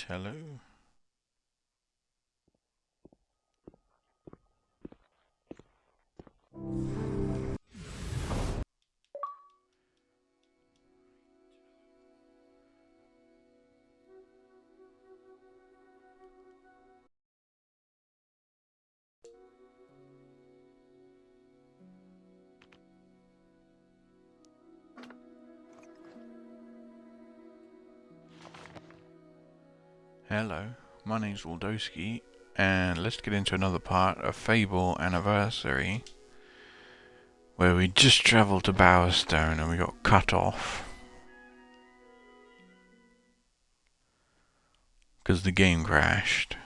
Hello. Hello, my name's Waldowski, and let's get into another part of Fable Anniversary, where we just travelled to Bowerstone and we got cut off. Because the game crashed.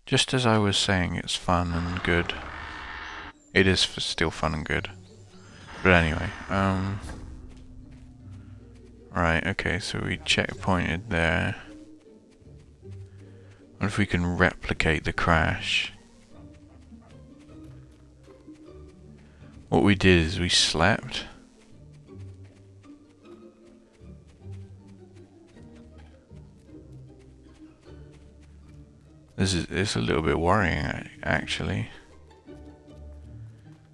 Just as I was saying, it's fun and good. It is still fun and good. But anyway, right, okay, so we checkpointed there. What if we can replicate the crash? What we did is we slept. It's a little bit worrying, actually.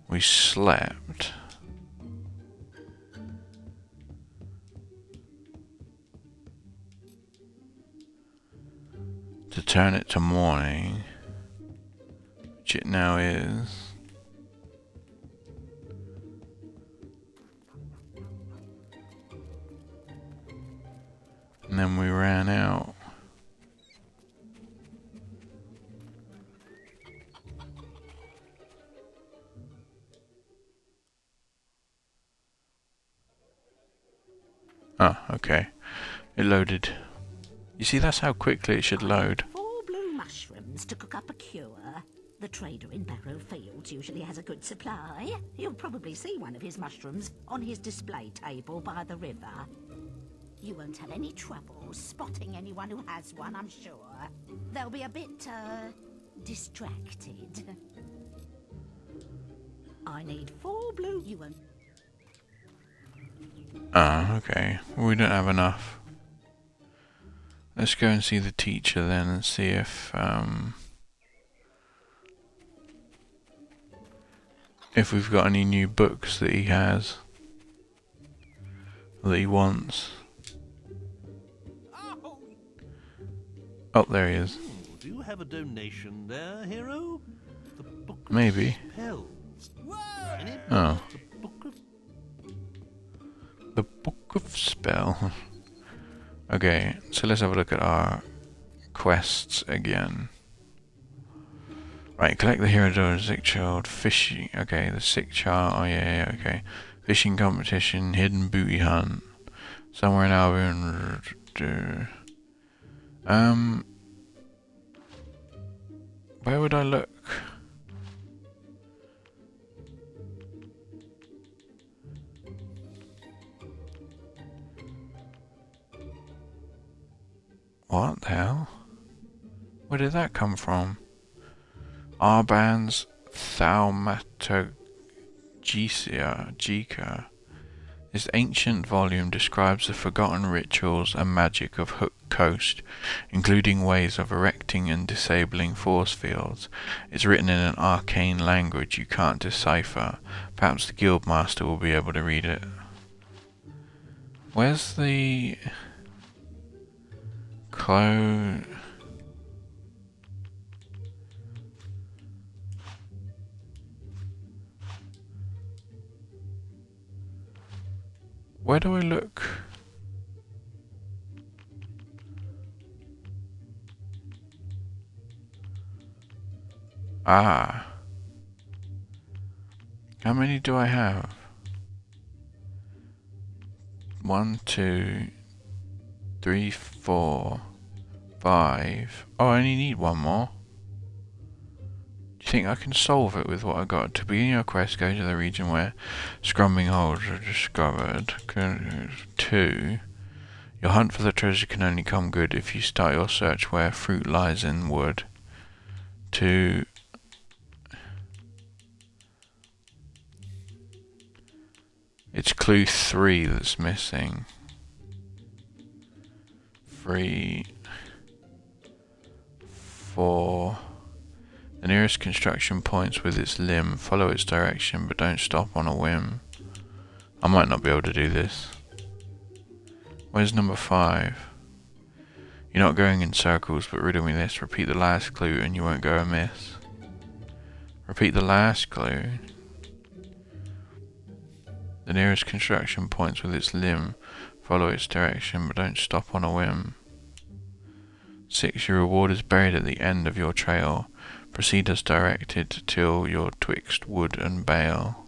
We slept. To turn it to morning, which it now is. And then we ran out. Oh, okay. It loaded. You see, that's how quickly it should load. 4 blue mushrooms to cook up a cure. The trader in Barrow Fields usually has a good supply. You'll probably see one of his mushrooms on his display table by the river. You won't have any trouble spotting anyone who has one, I'm sure. They'll be a bit, distracted. I need 4 blue. You won't. Oh, okay. Well, we don't have enough. Let's go and see the teacher then and see if we've got any new books that he has. That he wants. Oh, there he is. Do you have a donation there, hero? The book of Maybe. Spells. Oh. The book of... The Book of Spell. Okay, so let's have a look at our quests again. Right, collect the hero door, sick child, fishing. Okay, the sick child. Oh yeah, okay. Fishing competition, hidden booty hunt, somewhere in Albion. Where would I look? What the hell? Where did that come from? Arban's Thaumaturgia. This ancient volume describes the forgotten rituals and magic of Hook Coast, including ways of erecting and disabling force fields. It's written in an arcane language you can't decipher. Perhaps the guildmaster will be able to read it. Where's the... Where do I look? Ah. How many do I have? 1, 2, 3, 4, 5. Oh, I only need one more. Do you think I can solve it with what I got? To begin your quest, go to the region where scrumbing holes are discovered. 2. Your hunt for the treasure can only come good if you start your search where fruit lies in wood. 2. It's clue 3 that's missing. 3. 4. The nearest construction points with its limb. Follow its direction, but don't stop on a whim. I might not be able to do this. Where's number 5? You're not going in circles, but riddle me this. Repeat the last clue and you won't go amiss. Repeat the last clue. The nearest construction points with its limb. Follow its direction, but don't stop on a whim. 6. Your reward is buried at the end of your trail. Proceed as directed till you're twixt wood and bale.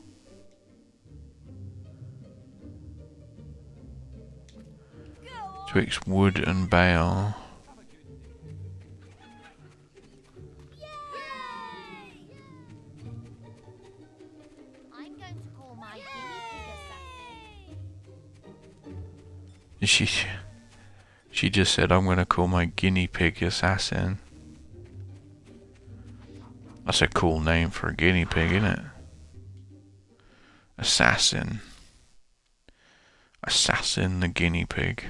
Twixt wood and bale. I'm going to call my guinea pig assassin. She just said, I'm going to call my guinea pig assassin. That's a cool name for a guinea pig, isn't it? Assassin. Assassin the guinea pig.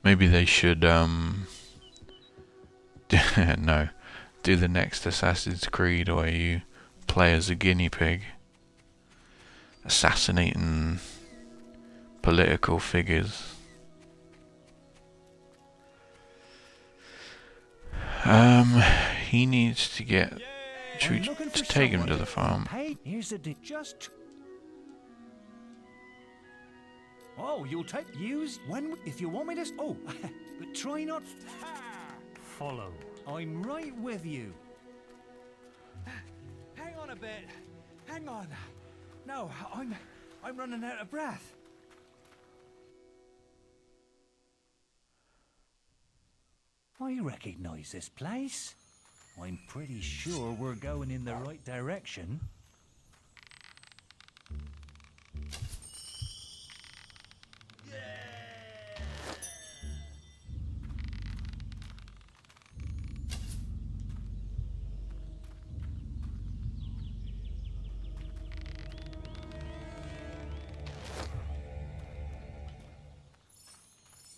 Maybe they should, no, do the next Assassin's Creed where you play as a guinea pig, assassinating political figures. He needs to get. Should we just take him to the farm? Hey, here's the just. Oh, you'll take use when if you want me to. Oh, but try not. Follow. I'm right with you. Hang on a bit. Hang on. No, I'm running out of breath. I recognize this place. I'm pretty sure we're going in the right direction.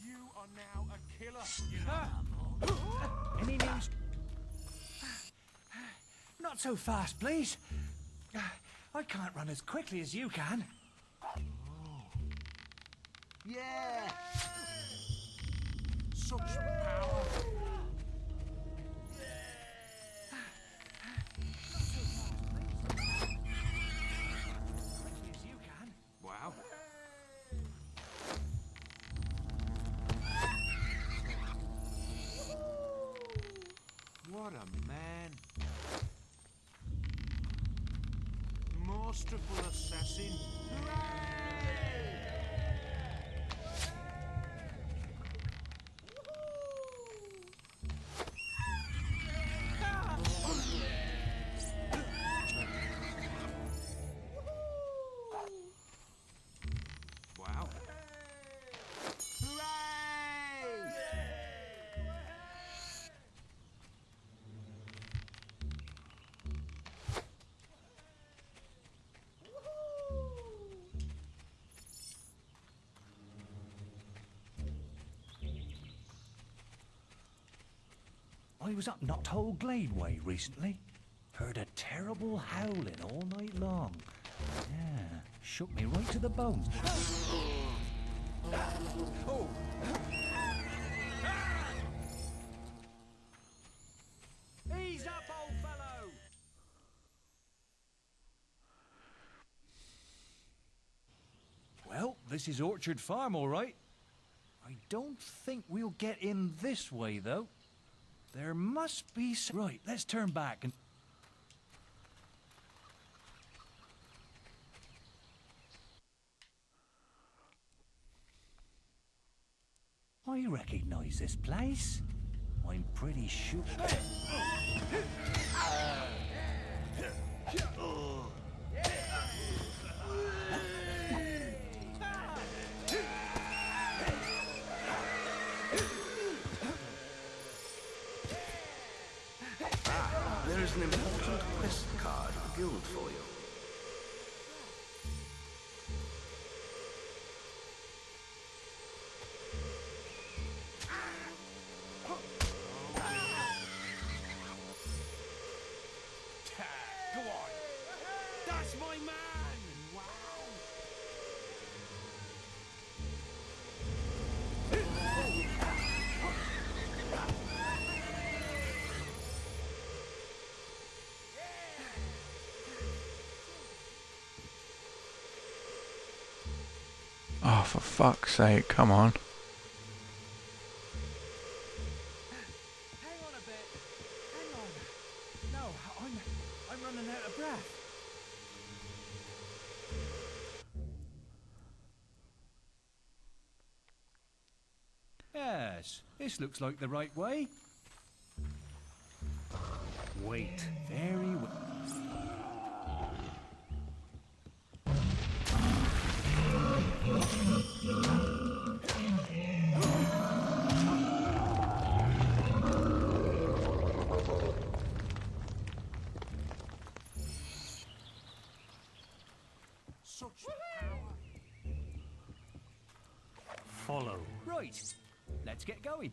You are now a killer, you know. Any news? Not so fast, please. I can't run as quickly as you can. Yeah! Such power. As you can. Wow. What a man. Masterful assassin. Wow. Hooray! I was up Knothole Glade way recently. Heard a terrible howling all night long. Yeah, shook me right to the bones. Oh! Ease up, old fellow! Well, this is Orchard Farm, all right. I don't think we'll get in this way, though. There must be some... Right, let's turn back and... I recognize this place. I'm pretty sure... There is an important quest card at the guild for you. Oh, for fuck's sake, come on. Hang on a bit. Hang on. No, I'm running out of breath. Yes, this looks like the right way. Wait, very well. Such power. Follow. Right, let's get going.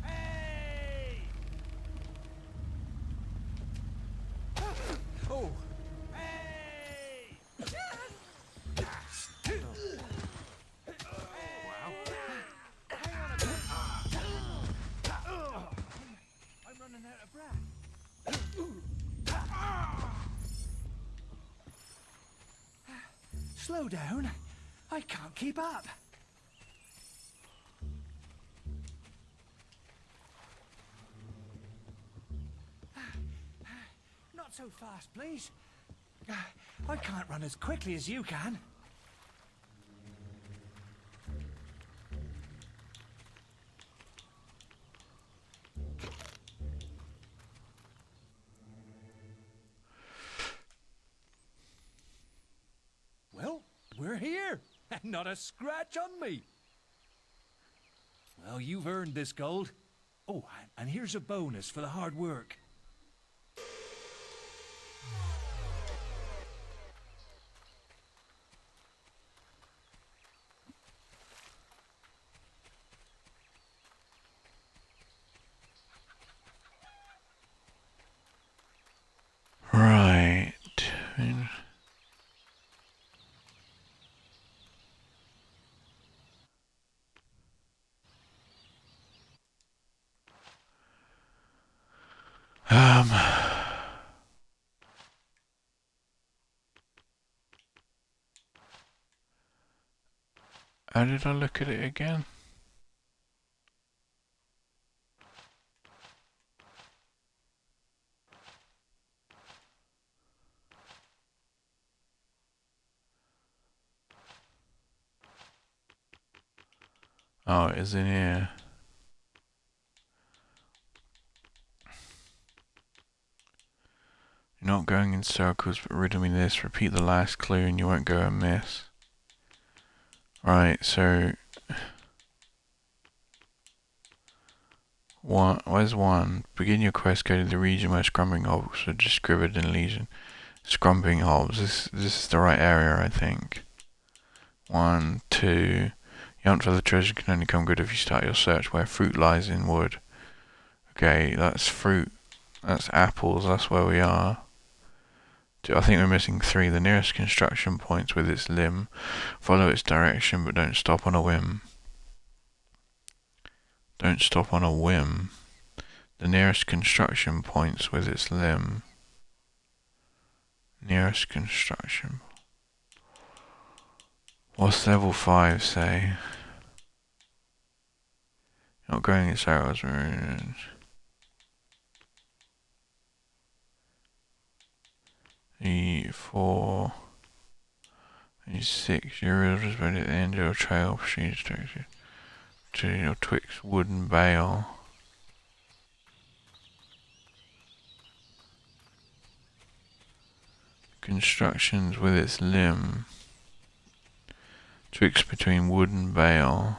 Hey! Oh! Hey! I'm running out of breath. Slow down. I can't keep up. Not so fast, please. I can't run as quickly as you can. Well, we're here, and not a scratch on me. Well, you've earned this gold. Oh, and here's a bonus for the hard work. Right. How did I look at it again? Oh, it is in here. You're not going in circles, but riddle me this. Repeat the last clue and you won't go amiss. Right, so... Where's one? Begin your quest, go to the region where scrumbing hobs are discovered in legion. Scrumbing hobs, this is the right area, I think. 1, 2... You hunt for the treasure can only come good if you start your search where fruit lies in wood. Okay, that's fruit. That's apples, that's where we are. I think we're missing 3. The nearest construction points with its limb. Follow its direction, but don't stop on a whim. Don't stop on a whim. The nearest construction points with its limb. Nearest construction. What's level 5 say? Not going in circles. 4, 6. Your riddle is ready at the end of your trail. Proceed to your twixt wooden bale. Constructions with its limb. Twixt between wood and bale.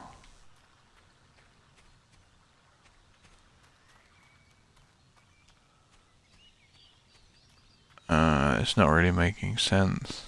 It's not really making sense.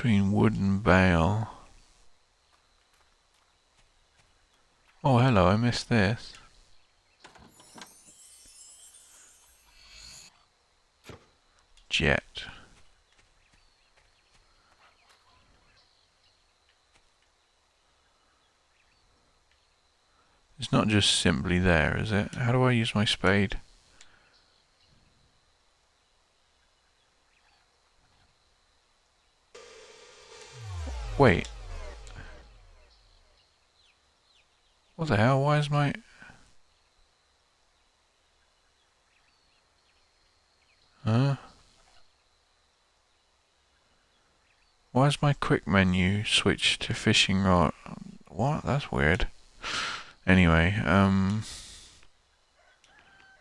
Between wood and bale. Oh, hello, I missed this. Jet. It's not just simply there, is it? How do I use my spade? Wait. What the hell? Why is my... Huh? Why is my quick menu switched to fishing rod? What? That's weird. Anyway,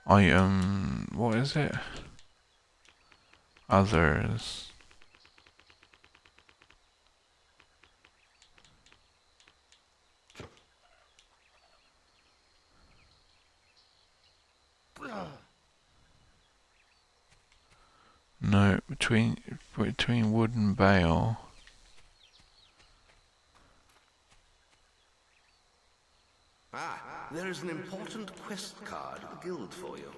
what is it? Others. No, between wood and bale. Ah, there is an important quest card at the guild for you.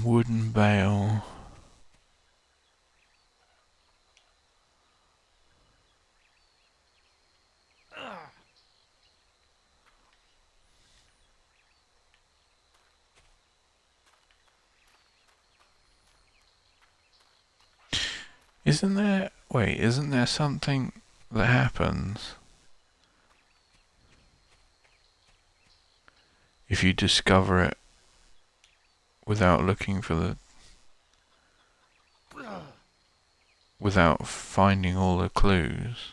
Wood and bale. Isn't there something that happens if you discover it without looking for without finding all the clues?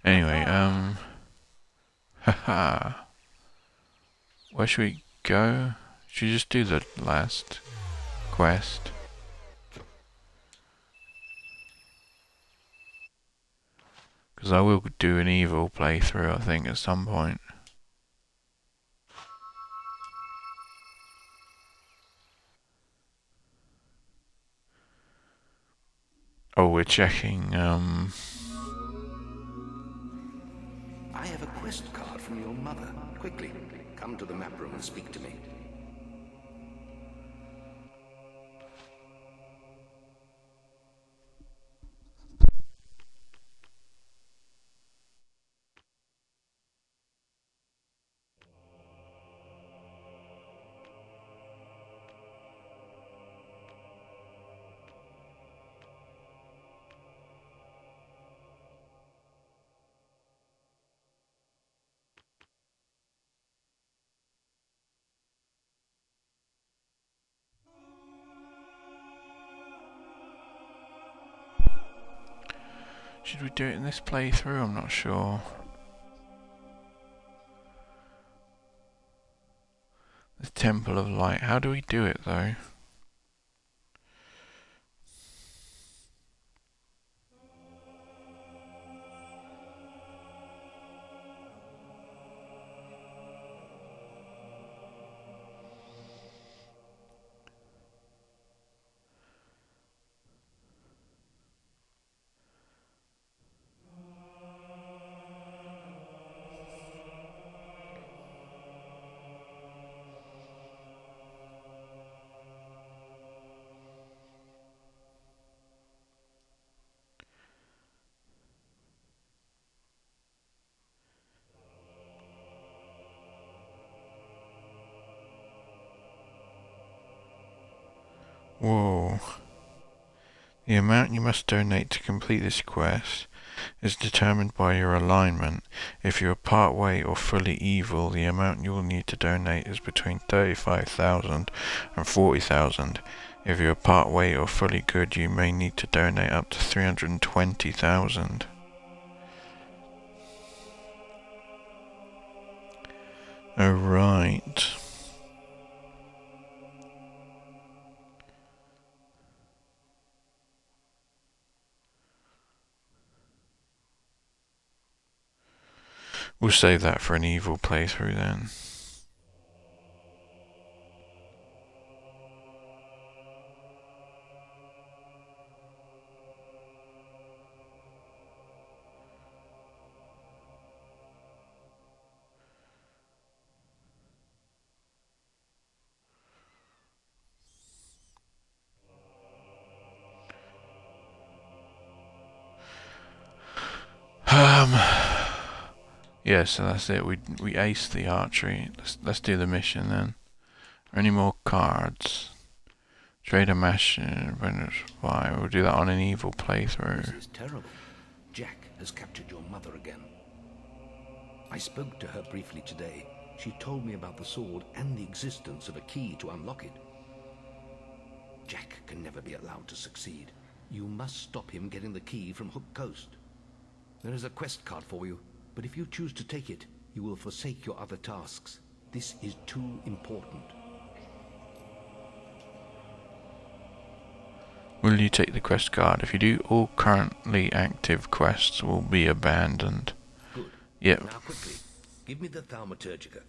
Anyway, haha. Where should we go? Should we just do the last quest? Because I will do an evil playthrough, I think, at some point. Oh, we're checking, I have a quest card from your mother. Quickly, come to the map room and speak to me. should we do it in this playthrough? I'm not sure. The Temple of Light. How do we do it, though? Whoa. The amount you must donate to complete this quest is determined by your alignment. If you are part way or fully evil, the amount you will need to donate is between 35,000 and 40,000. If you are part way or fully good, you may need to donate up to 320,000. Oh, right. We'll save that for an evil playthrough then. Yeah, so that's it. We aced the archery. Let's do the mission then. Any more cards? Trade a mash. Why? We'll do that on an evil playthrough. This is terrible. Jack has captured your mother again. I spoke to her briefly today. She told me about the sword and the existence of a key to unlock it. Jack can never be allowed to succeed. You must stop him getting the key from Hook Coast. There is a quest card for you, but if you choose to take it, you will forsake your other tasks. This is too important. Will you take the quest card? If you do, all currently active quests will be abandoned. Good. Yep. Now quickly, give me the Thaumaturgica.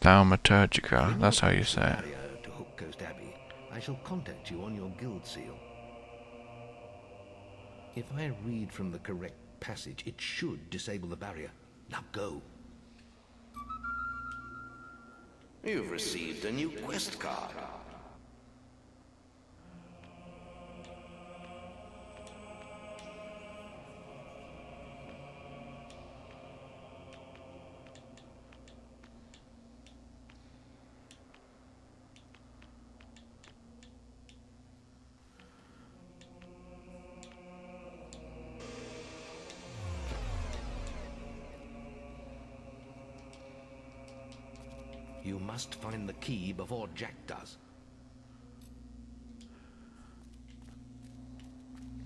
Thaumaturgica, that's how you say it. Barrier to Hook Coast Abbey. I shall contact you on your guild seal. If I read from the correct passage, it should disable the barrier. Now go. You've received a new quest card. You must find the key before Jack does.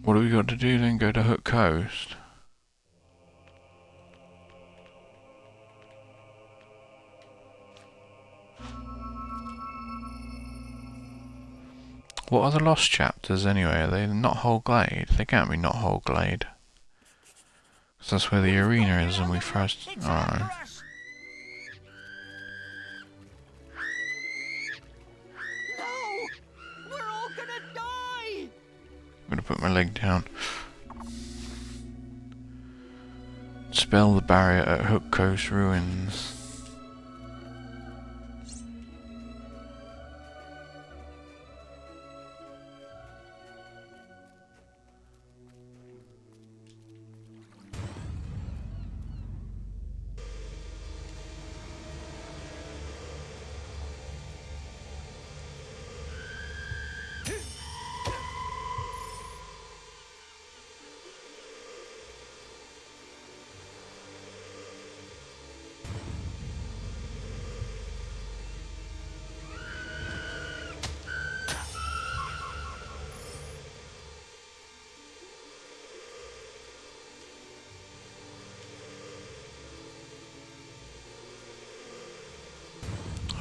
What do we got to do then? Go to Hook Coast? What are the lost chapters anyway? Are they not Whole Glade? They can't be not Whole Glade. 'Cause that's where the arena is and we first... Alright. I'm gonna put my leg down. Spell the barrier at Hook Coast Ruins.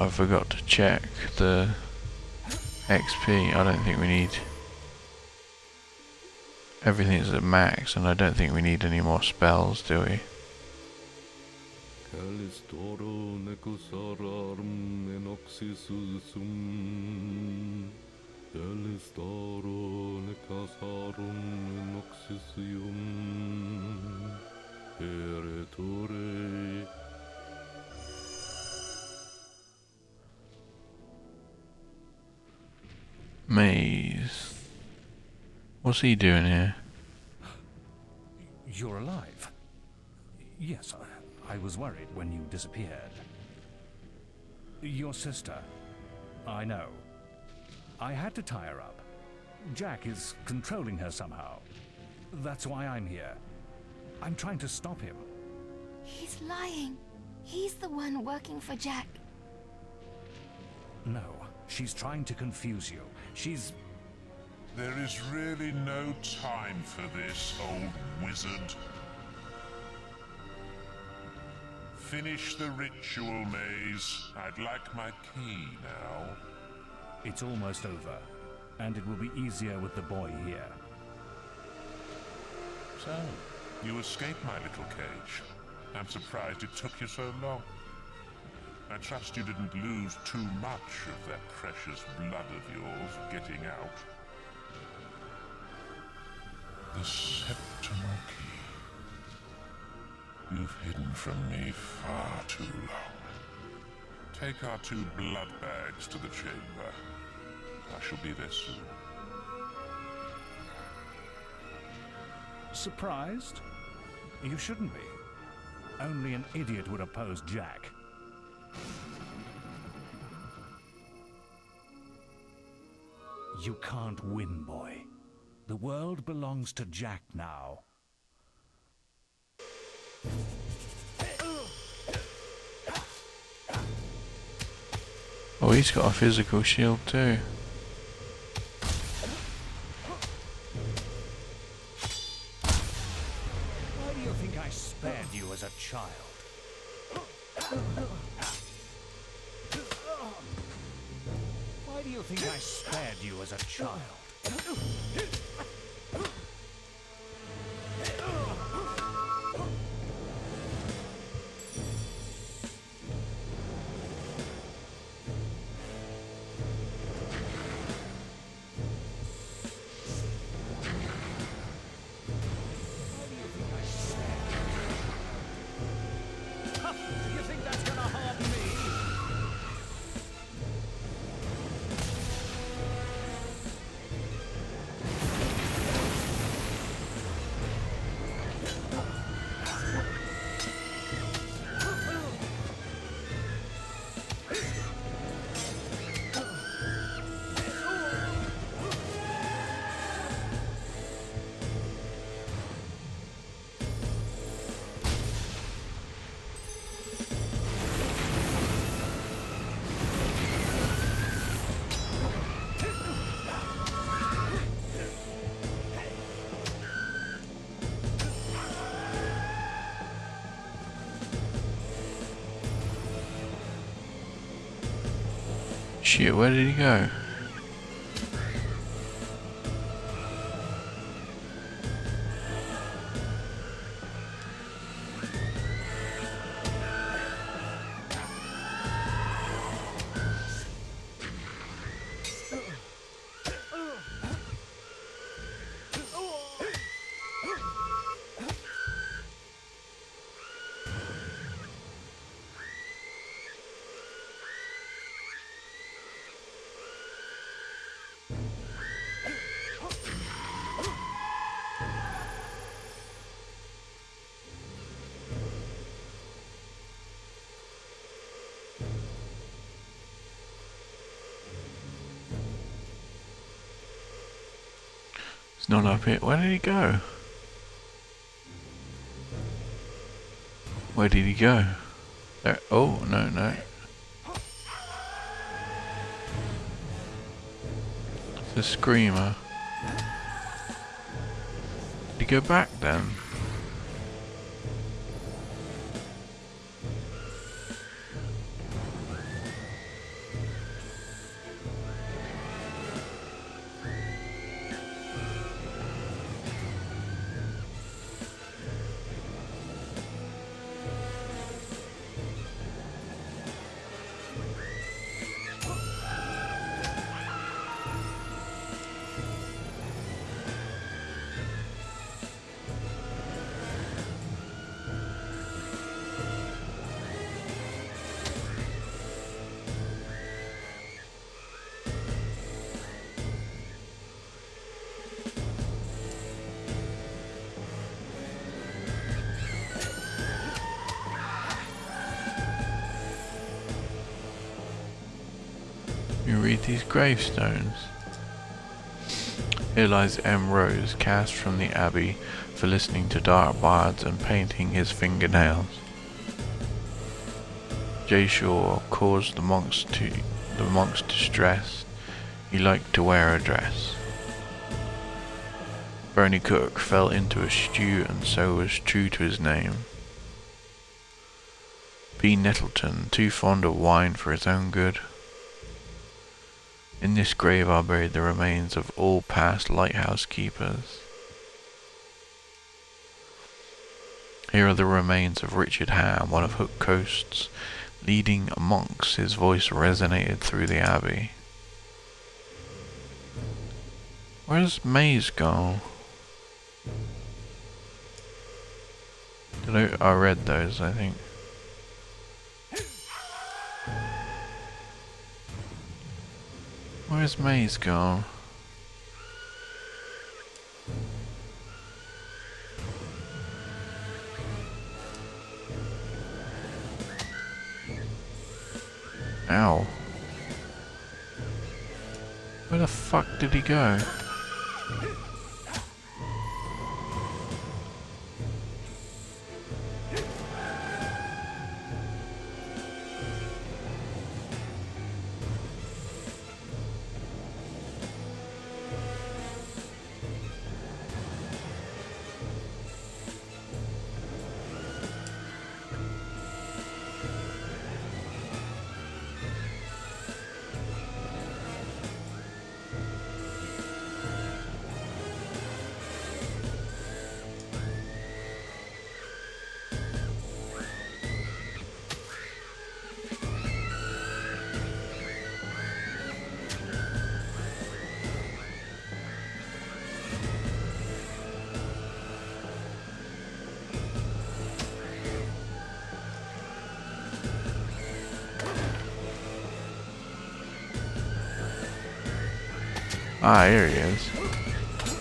I forgot to check the XP. I don't think we need... Everything's at max and I don't think we need any more spells, do we? Maze. What's he doing here? You're alive? Yes, I was worried when you disappeared. Your sister. I know. I had to tie her up. Jack is controlling her somehow. That's why I'm here. I'm trying to stop him. He's lying. He's the one working for Jack. No, she's trying to confuse you. There is really no time for this, old wizard. Finish the ritual, Maze. I'd like my key now. It's almost over, and it will be easier with the boy here. So, you escaped my little cage. I'm surprised it took you so long. I trust you didn't lose too much of that precious blood of yours getting out. The Septimal Key. You've hidden from me far too long. Take our 2 blood bags to the chamber. I shall be there soon. Surprised? You shouldn't be. Only an idiot would oppose Jack. You can't win, boy. The world belongs to Jack now. Oh, he's got a physical shield too. Why do you think I spared you as a child? Why do you think I spared you as a child? You think that's gonna harm me? Shit, where did he go? It's not up here. Where did he go? Where did he go? There. Oh, no, no. The screamer. Did he go back then? these gravestones. Here lies M. Rose, cast from the Abbey for listening to dark bards and painting his fingernails. J. Shaw caused the monks distress. He liked to wear a dress. Bernie Cook fell into a stew and so was true to his name. P. Nettleton, too fond of wine for his own good. In this grave are buried the remains of all past lighthouse keepers. Here are the remains of Richard Ham, one of Hook Coast's leading monks. His voice resonated through the abbey. Where's Maze gone? I read those, I think. Where's Maze gone? Ow. Where the fuck did he go? Ah, here he is.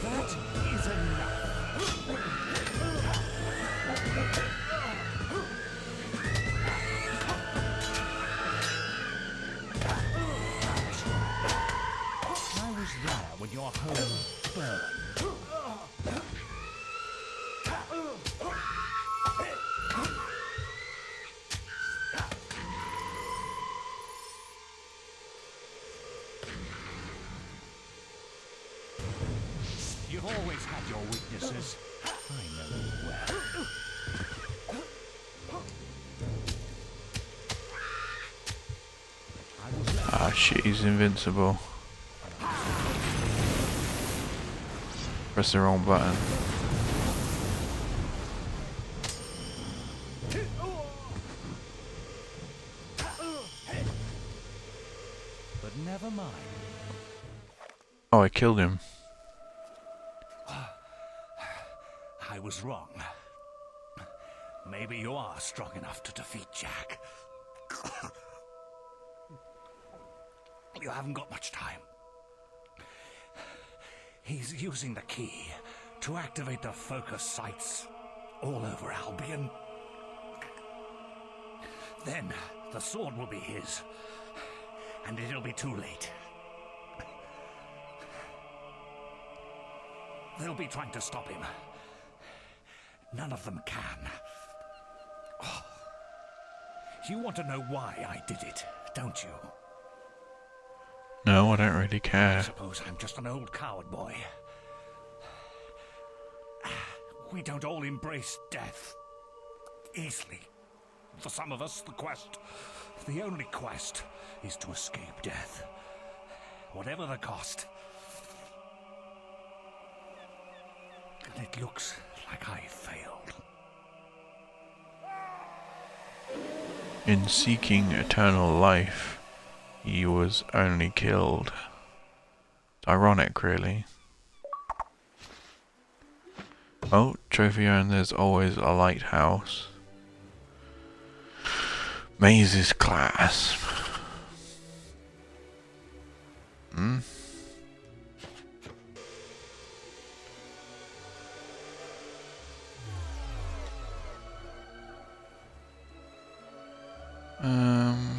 That is enough. I was there when your home burned. You've always had your weaknesses. I know you well. Ah shit, he's invincible. Press the wrong button. But never mind. Oh, I killed him. I was wrong. Maybe you are strong enough to defeat Jack. You haven't got much time. He's using the key to activate the focus sites all over Albion. Then the sword will be his, and it'll be too late. They'll be trying to stop him. None of them can. Oh. You want to know why I did it, don't you? No, I don't really I care. suppose I'm just an old coward boy. We don't all embrace death easily. For some of us, the only quest, is to escape death. Whatever the cost. And it looks like I failed. In seeking eternal life, he was only killed. It's ironic, really. Oh, trophy earned, there's always a lighthouse. Maze's clasp. Hmm?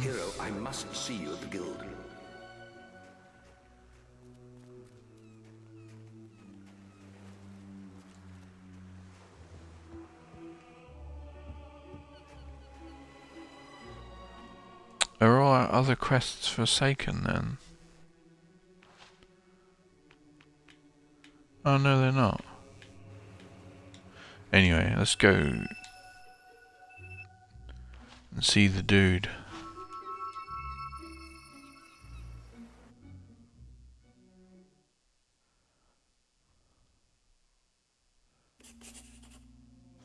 Hero, I must see you at the guild. Are all our other quests forsaken then? Oh no, they're not. Anyway, let's go and see the dude.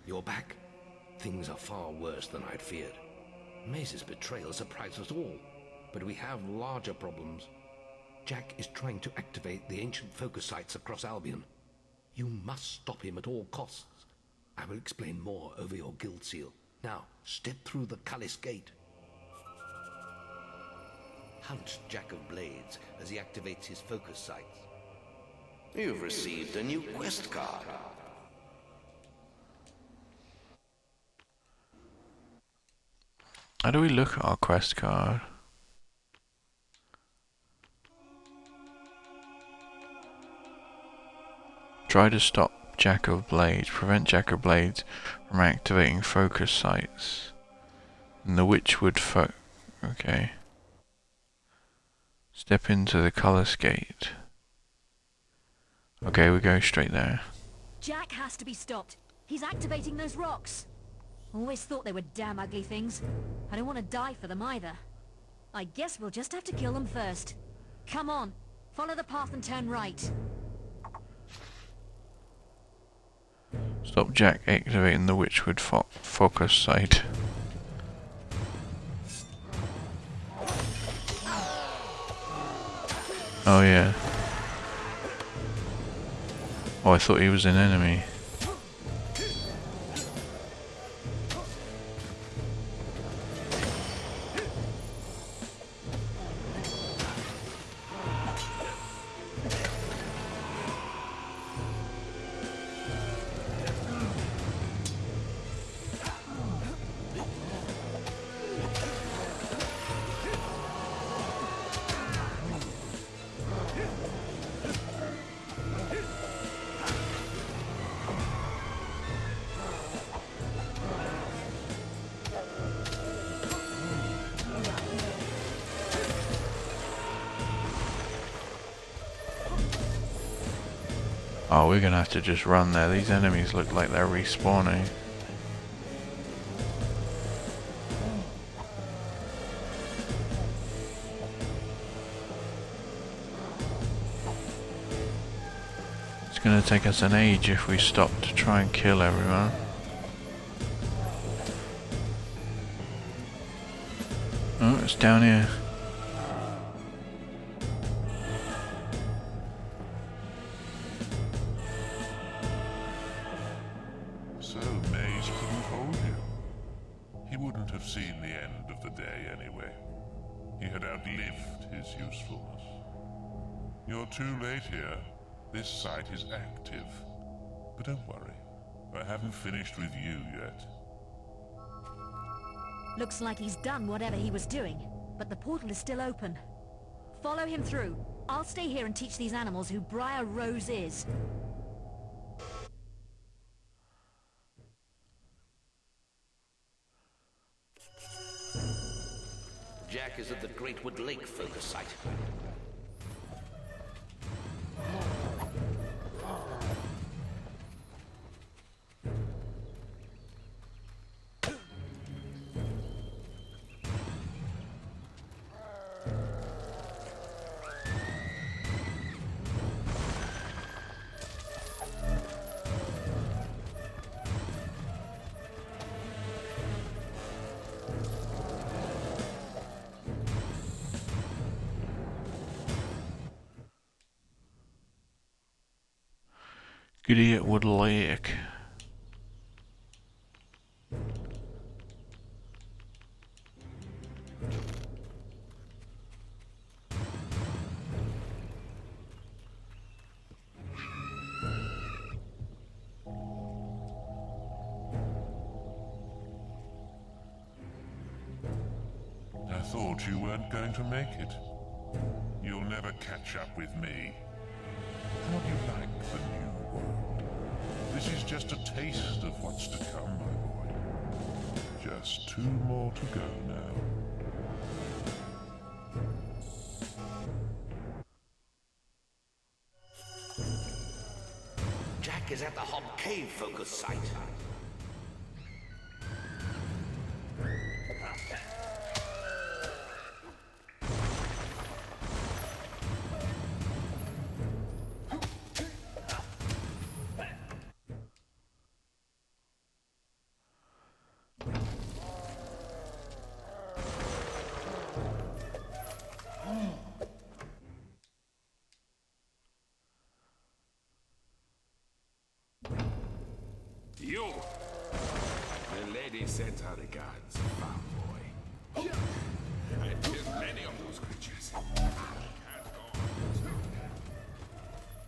You're back? Things are far worse than I'd feared. Maze's betrayal surprised us all, but we have larger problems. Jack is trying to activate the ancient focus sites across Albion. You must stop him at all costs. I will explain more over your guild seal. Now, step through the Cullis gate. Hunt Jack of Blades as he activates his focus sites. You've received a new quest card. How do we look at our quest card? Try to stop Jack of Blades. Prevent Jack of Blades from activating focus sites. And the witch would okay. Step into the Cullis gate. Okay, we go straight there. Jack has to be stopped. He's activating those rocks. Always thought they were damn ugly things. I don't want to die for them either. I guess we'll just have to kill them first. Come on, follow the path and turn right. Stop Jack activating the Witchwood focus site. Oh yeah. Oh, I thought he was an enemy. Oh, we're gonna have to just run there. These enemies look like they're respawning. It's gonna take us an age if we stop to try and kill everyone. Oh, it's down here. So Maze couldn't hold you. He wouldn't have seen the end of the day anyway. He had outlived his usefulness. You're too late here. This site is active. But don't worry. I haven't finished with you yet. Looks like he's done whatever he was doing, but the portal is still open. Follow him through. I'll stay here and teach these animals who Briar Rose is. Jack is at the Greatwood Lake focus site. Greatwood Lake. I thought you weren't going to make it. You'll never catch up with me. How do you like the new world? This is just a taste of what's to come, my boy. Just 2 more to go now. Jack is at the Hob Cave focus site. You! The lady sent her regards, farm boy. I've killed many of those creatures. Can't go on.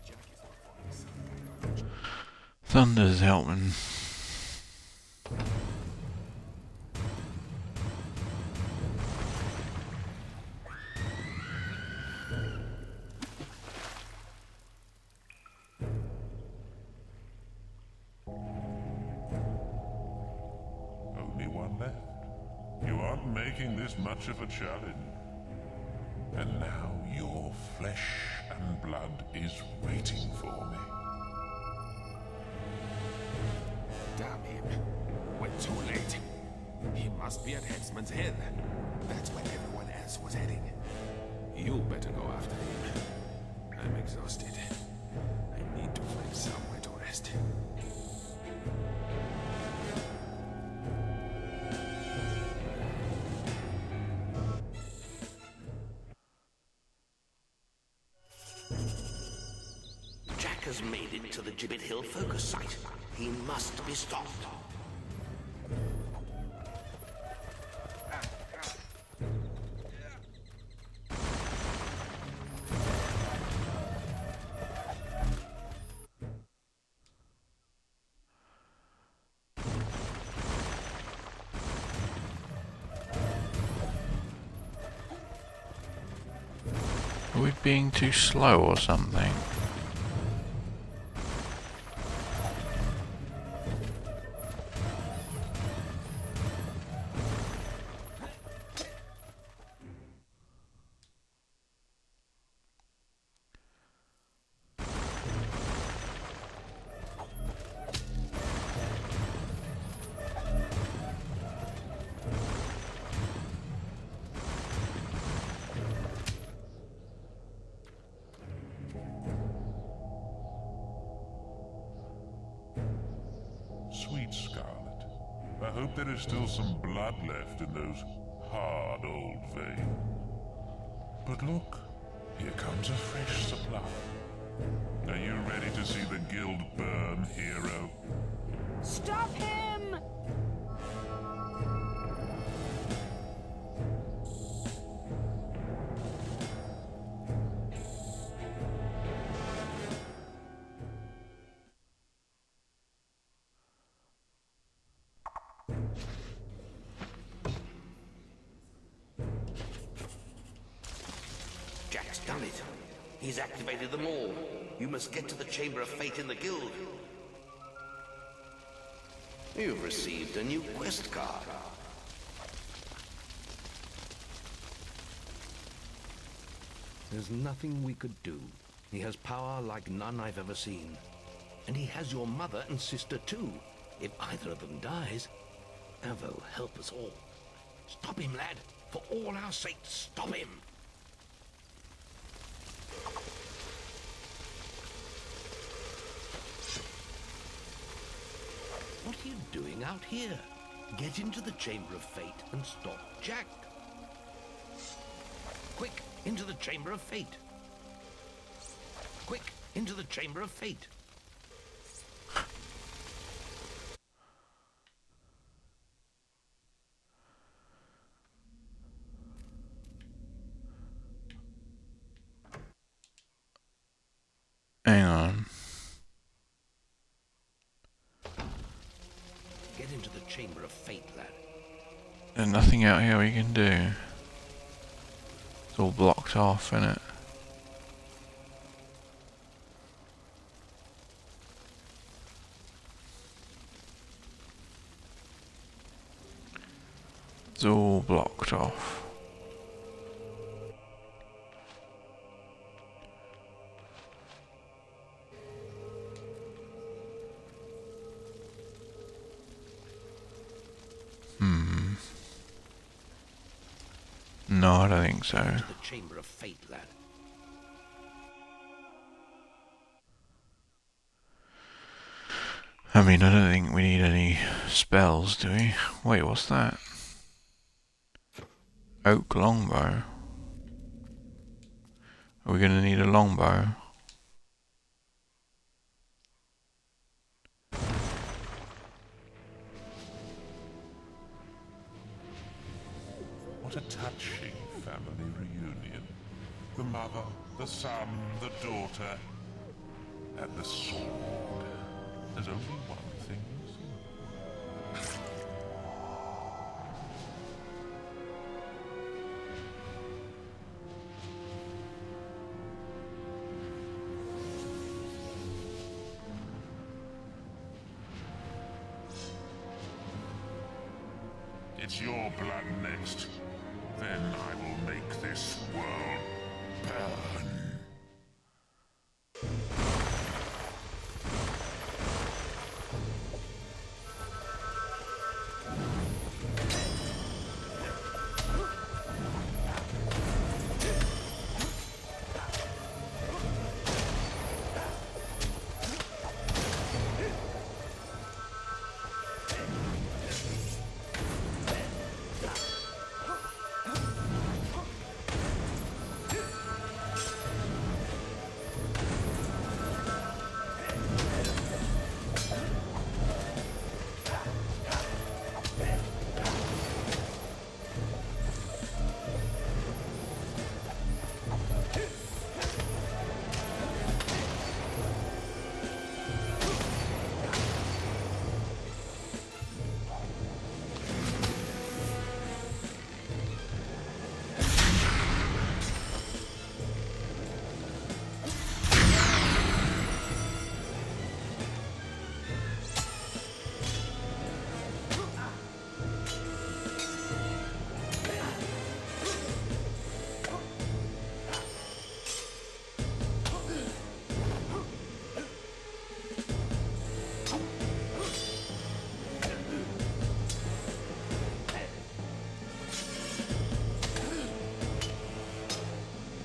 Jack is performing some kind of... Thunder's helping. Only one left. You aren't making this much of a challenge. And now your flesh and blood is waiting for me. Damn him. We're too late. He must be at Headsman's Hill. That's where everyone else was heading. You better go after him. I'm exhausted. I need to find somewhere to rest. Jack has made it to the Gibbet Hill focus site. He must be stopped. Are we being too slow or something? Sweet Scarlet, I hope there is still some blood left in those hard old veins. But look, here comes a fresh supply. Are you ready to see the guild burn, hero? Stop him! Jack's done it. He's activated them all. You must get to the Chamber of Fate in the guild. You've received a new quest card. There's nothing we could do. He has power like none I've ever seen. And he has your mother and sister too. If either of them dies, Avo help us all. Stop him, lad. For all our sakes, stop him. What are you doing out here? Get into the Chamber of Fate and stop Jack. Quick, into the Chamber of Fate. Quick, into the Chamber of Fate. Hang on. Get into the Chamber of Fate, lad. There's nothing out here we can do. It's all blocked off, isn't it? It's all blocked off. No, I don't think so. To the Chamber of Fate, lad. I mean, I don't think we need any spells, do we? Wait, what's that? Oak longbow. Are we going to need a longbow? What a touching family reunion. The mother, the son, the daughter, and the sword. There's only one thing missing. It's your blood next. Then I will make this world burn.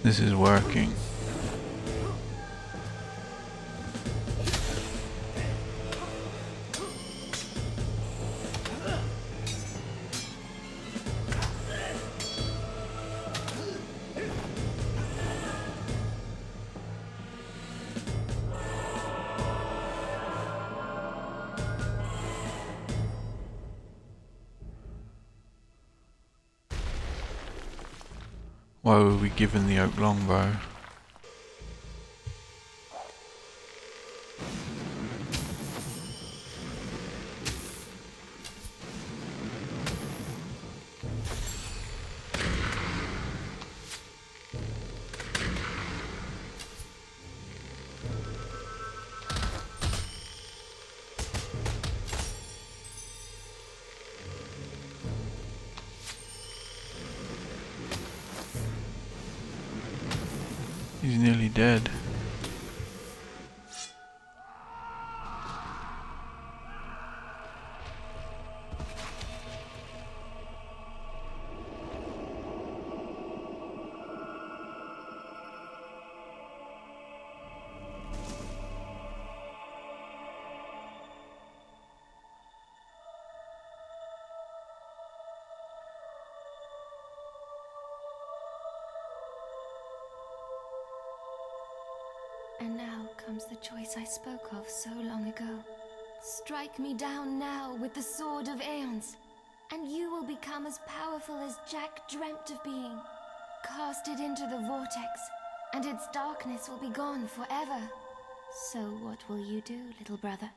This is working. Why were we given the oak longbow? He's nearly dead. And now comes the choice I spoke of so long ago. Strike me down now with the sword of Aeons, and you will become as powerful as Jack dreamt of being. Cast it into the vortex, and its darkness will be gone forever. So what will you do, little brother?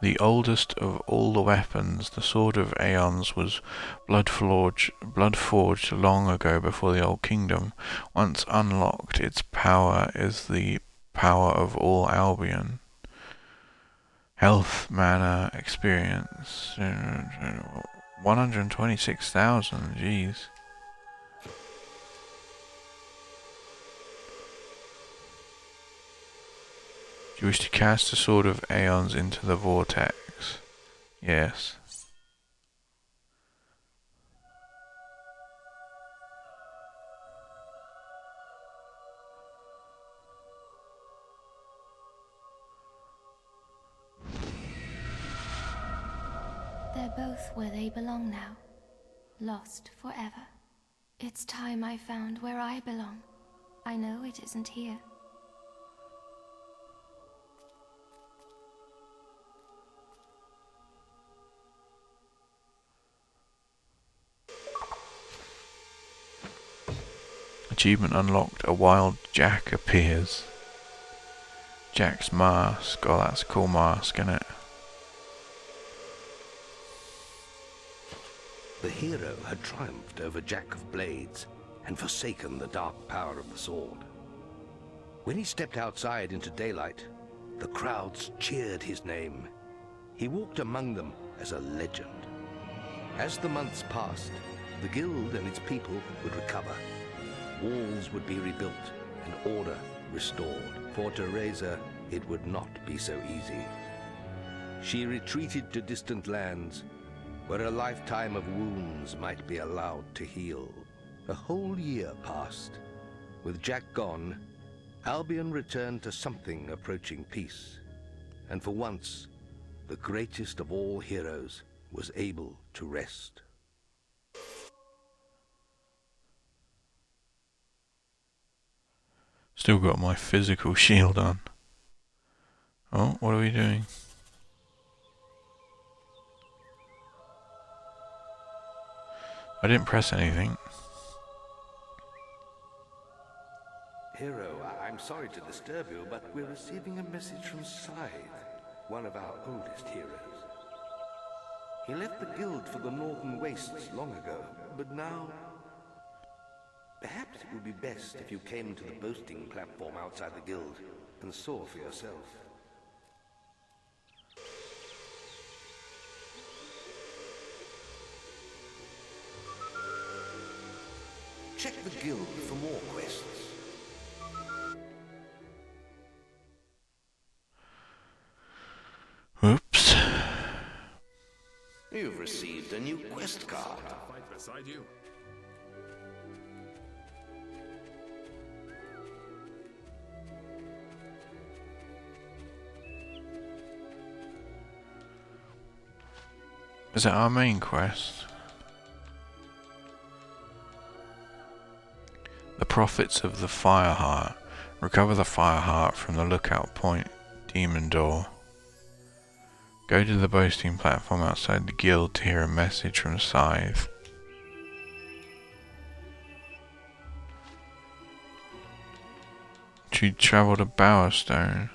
The oldest of all the weapons, the Sword of Aeons, was blood-forged long ago before the Old Kingdom. Once unlocked, its power is the power of all Albion. Health, mana, experience, 126,000, jeez. You wish to cast the Sword of Aeons into the vortex. Yes. They're both where they belong now. Lost forever. It's time I found where I belong. I know it isn't here. Achievement unlocked. A wild Jack appears. Jack's mask. Oh, that's a cool mask, isn't it? The hero had triumphed over Jack of Blades and forsaken the dark power of the sword. When he stepped outside into daylight, the crowds cheered his name. He walked among them as a legend. As the months passed, the guild and its people would recover. Walls would be rebuilt and order restored. For Teresa, it would not be so easy. She retreated to distant lands, where a lifetime of wounds might be allowed to heal. A whole year passed. With Jack gone, Albion returned to something approaching peace. And for once, the greatest of all heroes was able to rest. Still got my physical shield on. Oh, what are we doing? I didn't press anything. Hero, I'm sorry to disturb you, but we're receiving a message from Scythe, one of our oldest heroes. He left the guild for the Northern Wastes long ago, but now... Perhaps it would be best if you came to the boasting platform outside the guild and saw for yourself. Check the guild for more quests. Oops. You've received a new quest card. Fight beside you. Is that our main quest? The Prophets of the Fireheart. Recover the Fireheart from the lookout point, Demon Door. Go to the boasting platform outside the guild to hear a message from Scythe. She travelled to Bowerstone.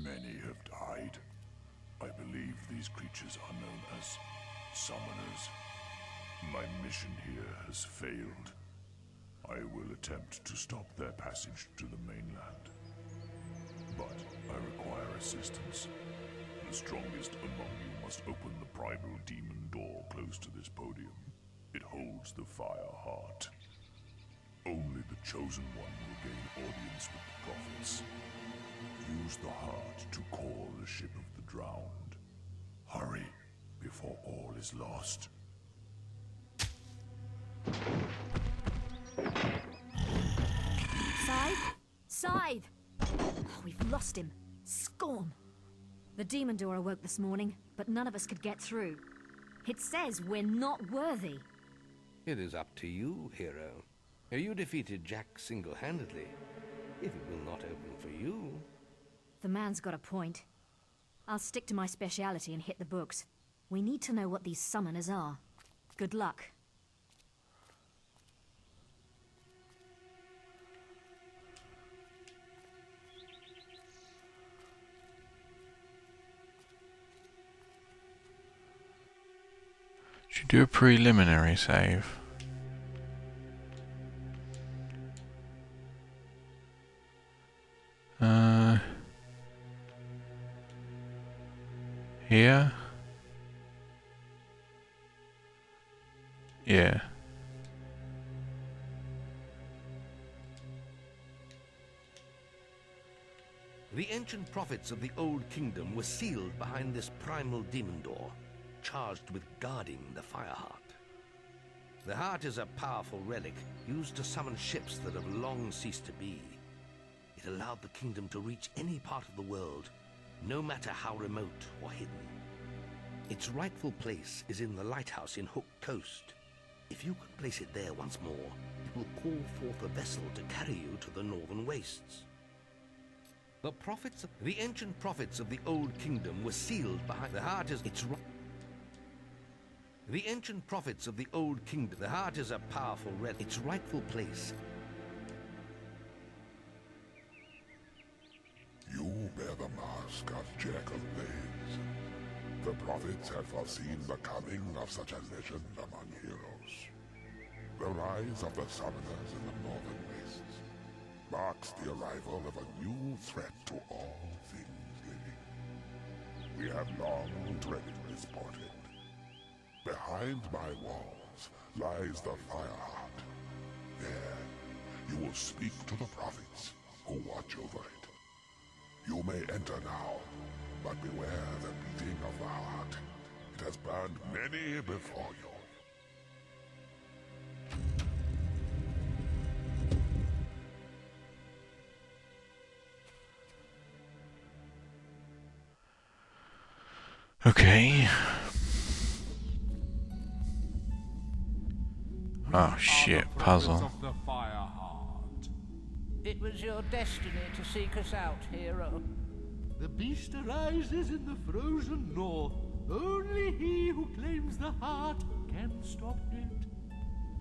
Many have died. I believe these creatures are known as summoners. My mission here has failed. I will attempt to stop their passage to the mainland. But I require assistance. The strongest among you must open the primal demon door close to this podium. It holds the fire heart. Only the chosen one will gain audience with the prophets. Use the heart to call the ship of the drowned. Hurry, before all is lost. Scythe? Scythe! Oh, we've lost him. Scorn! The demon door awoke this morning, but none of us could get through. It says we're not worthy. It is up to you, hero. You defeated Jack single-handedly. If it will not open for you... The man's got a point. I'll stick to my speciality and hit the books. We need to know what these summoners are. Good luck. Should do a preliminary save. Yeah. The ancient prophets of the Old Kingdom were sealed behind this primal demon door, charged with guarding the Fire Heart. The heart is a powerful relic used to summon ships that have long ceased to be. It allowed the kingdom to reach any part of the world, no matter how remote or hidden. Its rightful place is in the lighthouse in Hook Coast. If you can place it there once more, it will call forth a vessel to carry you to the northern wastes. The ancient prophets of the Old Kingdom were sealed behind the heart is its The ancient prophets of the Old Kingdom. The heart is a powerful relic. Its rightful place. You bear the mask of Jack of Blades. The prophets had foreseen the coming of such a legend among heroes. The rise of the summoners in the northern wastes marks the arrival of a new threat to all things living. We have long dreaded this portent. Behind my walls lies the Fire Heart. There, you will speak to the prophets who watch over it. You may enter now, but beware the beating of the heart. It has burned many before you. Okay. Oh shit, puzzle. It was your destiny to seek us out, hero. The beast arises in the frozen north. Only he who claims the heart can stop it.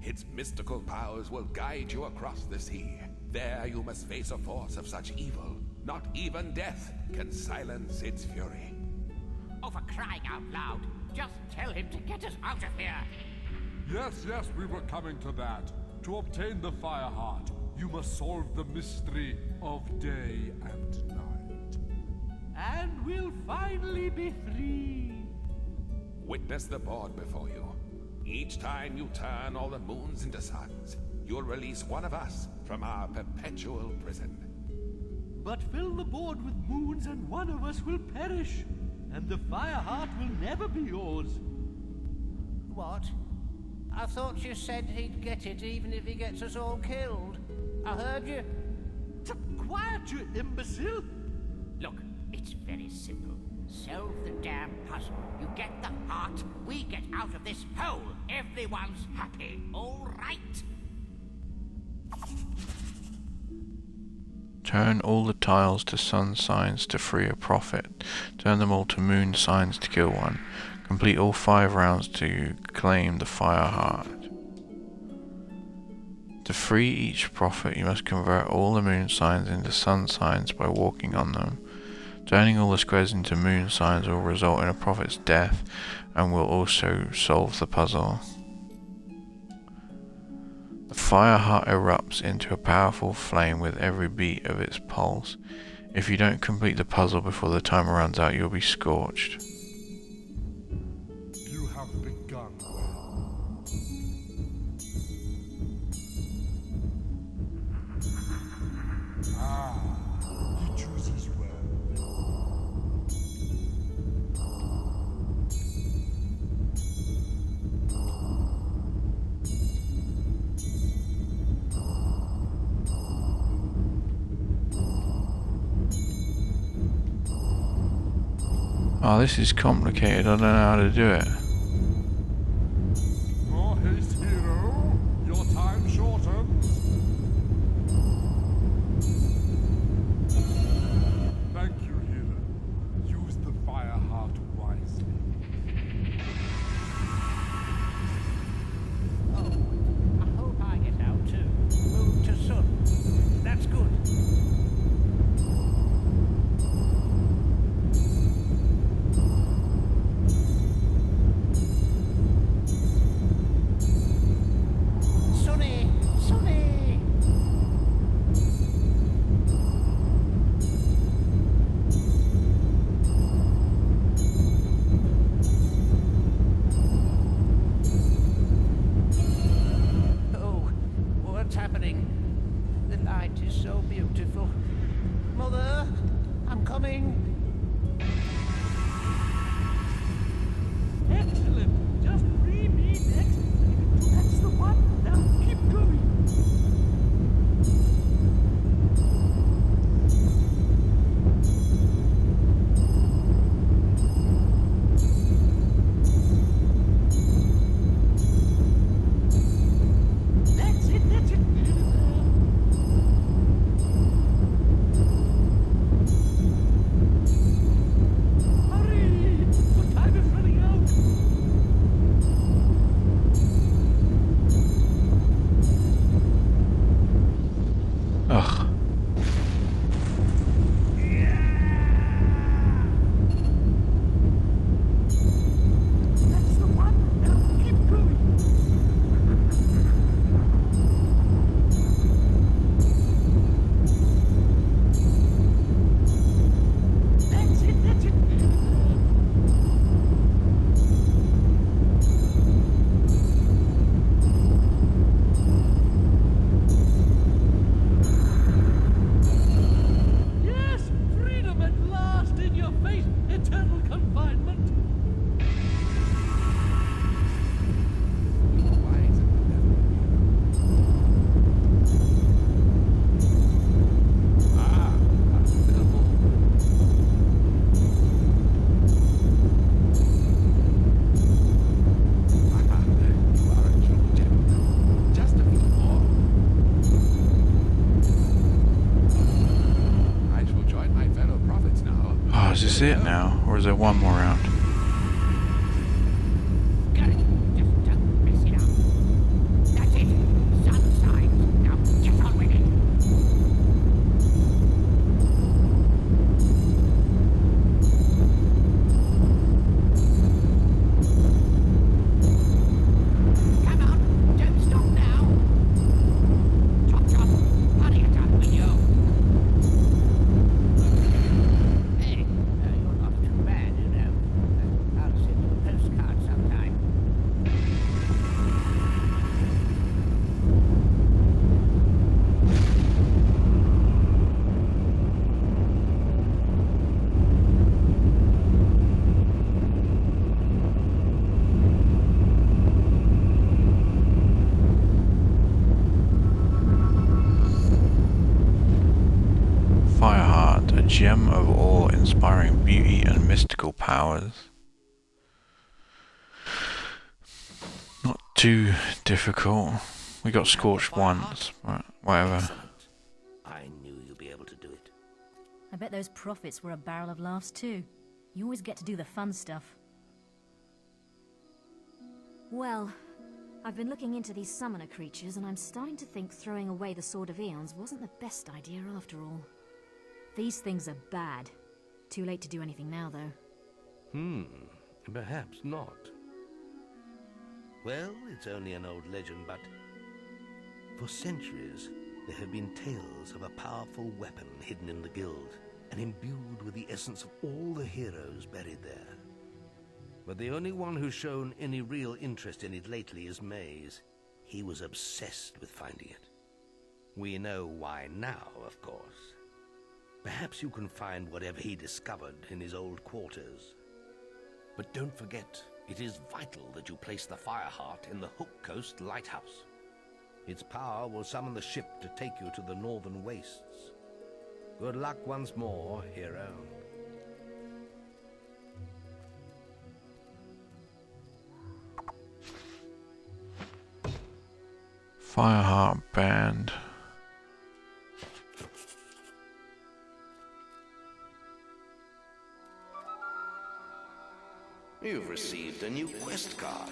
Its mystical powers will guide you across the sea. There you must face a force of such evil. Not even death can silence its fury. Oh, for crying out loud, just tell him to get us out of here. Yes, we were coming to that. To obtain the Fire Heart, you must solve the mystery of day and night. And we'll finally be free. Witness the board before you. Each time you turn all the moons into suns, you'll release one of us from our perpetual prison. But fill the board with moons and one of us will perish. And the Fire Heart will never be yours. What? I thought you said he'd get it even if he gets us all killed. I heard you. Quiet, you imbecile! Look, it's very simple. Solve the damn puzzle. You get the heart, we get out of this hole. Everyone's happy, all right? Turn all the tiles to sun signs to free a prophet. Turn them all to moon signs to kill one. Complete all 5 rounds to claim the Fire Heart. To free each prophet, you must convert all the moon signs into sun signs by walking on them. Turning all the squares into moon signs will result in a prophet's death and will also solve the puzzle. The Fire Heart erupts into a powerful flame with every beat of its pulse. If you don't complete the puzzle before the timer runs out, you'll be scorched. You have begun well. He chooses well. Oh, this is complicated. I don't know how to do it. More haste, hero. Your time shortens. Thank you, hero. Use the Fire Heart wisely. Oh, I hope I get out too. Move to sun. That's good. now, or is there one more round? Good. Just don't mess it up. That's it. Sun signs. Now get on with it. Come on. Don't stop now. Chop, chop. Hurry it up, will you? Hey, you're not too bad, you know. I'll send you a postcard sometime. Fireheart, a gem of awe-inspiring beauty and mystical powers. Not too difficult. We got scorched once, but whatever. Excellent. I knew you'd be able to do it. I bet those prophets were a barrel of laughs too. You always get to do the fun stuff. Well, I've been looking into these summoner creatures, and I'm starting to think throwing away the Sword of Aeons wasn't the best idea after all. These things are bad. Too late to do anything now, though. Perhaps not. Well, it's only an old legend, but for centuries there have been tales of a powerful weapon hidden in the guild and imbued with the essence of all the heroes buried there. But the only one who's shown any real interest in it lately is Maze. He was obsessed with finding it. We know why now, of course. Perhaps you can find whatever he discovered in his old quarters. But don't forget, it is vital that you place the Fireheart in the Hook Coast Lighthouse. Its power will summon the ship to take you to the northern wastes. Good luck once more, hero. Fireheart band. You've received a new quest card.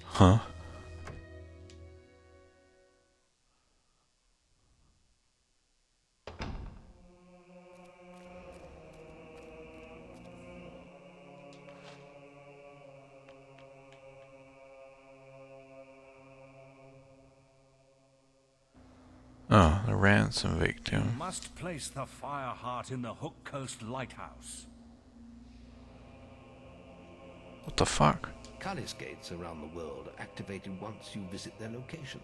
Huh? Oh, the ransom victim. Must place the Fireheart in the Hook Coast Lighthouse. What the fuck? Cullis gates around the world are activated once you visit their locations.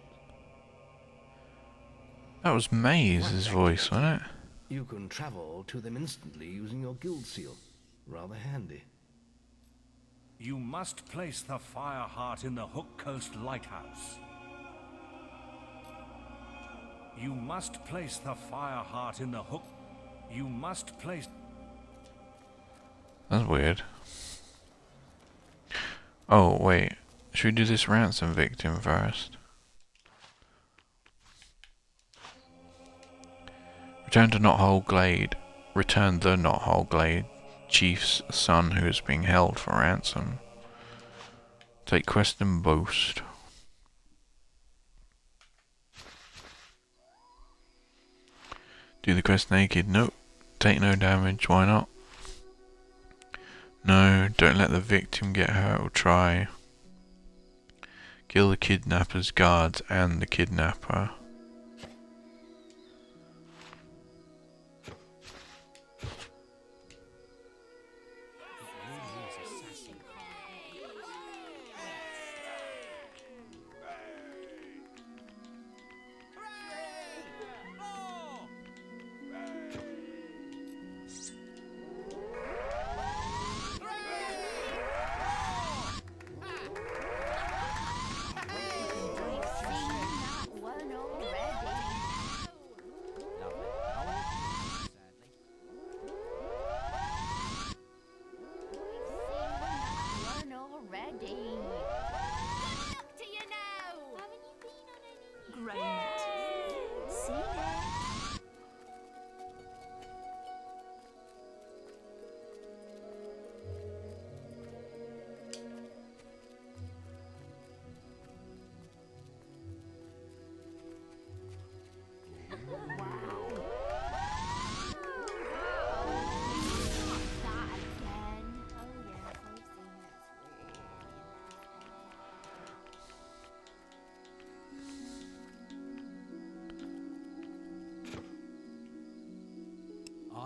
That was Maze's voice, wasn't it? You can travel to them instantly using your guild seal. Rather handy. You must place the Fireheart in the Hook Coast Lighthouse. You must place the Fireheart in the Hook. You must place... That's weird. Oh, wait. Should we do this ransom victim first? Return to Knothole Glade. Return the Knothole Glade. Chief's son who is being held for ransom. Take quest and boast. Do the quest naked? Nope. Take no damage. Why not? No, don't let the victim get hurt or try. Kill the kidnapper's guards and the kidnapper.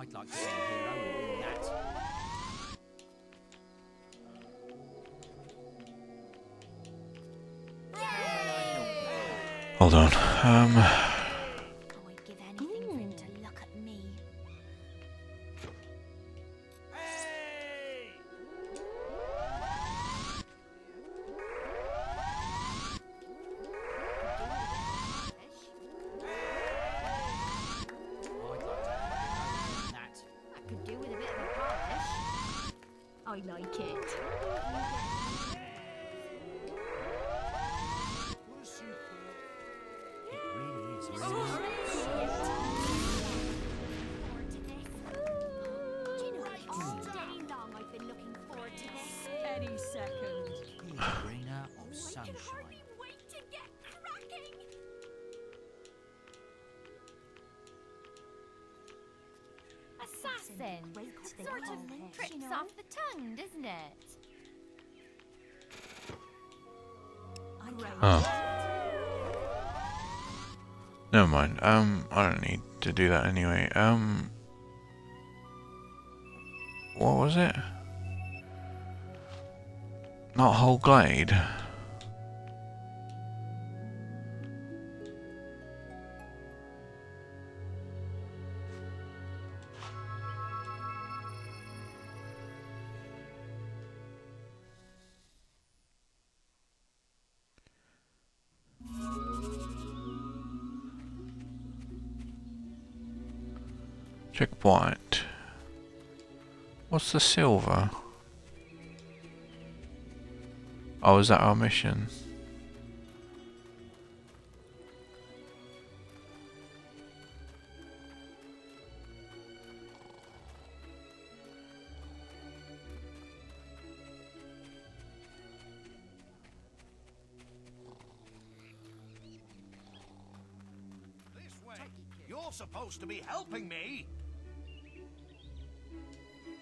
I'd like to be a hero and win that. Hold on. I'd give anything for him to look at me. I could do with a bit of a polish. I like it. It really is. Do you know all day long I've been looking forward to this? Any second. Bringer of sunshine. Wait to get cracking! Assassin! Sort of trips off the tongue, doesn't it? Oh. Never mind. I don't need to do that anyway. What was it? Not whole glade. Checkpoint. What's the silver? Oh, is that our mission? This way. You're supposed to be helping me.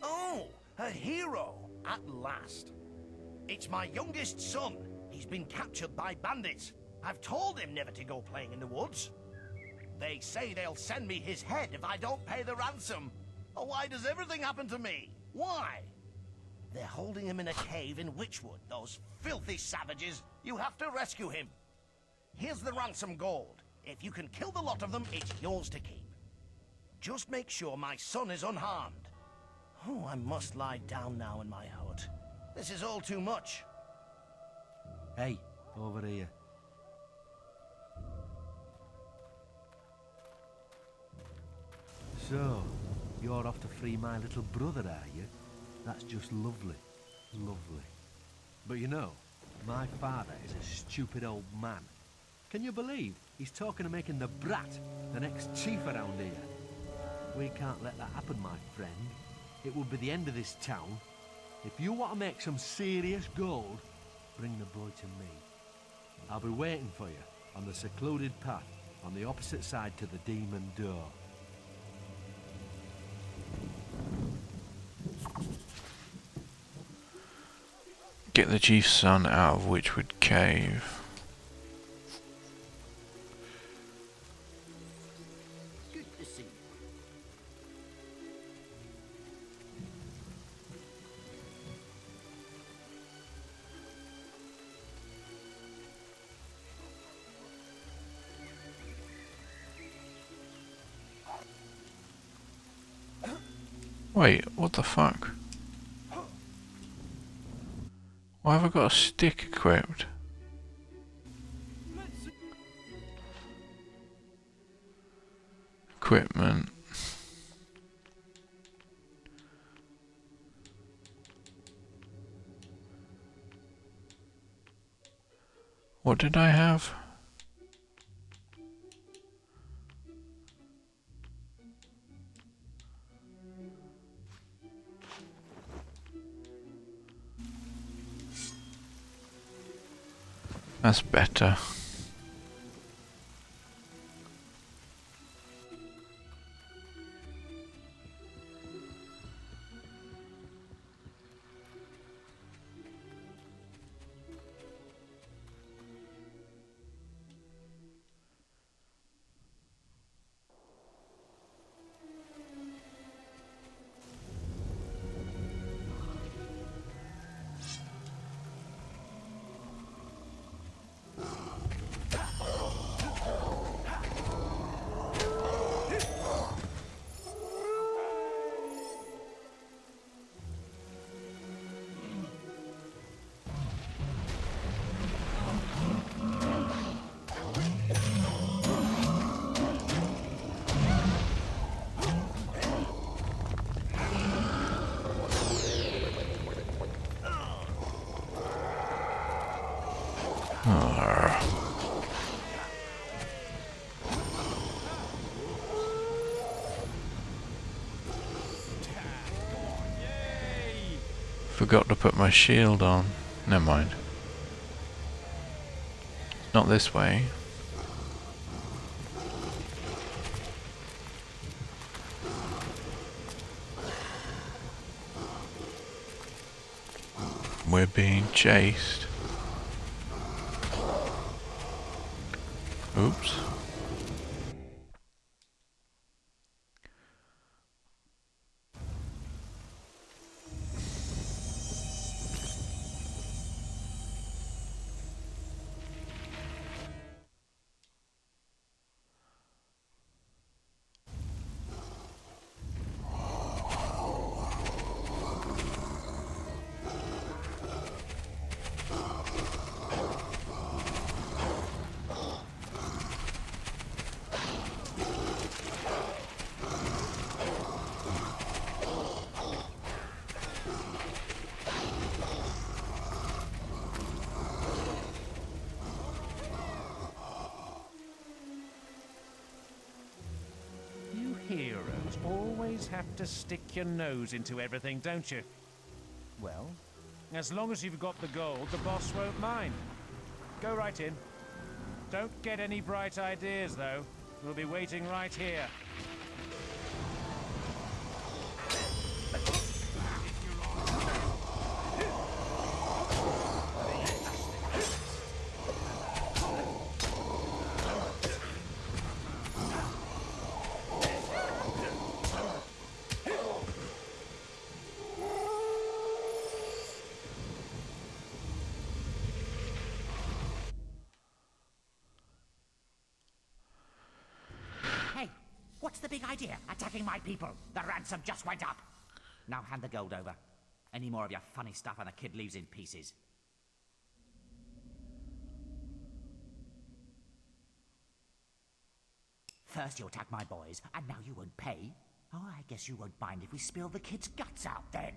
Oh, a hero, at last. It's my youngest son. He's been captured by bandits. I've told him never to go playing in the woods. They say they'll send me his head if I don't pay the ransom. Oh, why does everything happen to me? Why? They're holding him in a cave in Witchwood, those filthy savages. You have to rescue him. Here's the ransom gold. If you can kill the lot of them, it's yours to keep. Just make sure my son is unharmed. Oh, I must lie down now in my hut. This is all too much. Hey, over here. So, you're off to free my little brother, are you? That's just lovely. Lovely. But you know, my father is a stupid old man. Can you believe he's talking of making the brat the next chief around here? We can't let that happen, my friend. It would be the end of this town. If you want to make some serious gold, bring the boy to me. I'll be waiting for you on the secluded path on the opposite side to the demon door. Get the chief's son out of Witchwood Cave. Good to see you. Wait, what the fuck? Why have I got a stick equipped? Equipment. What did I have? That's better. Forgot to put my shield on. Never mind. Not this way. We're being chased. Oops. You heroes always have to stick your nose into everything, don't you? Well, as long as you've got the gold, the boss won't mind. Go right in. Don't get any bright ideas, though. We'll be waiting right here. Hey, what's the big idea? Attacking my people. The ransom just went up. Now hand the gold over. Any more of your funny stuff and the kid leaves in pieces. First you attack my boys, and now you won't pay? Oh, I guess you won't mind if we spill the kid's guts out then.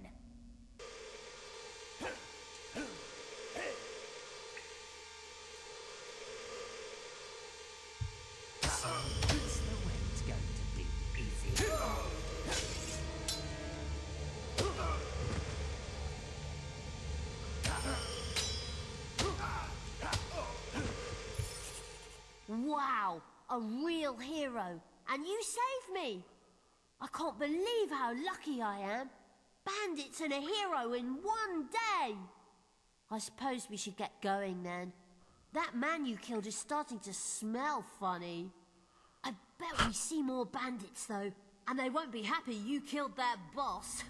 That's the way it's going to be. Easy. Wow, a real hero. And you saved me. I can't believe how lucky I am. Bandits and a hero in one day. I suppose we should get going then. That man you killed is starting to smell funny. I bet we see more bandits though, and they won't be happy you killed their boss.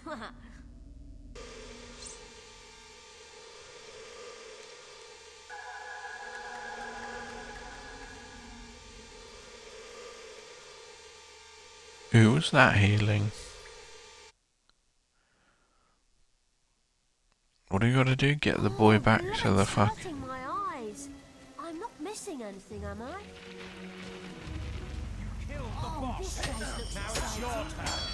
Who was that healing? What do you gotta do? Get the boy back to the fuck. My eyes. I'm not missing anything, am I? Kill the boss. Now it's your turn.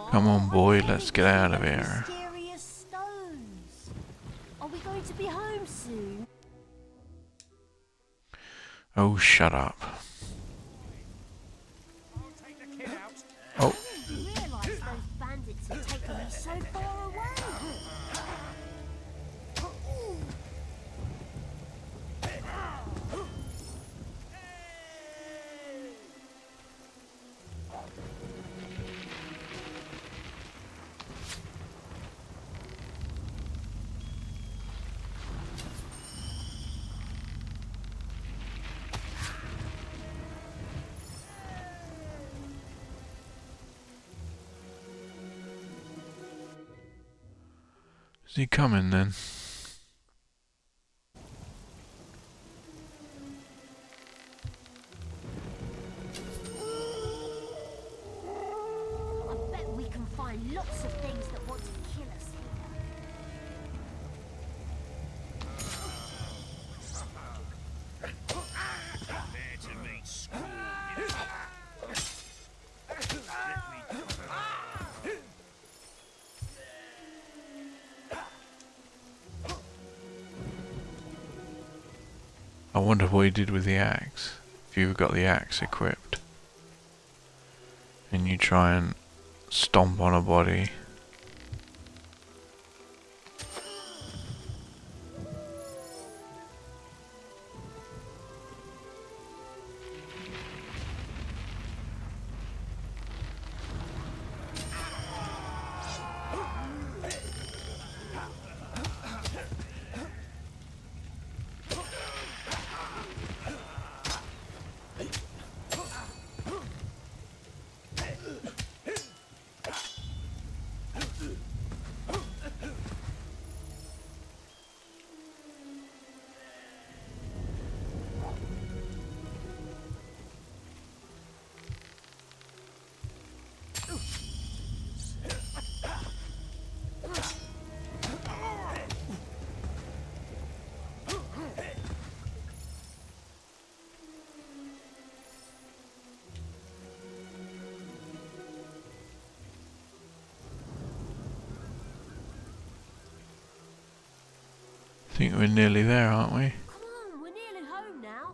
Come on, boy, let's get out of here. Mysterious stones. Are we going to be home soon? Oh, shut up. Oh. I didn't realise those bandits had taken me so far away. he coming then? I bet we can find lots of things that want to kill us here. Prepare to meet Scorn. I wonder what he did with the axe. If you've got the axe equipped and you try and stomp on a body. I think we're nearly there, aren't we? Come on, we're nearly home now.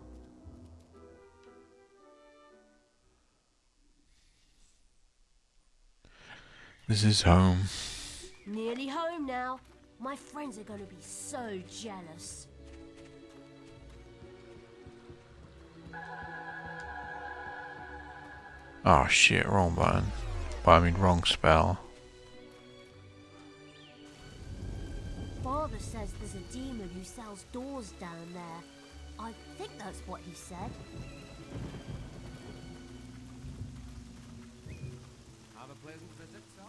This is home. Nearly home now. My friends are going to be so jealous. Oh shit, wrong button. Well, I mean wrong spell. Father says there's a demon who sells doors down there. I think that's what he said. Have a pleasant visit, sir.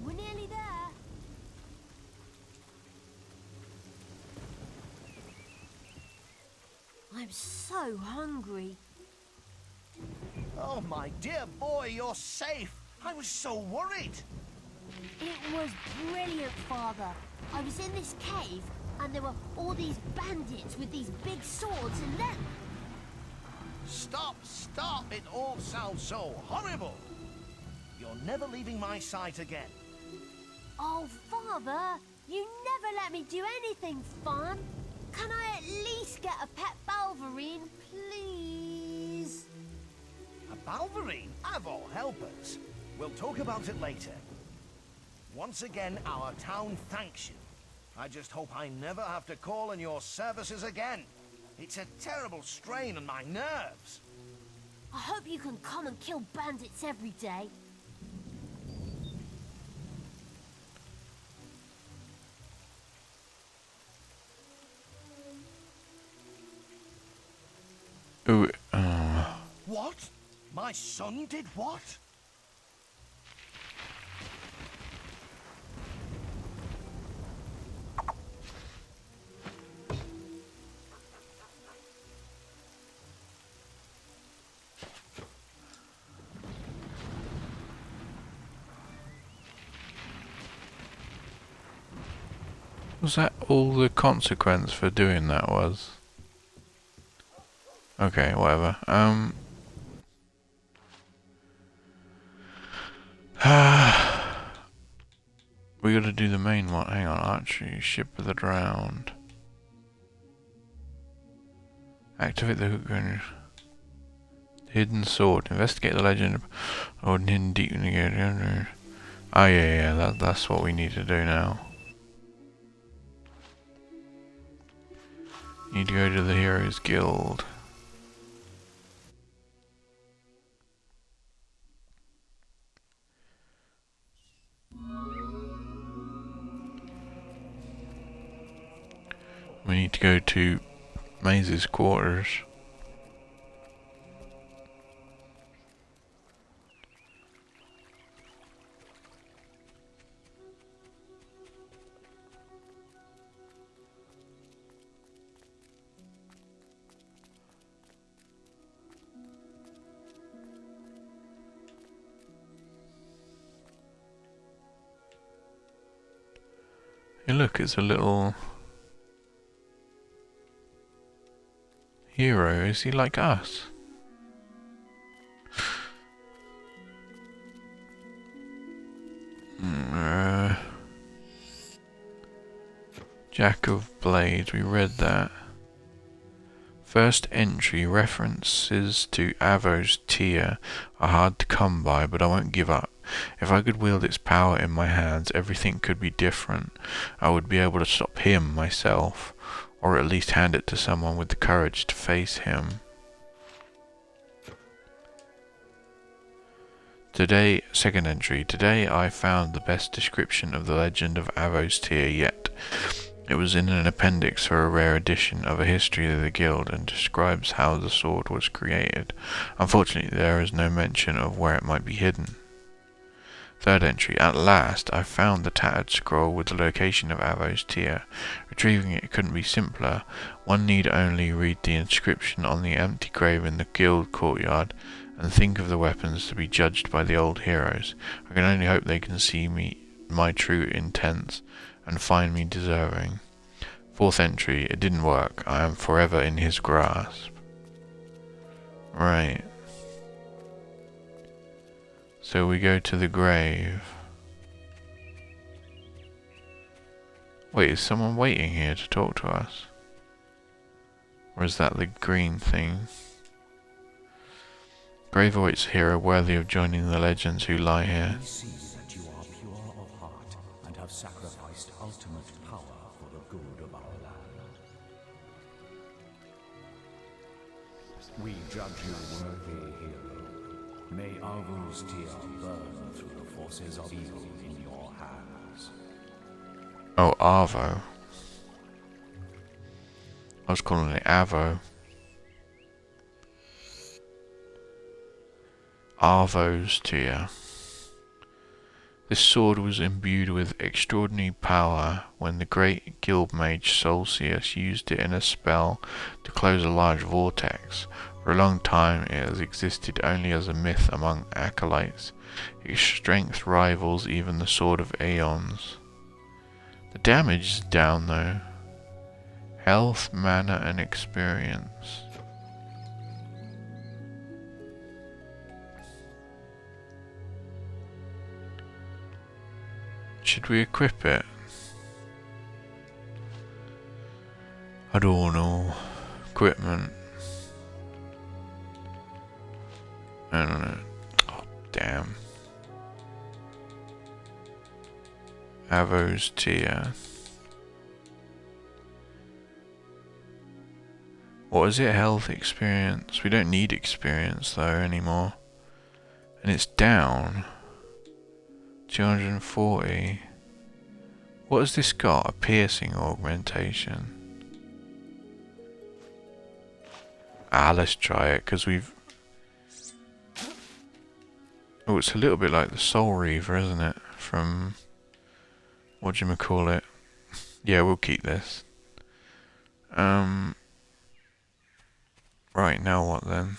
We're nearly there. I'm so hungry. Oh, my dear boy, you're safe. I was so worried. It was brilliant, Father. I was in this cave, and there were all these bandits with these big swords, and then... Stop, stop. It all sounds so horrible. You're never leaving my sight again. Oh, Father, you never let me do anything fun. Can I at least get a pet Balverine, please? A Balverine? Of all helpers. We'll talk about it later. Once again, our town thanks you. I just hope I never have to call on your services again. It's a terrible strain on my nerves. I hope you can come and kill bandits every day. Ooh, What? My son did what? was that all the consequence for doing that was? Okay, whatever. We gotta do the main one. Hang on, archery, ship of the drowned. Activate the hook gun. Hidden sword. Investigate the legend of Odin hidden deep in the game. Oh yeah, that's what we need to do now. Need to go to the Heroes Guild. We need to go to Maze's quarters. Hey look, it's a little hero. Is he like us? Jack of Blades, we read that. First entry, references to Avo's tear are hard to come by, but I won't give up. If I could wield its power in my hands, everything could be different. I would be able to stop him myself, or at least hand it to someone with the courage to face him. Today, second entry, today I found the best description of the legend of Avo's tear yet. It was in an appendix for a rare edition of a history of the guild and describes how the sword was created. Unfortunately, there is no mention of where it might be hidden. Third entry, at last I found the tattered scroll with the location of Avo's tear. Retrieving it couldn't be simpler. One need only read the inscription on the empty grave in the guild courtyard and think of the weapons to be judged by the old heroes. I can only hope they can see my true intents and find me deserving. Fourth entry, it didn't work. I am forever in his grasp. Right. So we go to the grave. Wait, is someone waiting here to talk to us? Or is that the green thing? Grave awaits a hero worthy of joining the legends who lie here. We see that you are pure of heart and have sacrificed ultimate power for the good of our land. We judge you worthy, hero. May Arvo's tear burn through the forces of evil in your hands. Oh, Arvo. I was calling it Avo. Arvo's tear. This sword was imbued with extraordinary power when the great guild mage Solcius used it in a spell to close a large vortex. For a long time it has existed only as a myth among acolytes. Its strength rivals even the Sword of Aeons. The damage is down though. Health, mana and experience. Should we equip it? I don't know. Equipment. I don't know. Oh, damn. Avo's tear. What is it? Health, experience. We don't need experience though anymore. And it's down. 240. What has this got? A piercing augmentation. Let's try it because we've... Oh, it's a little bit like the Soul Reaver, isn't it? From... whatchamacallit? Yeah, we'll keep this. Right, now what then?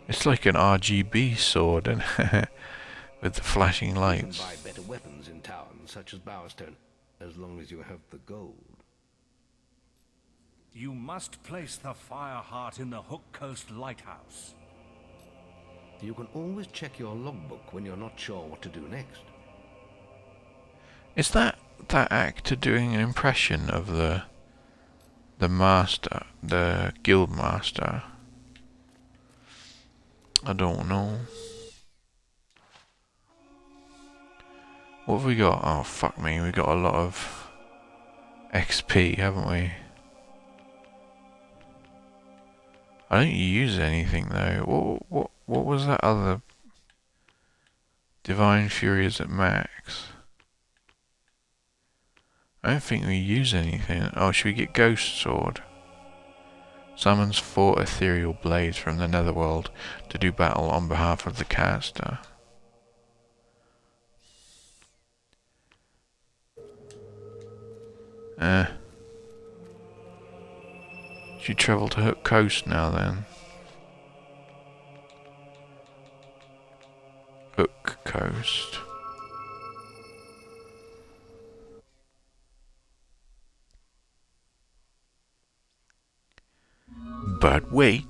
It's like an RGB sword, and with the flashing lights. You can buy better weapons in town, such as Bowerstone, as long as you have the gold. You must place the fire heart in the Hook Coast Lighthouse. You can always check your logbook when you're not sure what to do next. Is that actor doing an impression of the master, the guild master? I don't know. What have we got? Oh, fuck me. We got a lot of XP, haven't we? I don't use anything though. What was that other Divine Fury is at max. I don't think we use anything. Oh, should we get Ghost Sword? Summons 4 ethereal blades from the netherworld to do battle on behalf of the caster. Should you travel to Hook Coast now then? Hook Coast. But wait,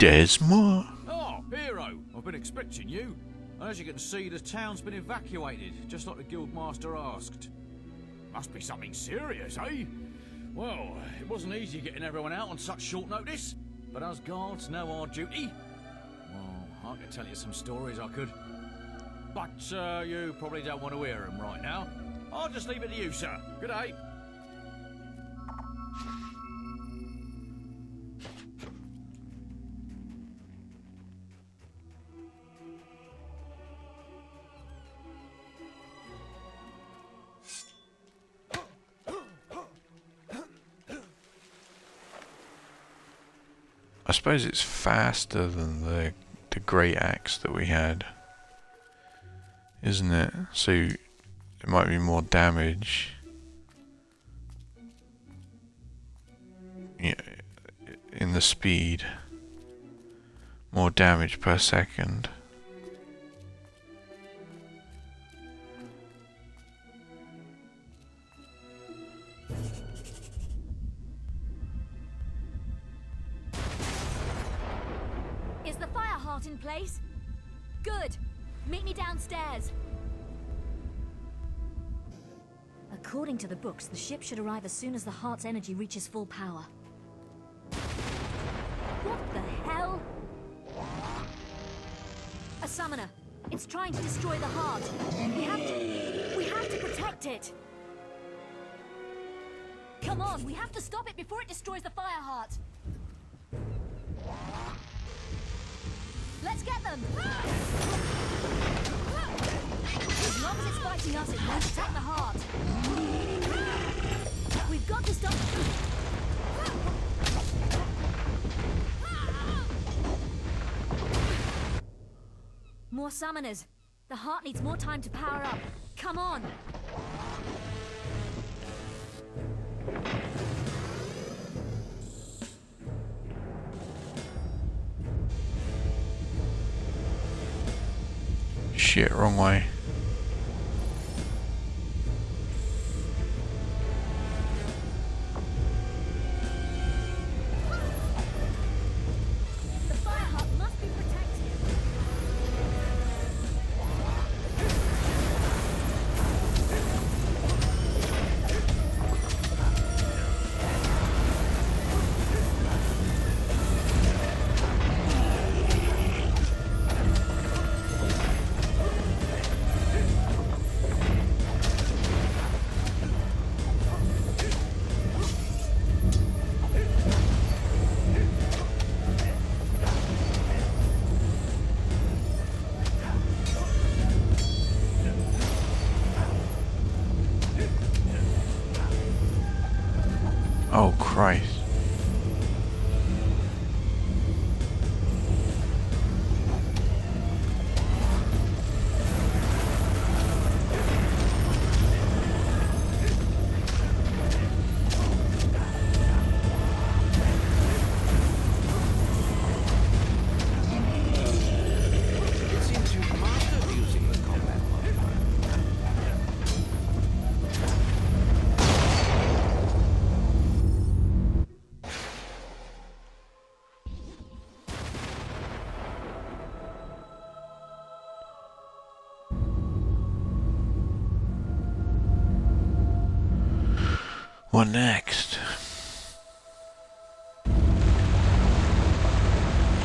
there's more. Oh, Hero, I've been expecting you. And as you can see, the town's been evacuated, just like the Guildmaster asked. Must be something serious, eh? Well, it wasn't easy getting everyone out on such short notice, but us guards know our duty. Well, I could tell you some stories I could. But you probably don't want to hear them right now. I'll just leave it to you, sir. Good day. I suppose it's faster than the great axe that we had, isn't it? So it might be more damage. Yeah, in the speed, more damage per second. Is the fire heart in place? Good. Meet me downstairs. According to the books, the ship should arrive as soon as the heart's energy reaches full power. What the hell? A summoner. It's trying to destroy the heart. We have to protect it. Come on, we have to stop it before it destroys the fire heart. Let's get them! As long as it's fighting us, it won't attack the heart. We've got to stop... More summoners. The heart needs more time to power up. Come on! Shit, wrong way. The fire heart must be protected. Oh Christ. It seems you've mastered using the combat modifier. What next?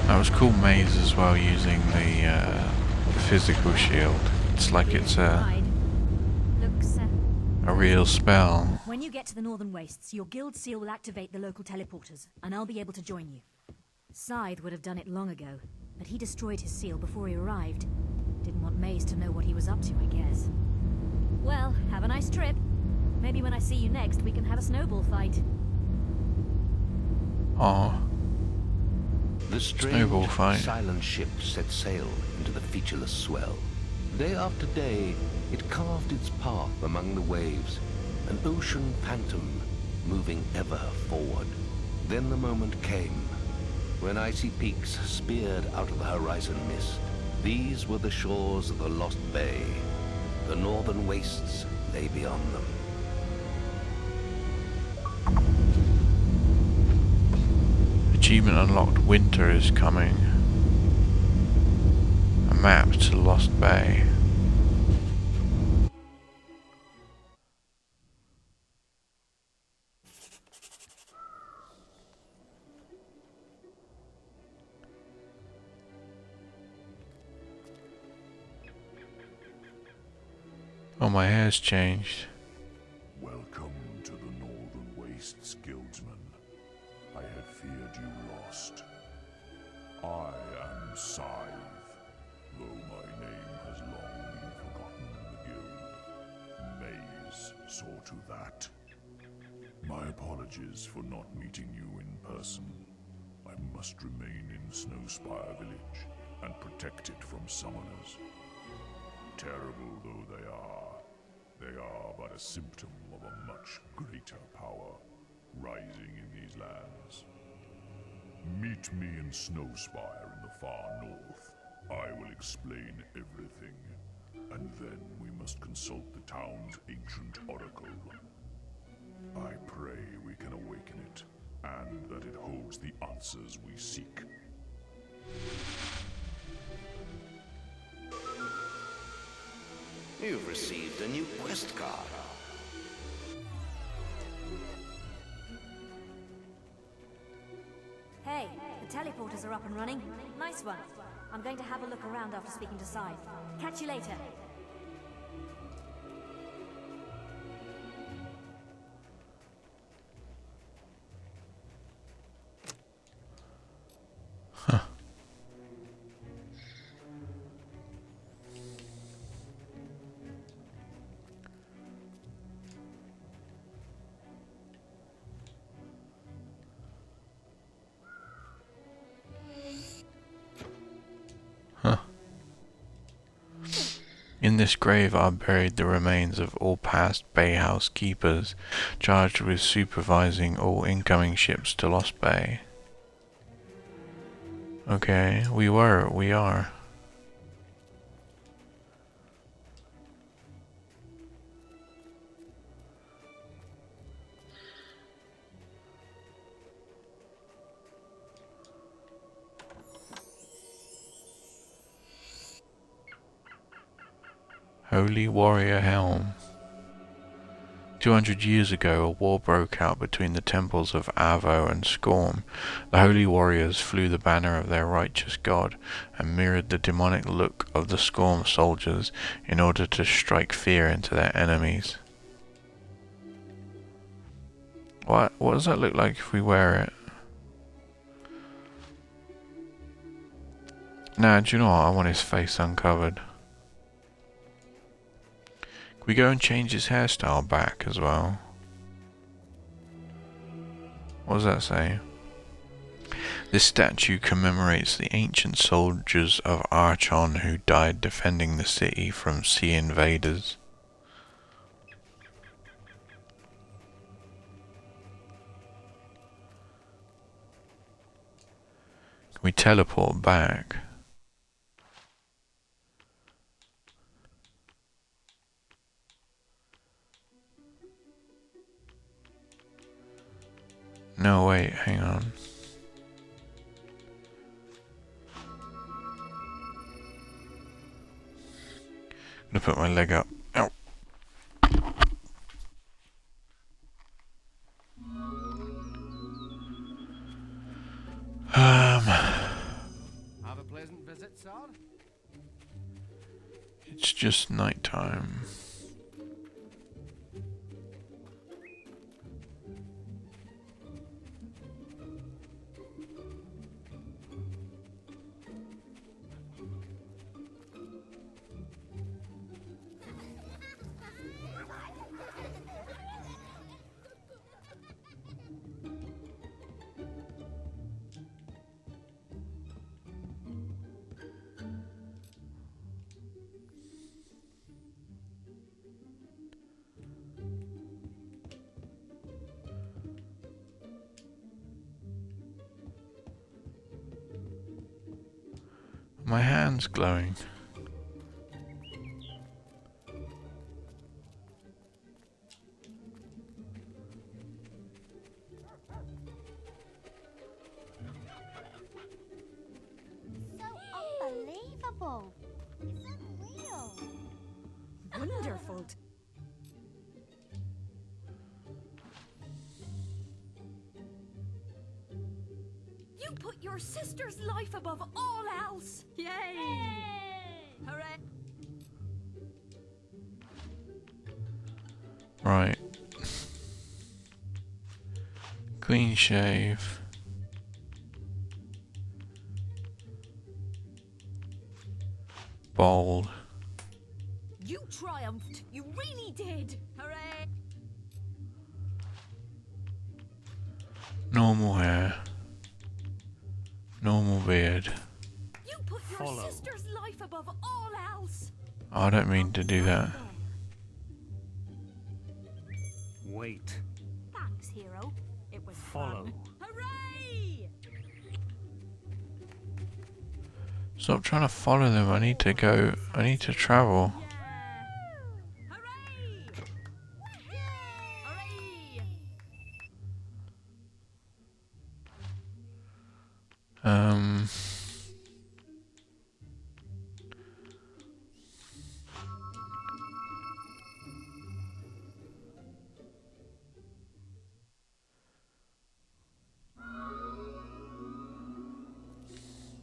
That was cool maze as well, using the physical shield. It's like it's a real spell. When you get to the Northern Wastes, your guild seal will activate the local teleporters, and I'll be able to join you. Scythe would have done it long ago, but he destroyed his seal before he arrived. Didn't want Maze to know what he was up to, I guess. Well, have a nice trip. Maybe when I see you next, we can have a snowball fight. Oh. The Snowball strange, fight. silent ship set sail into the featureless swell. Day after day, it carved its path among the waves, an ocean phantom moving ever forward. Then the moment came, when icy peaks speared out of the horizon mist. These were the shores of the Lost Bay. The northern wastes lay beyond them. Achievement unlocked. Winter is coming. A map to Lost Bay. Oh, my hair's changed. Welcome to the Northern Wastes, Guildsman. I had feared you lost. I am Scythe, though my name has long been forgotten in the guild. Maze saw to that. My apologies for not meeting you in person. I must remain in Snowspire Village and protect it from summoners. Terrible though they are but a symptom of a much greater power rising in these lands. Meet me in Snowspire in the far north. I will explain everything, and then we must consult the town's ancient oracle. I pray we can awaken it, and that it holds the answers we seek. You've received a new quest card. Hey, the teleporters are up and running. Nice one. I'm going to have a look around after speaking to Scythe. Catch you later. In this grave are buried the remains of all past Bay House keepers, charged with supervising all incoming ships to Lost Bay. Okay, we are. Holy Warrior Helm. 200 years ago, a war broke out between the temples of Avo and Skorm. The Holy Warriors flew the banner of their righteous god and mirrored the demonic look of the Skorm soldiers in order to strike fear into their enemies. What does that look like if we wear it? Nah, do you know what? I want his face uncovered. Can we go and change his hairstyle back as well? What does that say? This statue commemorates the ancient soldiers of Archon who died defending the city from sea invaders. Can we teleport back? No, wait, hang on. I'm gonna put my leg up. Ow. Have a pleasant visit, sir. It's just night time. My hand's glowing. So unbelievable. It's unreal. Wonderful. You put your sister's life above all else. Yay! Hooray! Right. Clean shave. Bald. You triumphed. You really did. Hooray! Normal hair. Normal beard. You put your sister's life above all else. I don't mean to do that. Wait. Thanks, hero. It was Follow. fun. Hooray! Stop trying to follow them. I need to go. I need to travel.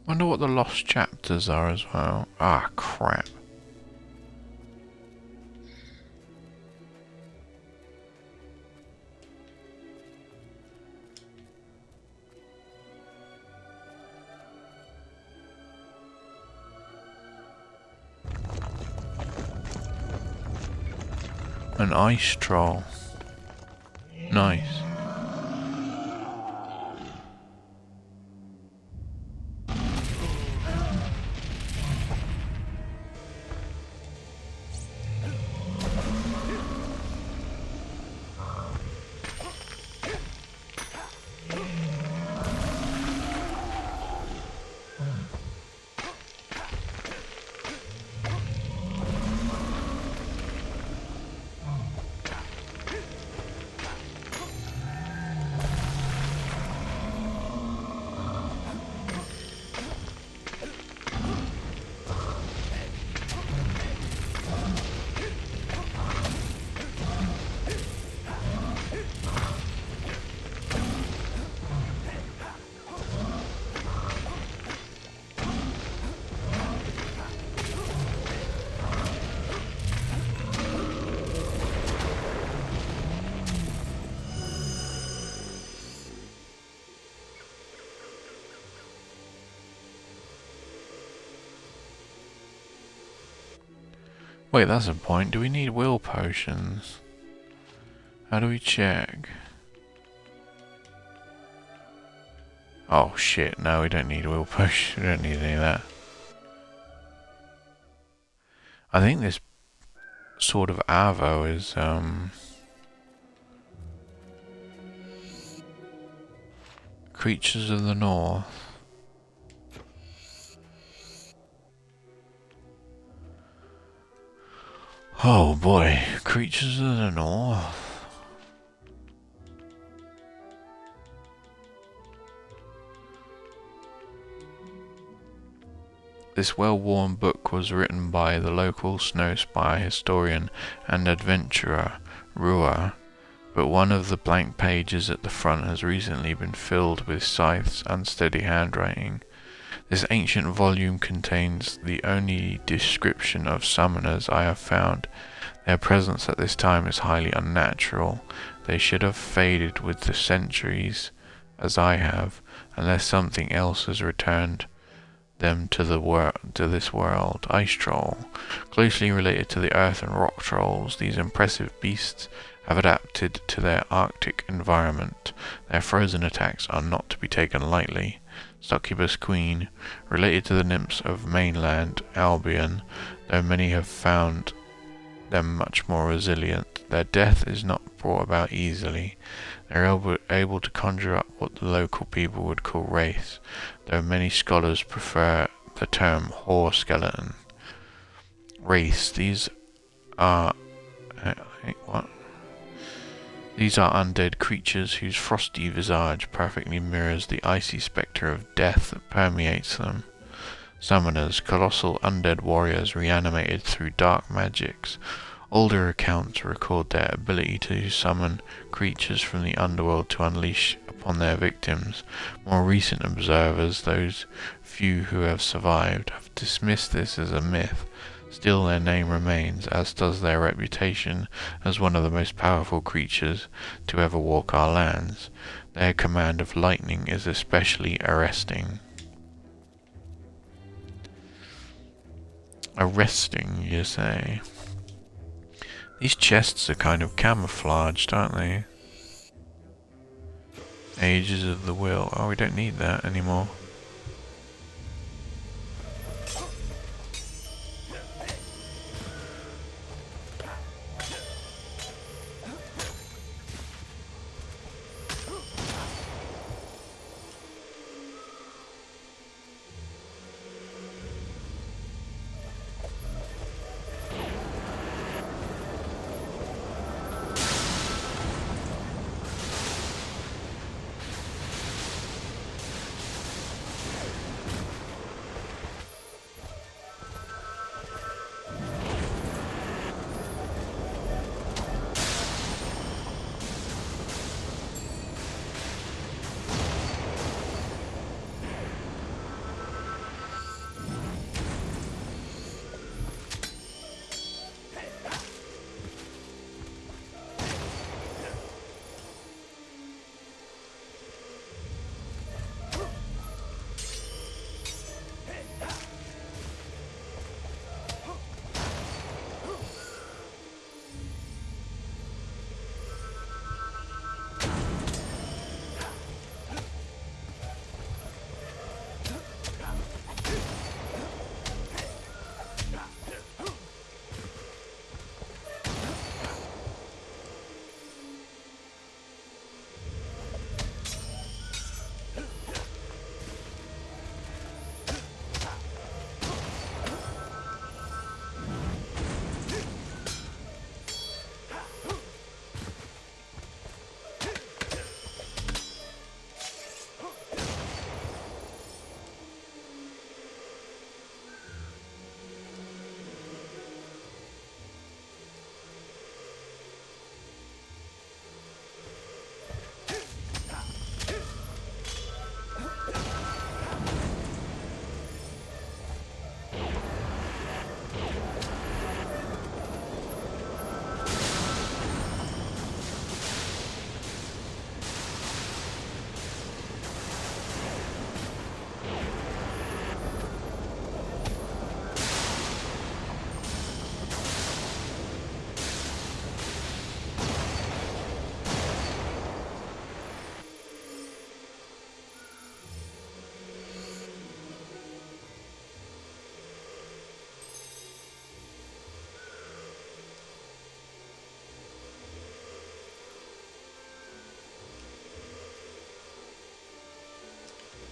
Wonder what the lost chapters are as well. Ah, crap. An ice troll. Nice. Wait, that's a point. Do we need will potions? How do we check? Oh shit, no, we don't need will potions. We don't need any of that. I think this Sword of Avo is, Creatures of the North. Oh boy, Creatures of the North. This well-worn book was written by the local snow spy, historian and adventurer, Rua, but one of the blank pages at the front has recently been filled with Scythe's unsteady handwriting. This ancient volume contains the only description of summoners I have found. Their presence at this time is highly unnatural. They should have faded with the centuries, as I have, unless something else has returned them to this world. Ice troll, closely related to the earth and rock trolls, these impressive beasts have adapted to their Arctic environment. Their frozen attacks are not to be taken lightly. Succubus Queen, related to the nymphs of mainland Albion, though many have found them much more resilient. Their death is not brought about easily. They are able to conjure up what the local people would call wraiths, though many scholars prefer the term whore skeleton race. These are what? These are undead creatures whose frosty visage perfectly mirrors the icy spectre of death that permeates them. Summoners, colossal undead warriors reanimated through dark magics. Older accounts record their ability to summon creatures from the underworld to unleash upon their victims. More recent observers, those few who have survived, have dismissed this as a myth. Still, their name remains, as does their reputation as one of the most powerful creatures to ever walk our lands. Their command of lightning is especially arresting. Arresting, you say? These chests are kind of camouflaged, aren't they? Ages of the Will. Oh, we don't need that anymore.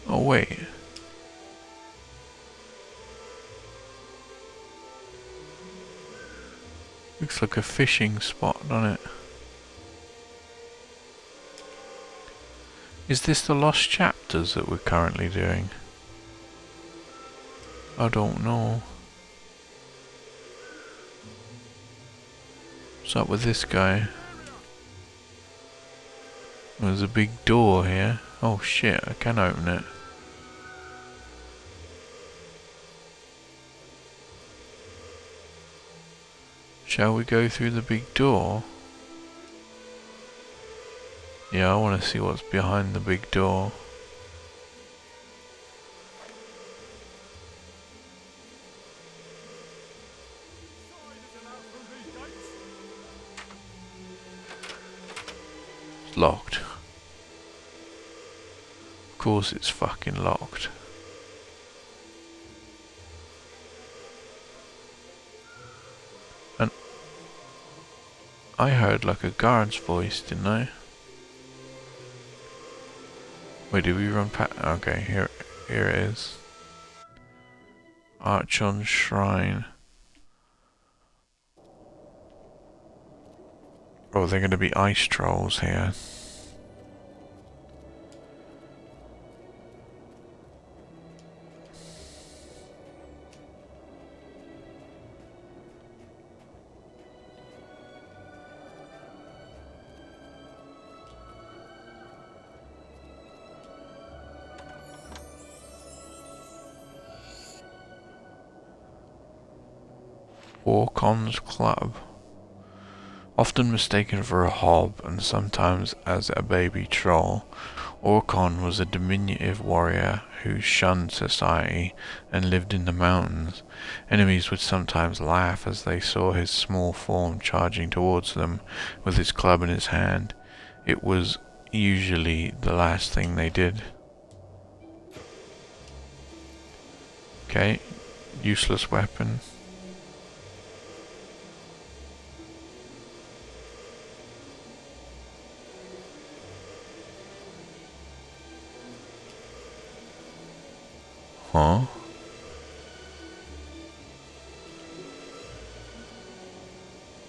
Oh wait. Looks like a fishing spot, doesn't it? Is this the lost chapters that we're currently doing? I don't know. What's up with this guy? There's a big door here. Oh shit, I can open it. Shall we go through the big door? Yeah, I want to see what's behind the big door. It's locked. Of course it's fucking locked. And I heard like a guard's voice, didn't I? Wait, did we run past? Okay, here it is. Archon Shrine. Oh, they're going to be ice trolls here. Orcon's Club. Often mistaken for a hob and sometimes as a baby troll, Orcon was a diminutive warrior who shunned society and lived in the mountains. Enemies would sometimes laugh as they saw his small form charging towards them with his club in his hand. It was usually the last thing they did. Okay, useless weapon. Huh?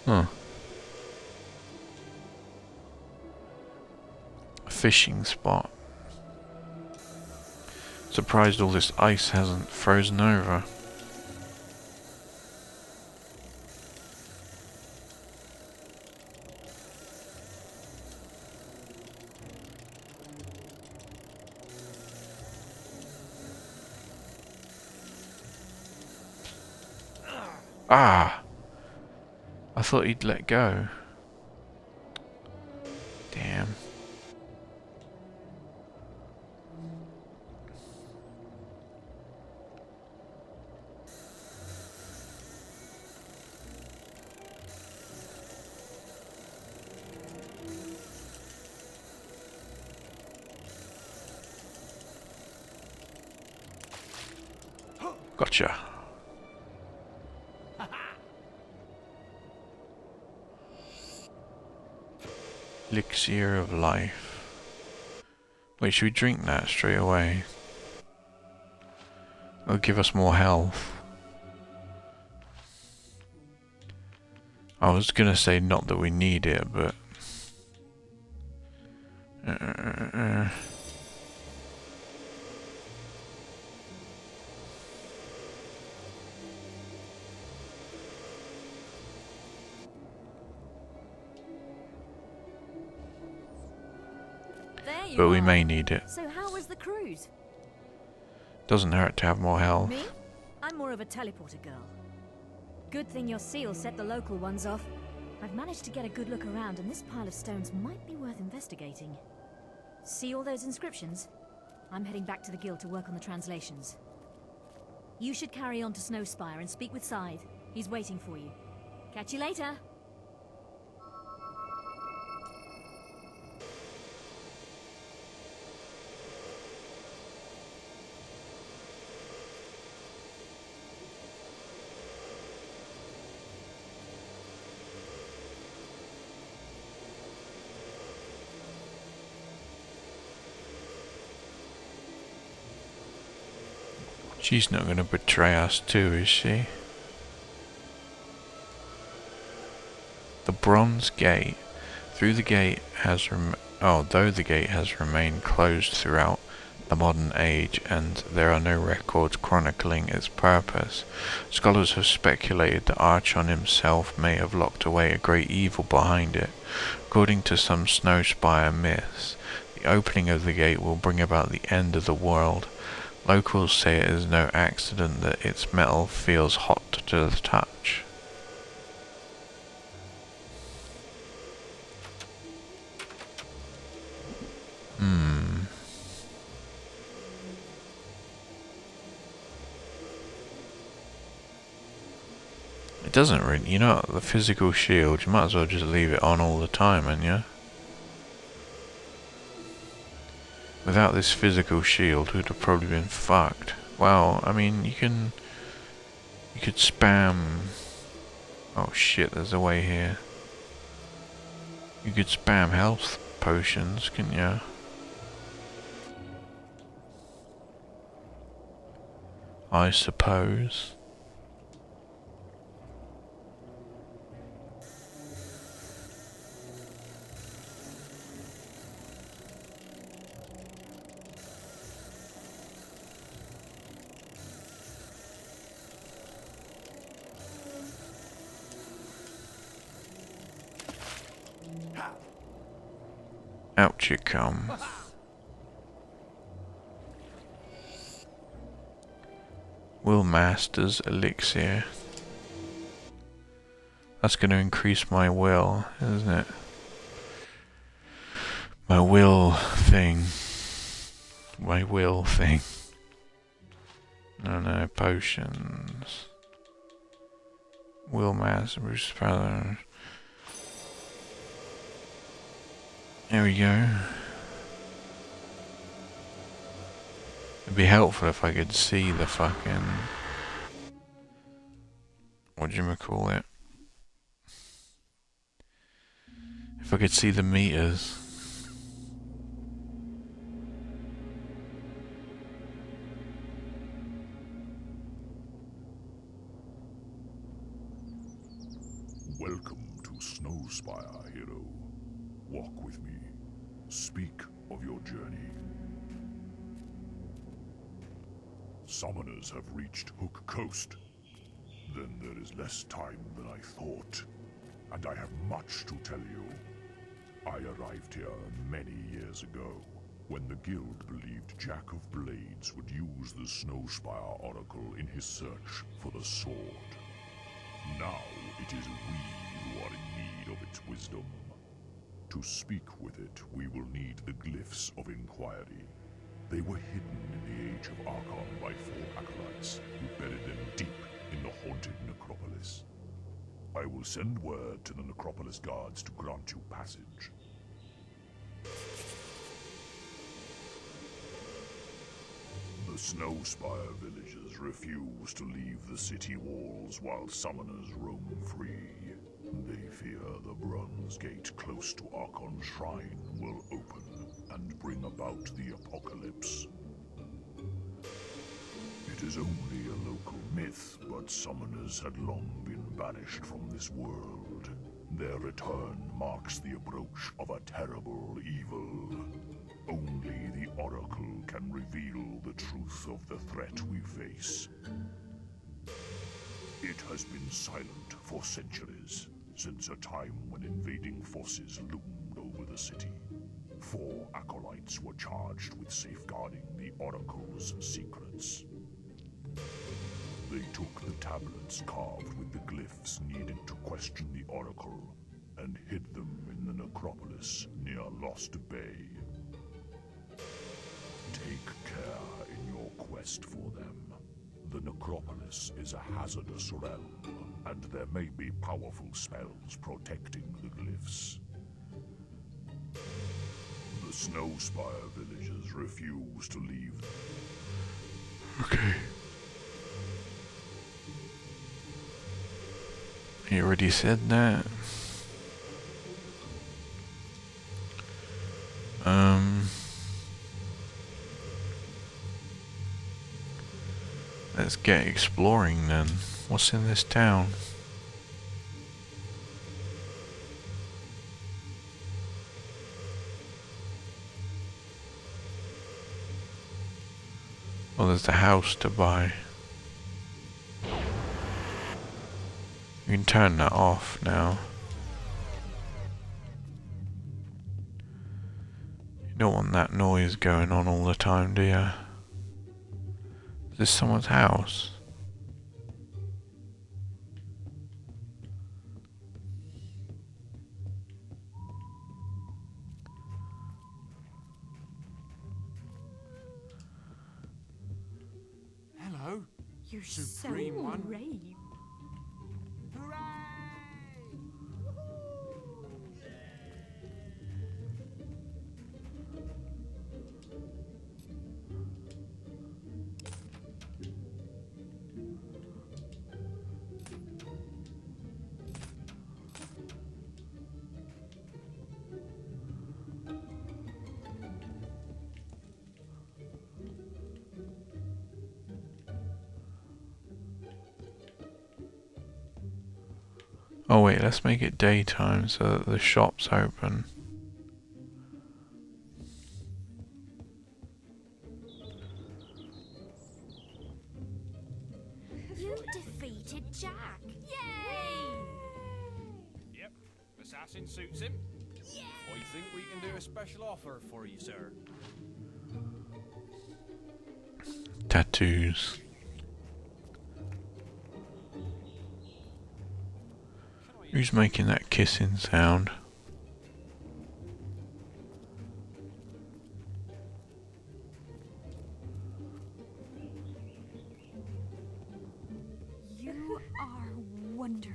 Huh. A fishing spot. Surprised all this ice hasn't frozen over. Ah! I thought he'd let go. Damn. Gotcha. Elixir of life. Wait, should we drink that straight away? It'll give us more health. I was gonna say not that we need it, but... But we may need it. So how was the cruise? Doesn't hurt to have more health. Me? I'm more of a teleporter girl. Good thing your seal set the local ones off. I've managed to get a good look around, and this pile of stones might be worth investigating. See all those inscriptions? I'm heading back to the guild to work on the translations. You should carry on to Snowspire and speak with Scythe. He's waiting for you. Catch you later. She's not gonna betray us too, is she? The Bronze Gate. Though the gate has remained closed throughout the modern age, and there are no records chronicling its purpose, scholars have speculated that Archon himself may have locked away a great evil behind it. According to some Snowspire myths, the opening of the gate will bring about the end of the world. Locals say it is no accident that its metal feels hot to the touch. It doesn't really, you know, the physical shield, you might as well just leave it on all the time, and yeah? Without this physical shield, we'd have probably been fucked. Well, I mean, you could spam... Oh shit, there's a way here. You could spam health potions, couldn't you? I suppose. Out you come. Will Master's elixir. That's going to increase my will, isn't it? My will thing. My will thing. No, potions. Will Master, Bruce Father. There we go. It'd be helpful if I could see the fucking... whatchamacallit? If I could see the meters. Welcome to Snowspire, hero. Walk with me. Speak of your journey. Summoners have reached Hook Coast. Then there is less time than I thought. And I have much to tell you. I arrived here many years ago, when the guild believed Jack of Blades would use the Snowspire Oracle in his search for the sword. Now it is we who are in need of its wisdom. To speak with it, we will need the glyphs of inquiry. They were hidden in the Age of Archon by 4 acolytes, who buried them deep in the haunted necropolis. I will send word to the necropolis guards to grant you passage. The Snowspire villagers refuse to leave the city walls while summoners roam free. They fear the Bronze Gate close to Archon's shrine will open and bring about the apocalypse. It is only a local myth, but summoners had long been banished from this world. Their return marks the approach of a terrible evil. Only the Oracle can reveal the truth of the threat we face. It has been silent for centuries, since a time when invading forces loomed over the city. 4 acolytes were charged with safeguarding the Oracle's secrets. They took the tablets carved with the glyphs needed to question the Oracle and hid them in the necropolis near Lost Bay. Take care in your quest for them. The necropolis is a hazardous realm, and there may be powerful spells protecting the glyphs. The Snowspire villagers refuse to leave. Okay. He already said that. Let's get exploring then. What's in this town? Oh, there's the house to buy. You can turn that off now. You don't want that noise going on all the time, do you? Is this someone's house? Hello, You're Supreme so One. brave. Oh wait, let's make it daytime so that the shop's open. You defeated Jack. Yay! Yep, assassin suits him. I think we can do a special offer for you, sir. Tattoos. Who's making that kissing sound? You are wonderful.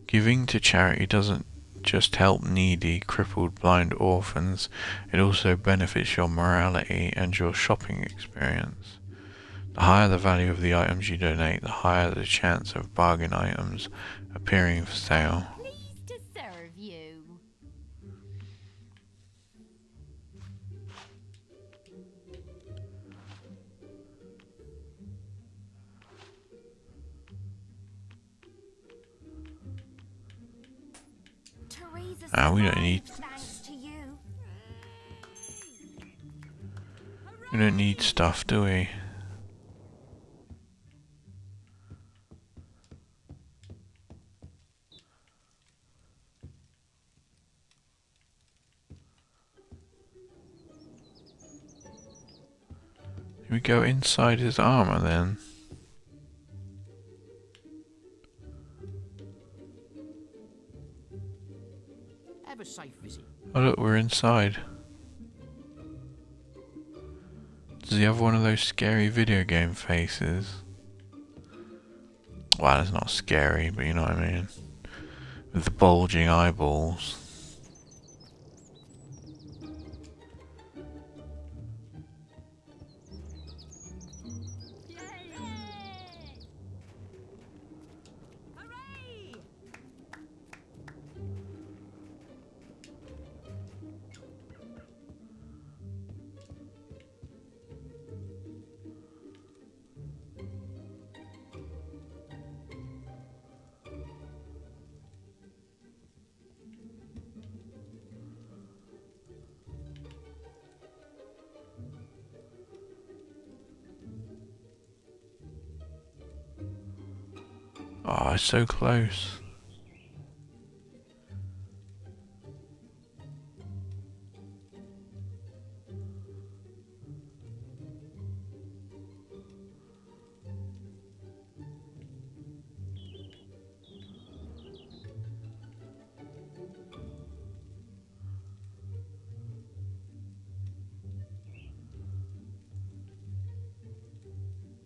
Giving to charity doesn't just help needy, crippled, blind orphans, it also benefits your morality and your shopping experience. The higher the value of the items you donate, the higher the chance of bargain items appearing for sale. Pleased to serve you. Ah, we don't need. Thanks to you. We don't need stuff, do we? We go inside his armor then. Have a safe visit. Oh look, we're inside. Does he have one of those scary video game faces? Well, it's not scary, but you know what I mean. With the bulging eyeballs. Oh, it's so close.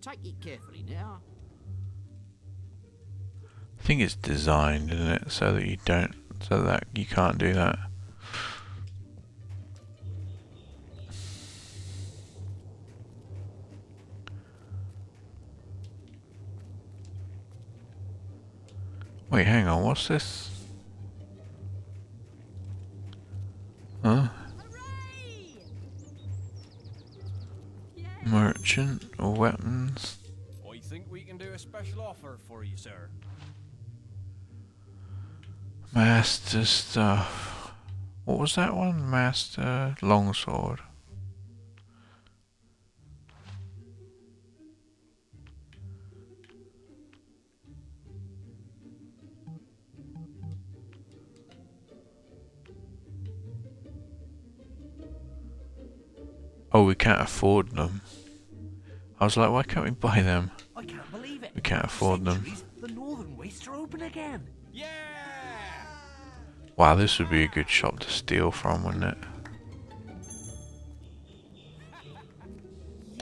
Take it carefully now. I think it's designed, isn't it, so that you can't do that. Wait, hang on, what's this? Huh? Merchant or weapons? I think we can do a special offer for you, sir. Master stuff. What was that one? Master longsword. Oh, we can't afford them. I was like, why can't we buy them? I can't believe it. We can't afford them. Centuries, the northern wastes are open again. Wow, this would be a good shop to steal from, wouldn't it?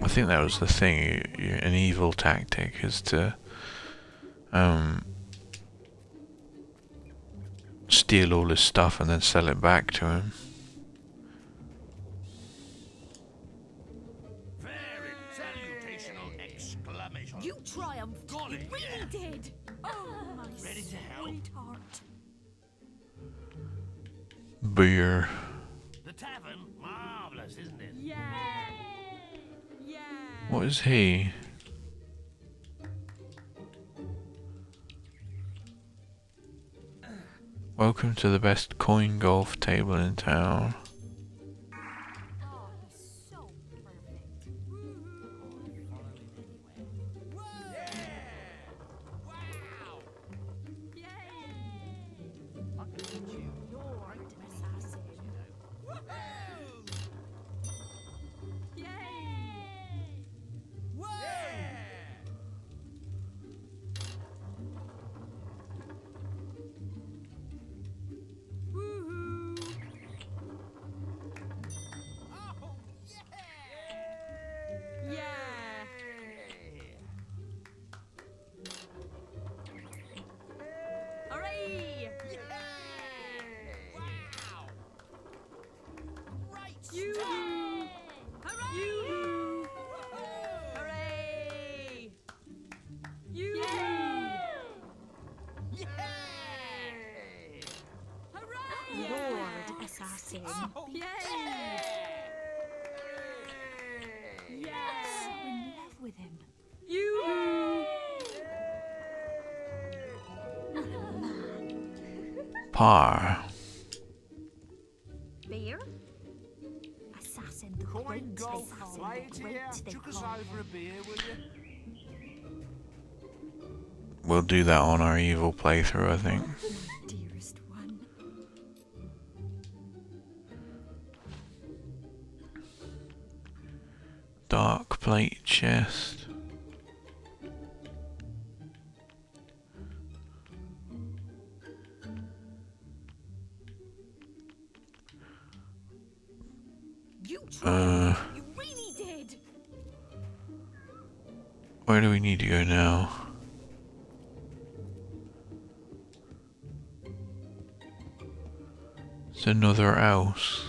I think that was the thing. An evil tactic is to steal all his stuff and then sell it back to him. You triumphed. You really did. Oh, my Ready to help? sweetheart. Beer. The tavern, marvellous, isn't it? Yeah. Yeah. What is he? Welcome to the best coin golf table in town. Lord Assassin. Yay! Yes! So in love with him. Par. Beer? Assassin the Great. Assassin the Great. Chuck us over a beer, will you? We'll do that on our evil playthrough, I think. Dearest one. Dark plate chest. You tried. You really did. Where do we need to go now? It's another house.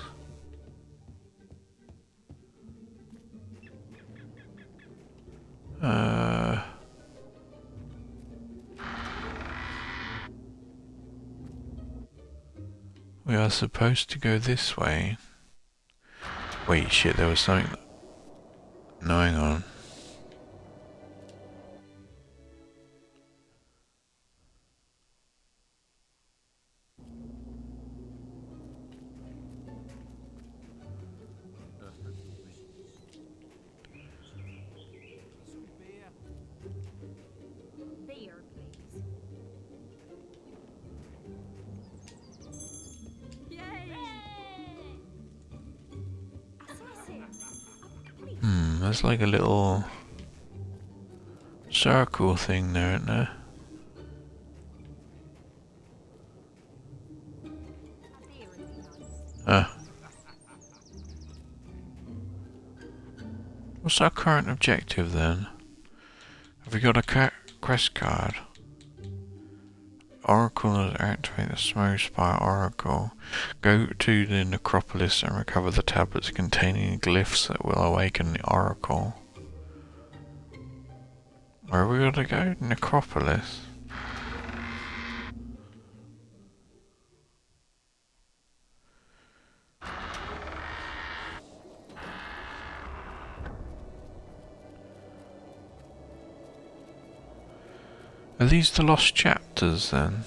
We are supposed to go this way. Wait, shit, there was something. No, hang on. Beer, please. There's like a little circle thing there, isn't there? What's our current objective then? Have we got a quest card? Oracle has activated the Smoke Spire Oracle. Go to the necropolis and recover the tablets containing glyphs that will awaken the Oracle. Where are we going to go? Necropolis. Are these the lost chapters then?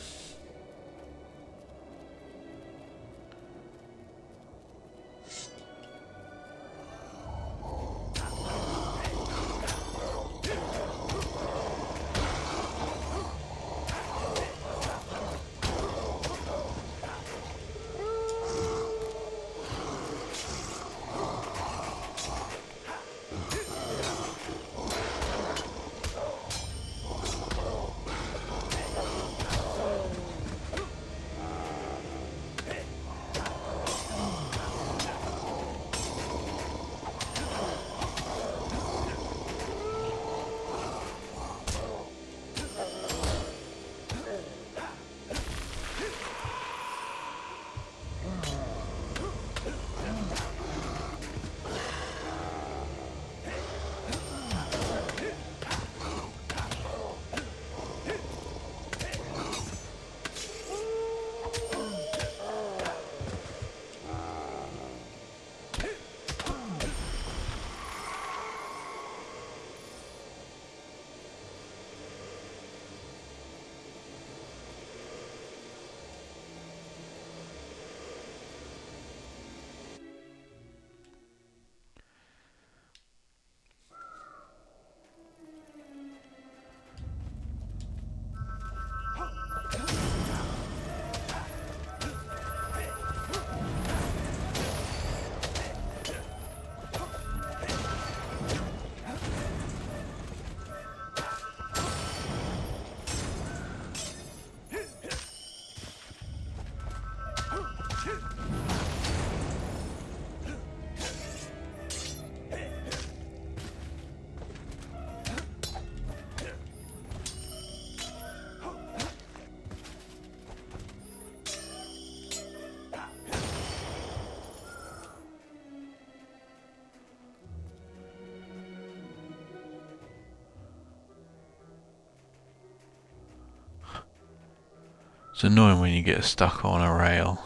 It's annoying when you get stuck on a rail.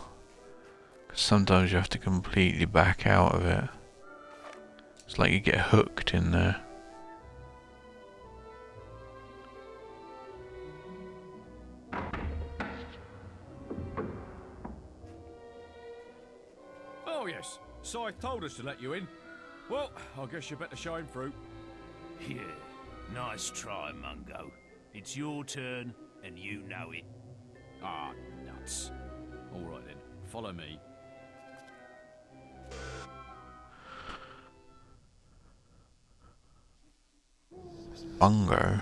'Cause sometimes you have to completely back out of it. It's like you get hooked in there. Oh yes, Scythe told us to let you in. Well, I guess you better show him through. Yeah, nice try, Mungo. It's your turn, and you know it. Ah, nuts. All right then, follow me. Bungo.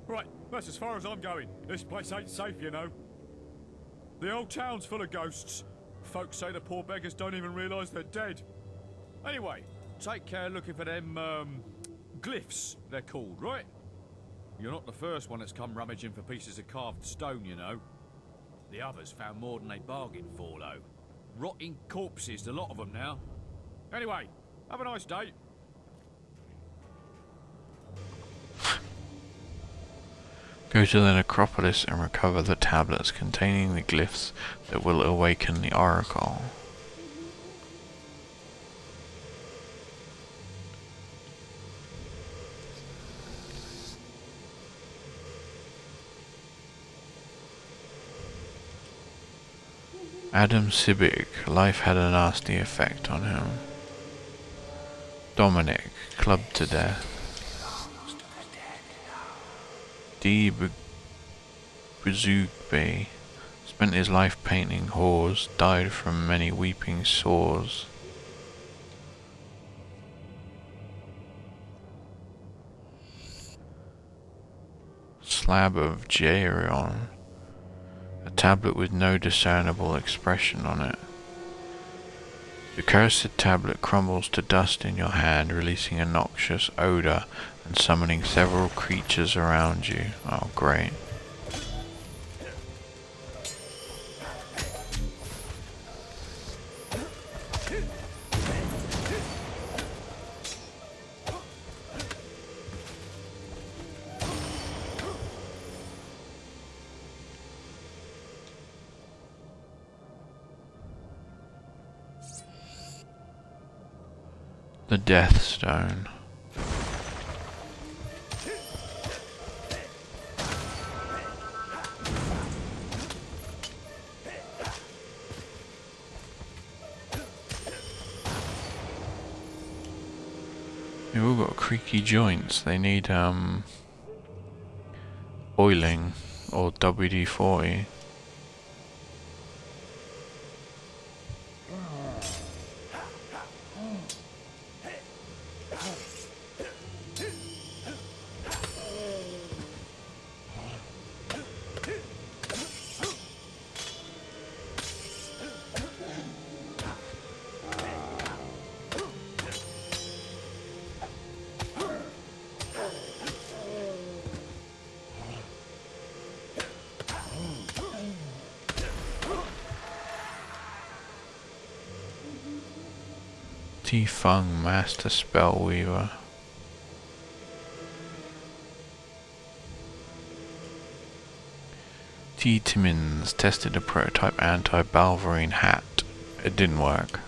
Right, that's as far as I'm going. This place ain't safe, you know. The old town's full of ghosts. Folks say the poor beggars don't even realise they're dead. Anyway, take care looking for them, glyphs, they're called, right? You're not the first one that's come rummaging for pieces of carved stone, you know. The others found more than they bargained for, though. Rotting corpses, a lot of them now. Anyway, have a nice day. Go to the necropolis and recover the tablets containing the glyphs that will awaken the oracle. Adam Sibic, life had a nasty effect on him. Dominic, clubbed to death. D. Bazugbe, spent his life painting whores, died from many weeping sores. Slab of Jaerion, a tablet with no discernible expression on it. The cursed tablet crumbles to dust in your hand, releasing a noxious odor and summoning several creatures around you. Oh, great. The Death Stone. They've all got creaky joints. They need oiling or WD-40. T-Fung, Master Spellweaver. T. Timmins tested a prototype anti-Balverine hat. It didn't work.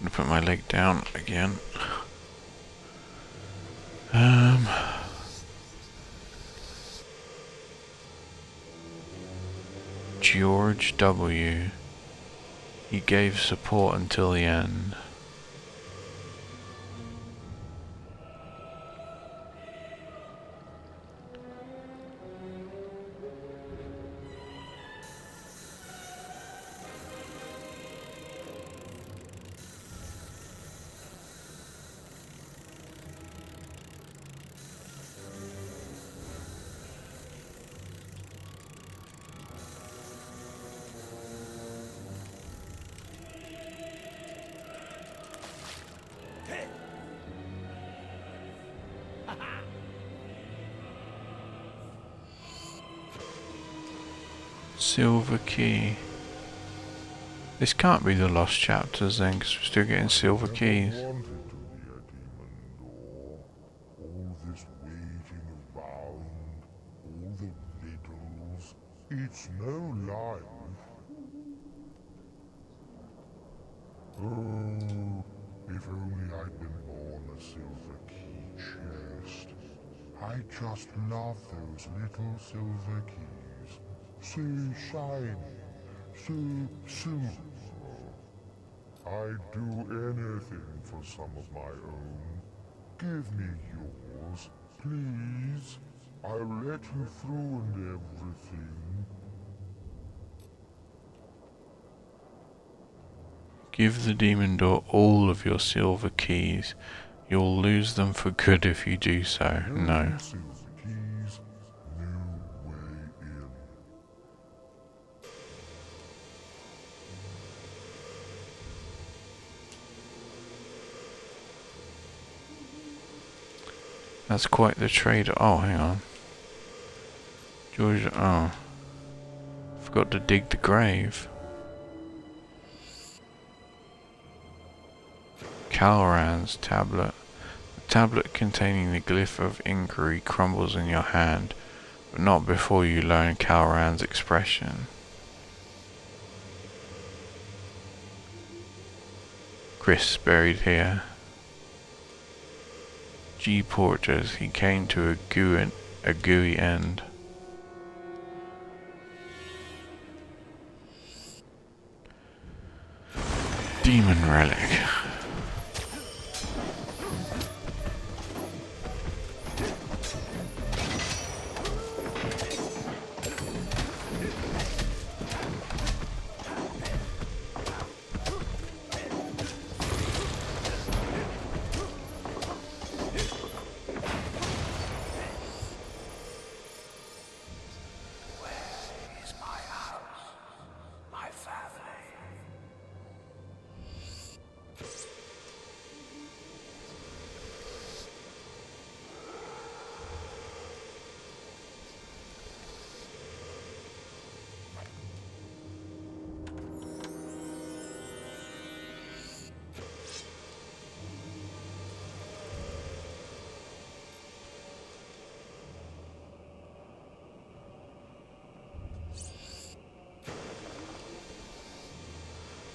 I'm gonna put my leg down again. George W. He gave support until the end. Silver key. This can't be the lost chapters then, because we're still getting silver keys. Wanted to be a demon door, It's no life. Oh, if only I'd been born a silver key chest. I just love those little silver keys. So shiny, so silver. I'd do anything for some of my own. Give me yours, please. I'll let you through and everything. Give the demon door all of your silver keys. You'll lose them for good if you do so. No. Silver keys, no way in. That's quite the trader. Oh, hang on. George, oh. Forgot to dig the grave. Calran's tablet. The tablet containing the glyph of inquiry crumbles in your hand, but not before you learn Calran's expression. Chris buried here. G. Porters, he came to a gooey end. Demon relic.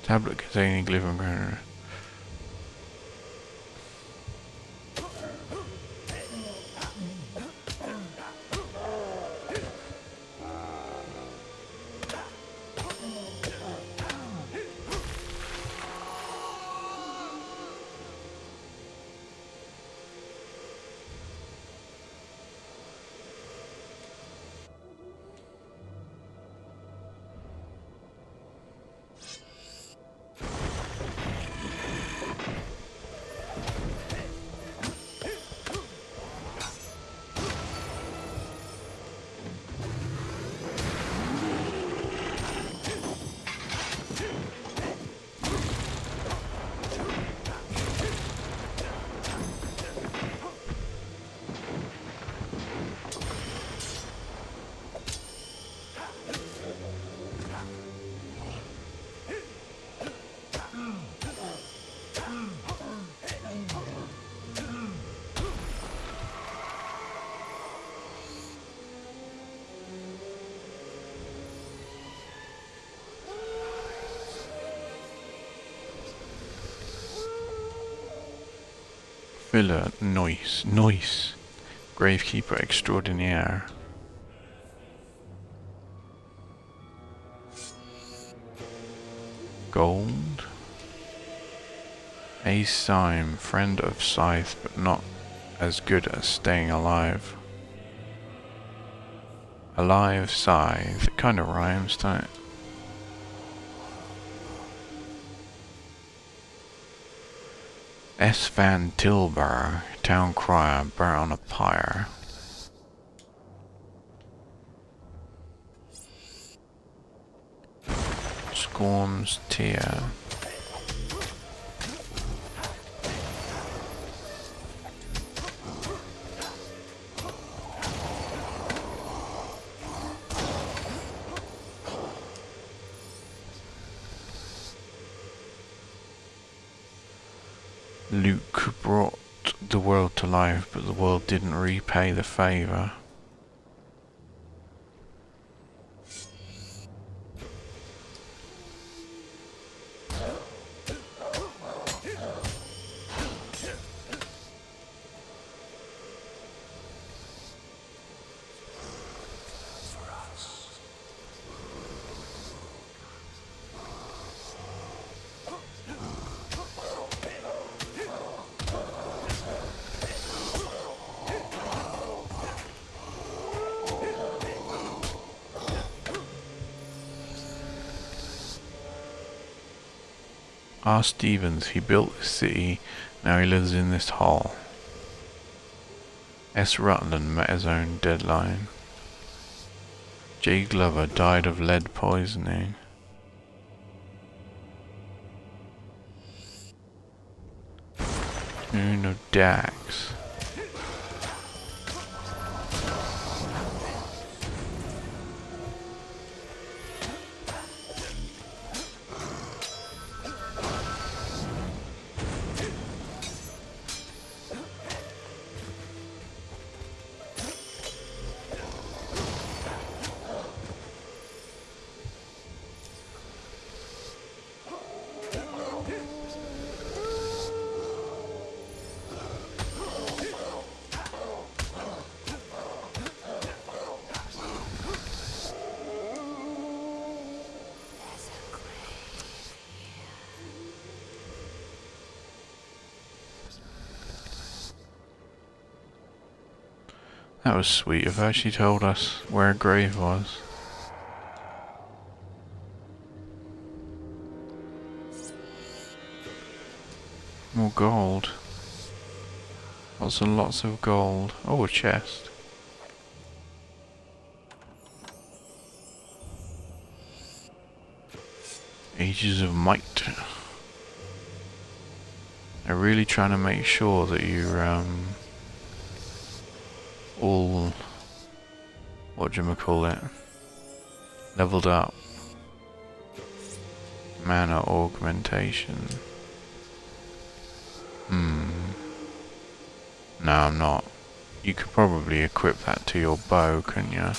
Tablet containing glyph and granite. Villa, Noise. Gravekeeper extraordinaire. Gold. A Syme, friend of Scythe, but not as good as staying alive. Alive Scythe, it kind of rhymes, doesn't it? S. Van Tilburg, town crier, burnt on a pyre. Scorm's tear. Luke brought the world to life, but the world didn't repay the favor. R. Stevens, he built this city, now he lives in this hall. S. Rutland met his own deadline. J. Glover died of lead poisoning. Moon of Dax. That was sweet of her. She told us where a grave was. More gold. Lots and lots of gold. Oh, a chest. Ages of Might. They're really trying to make sure that you're all, whatchamacallit, leveled up. Mana augmentation. No, I'm not. You could probably equip that to your bow, couldn't you?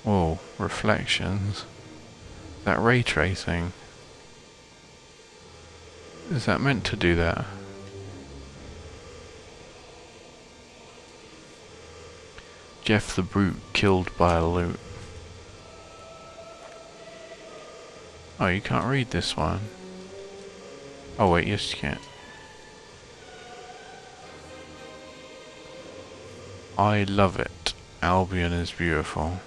Whoa, reflections. That ray tracing. Is that meant to do that? Jeff the Brute killed by a loot. Oh, you can't read this one. Oh wait, yes you can. I love it. Albion is beautiful.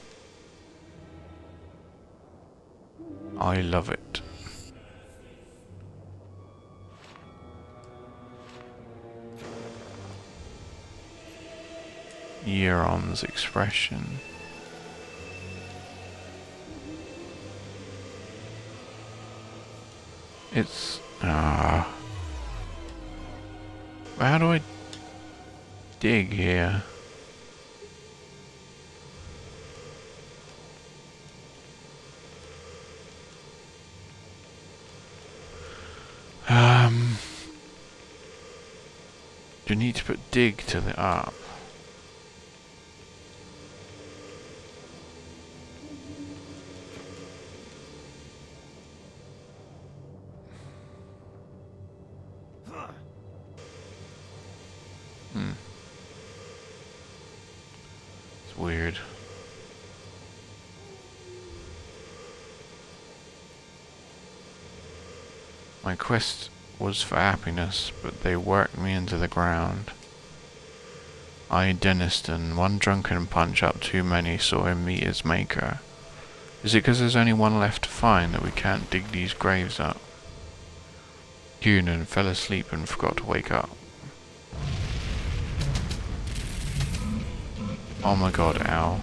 I love it. Euron's expression. It's how do I dig here? Do you need to put dig to the up? It's weird. My quest was for happiness, but they worked me into the ground. I, Deniston, one drunken punch up too many, saw him meet his maker. Is it because there's only one left to find that we can't dig these graves up? Cunan fell asleep and forgot to wake up. Oh my god, ow.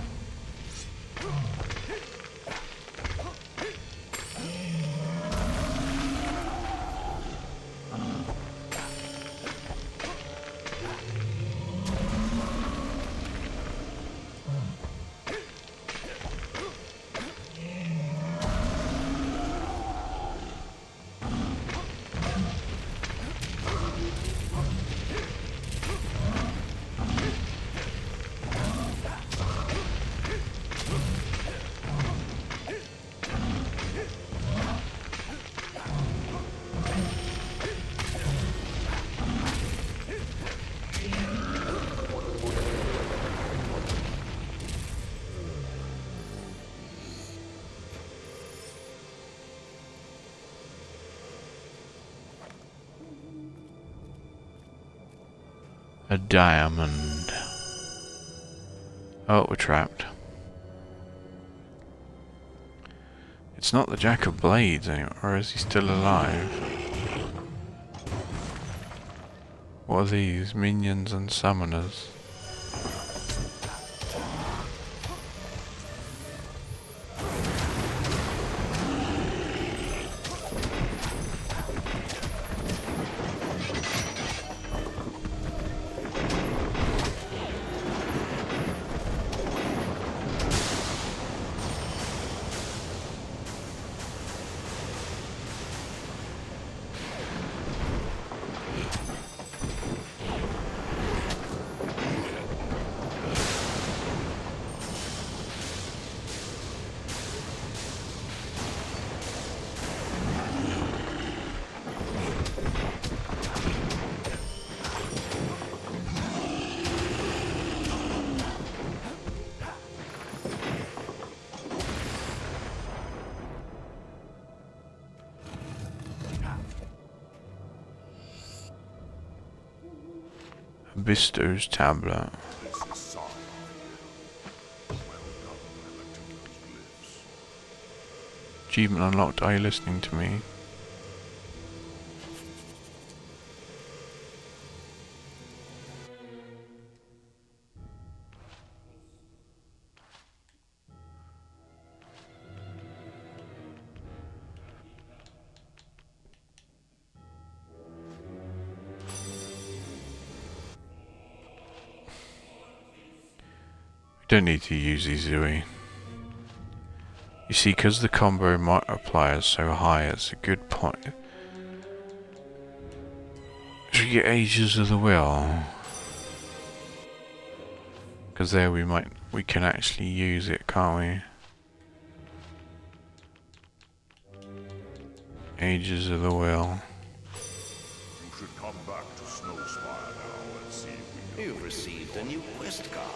A diamond. Oh, we're trapped. It's not the Jack of Blades anymore, or is he still alive? What are these? Minions and summoners. Bisto's tablet. Achievement unlocked. Are you listening to me? We don't need to use these, do we? You see, because the combo multiplier is so high, it's a good point. Should we get Ages of the Will? Because there we can actually use it, can't we? Ages of the Will. You should come back to Snowspire now and see if we can... You've received a new quest card.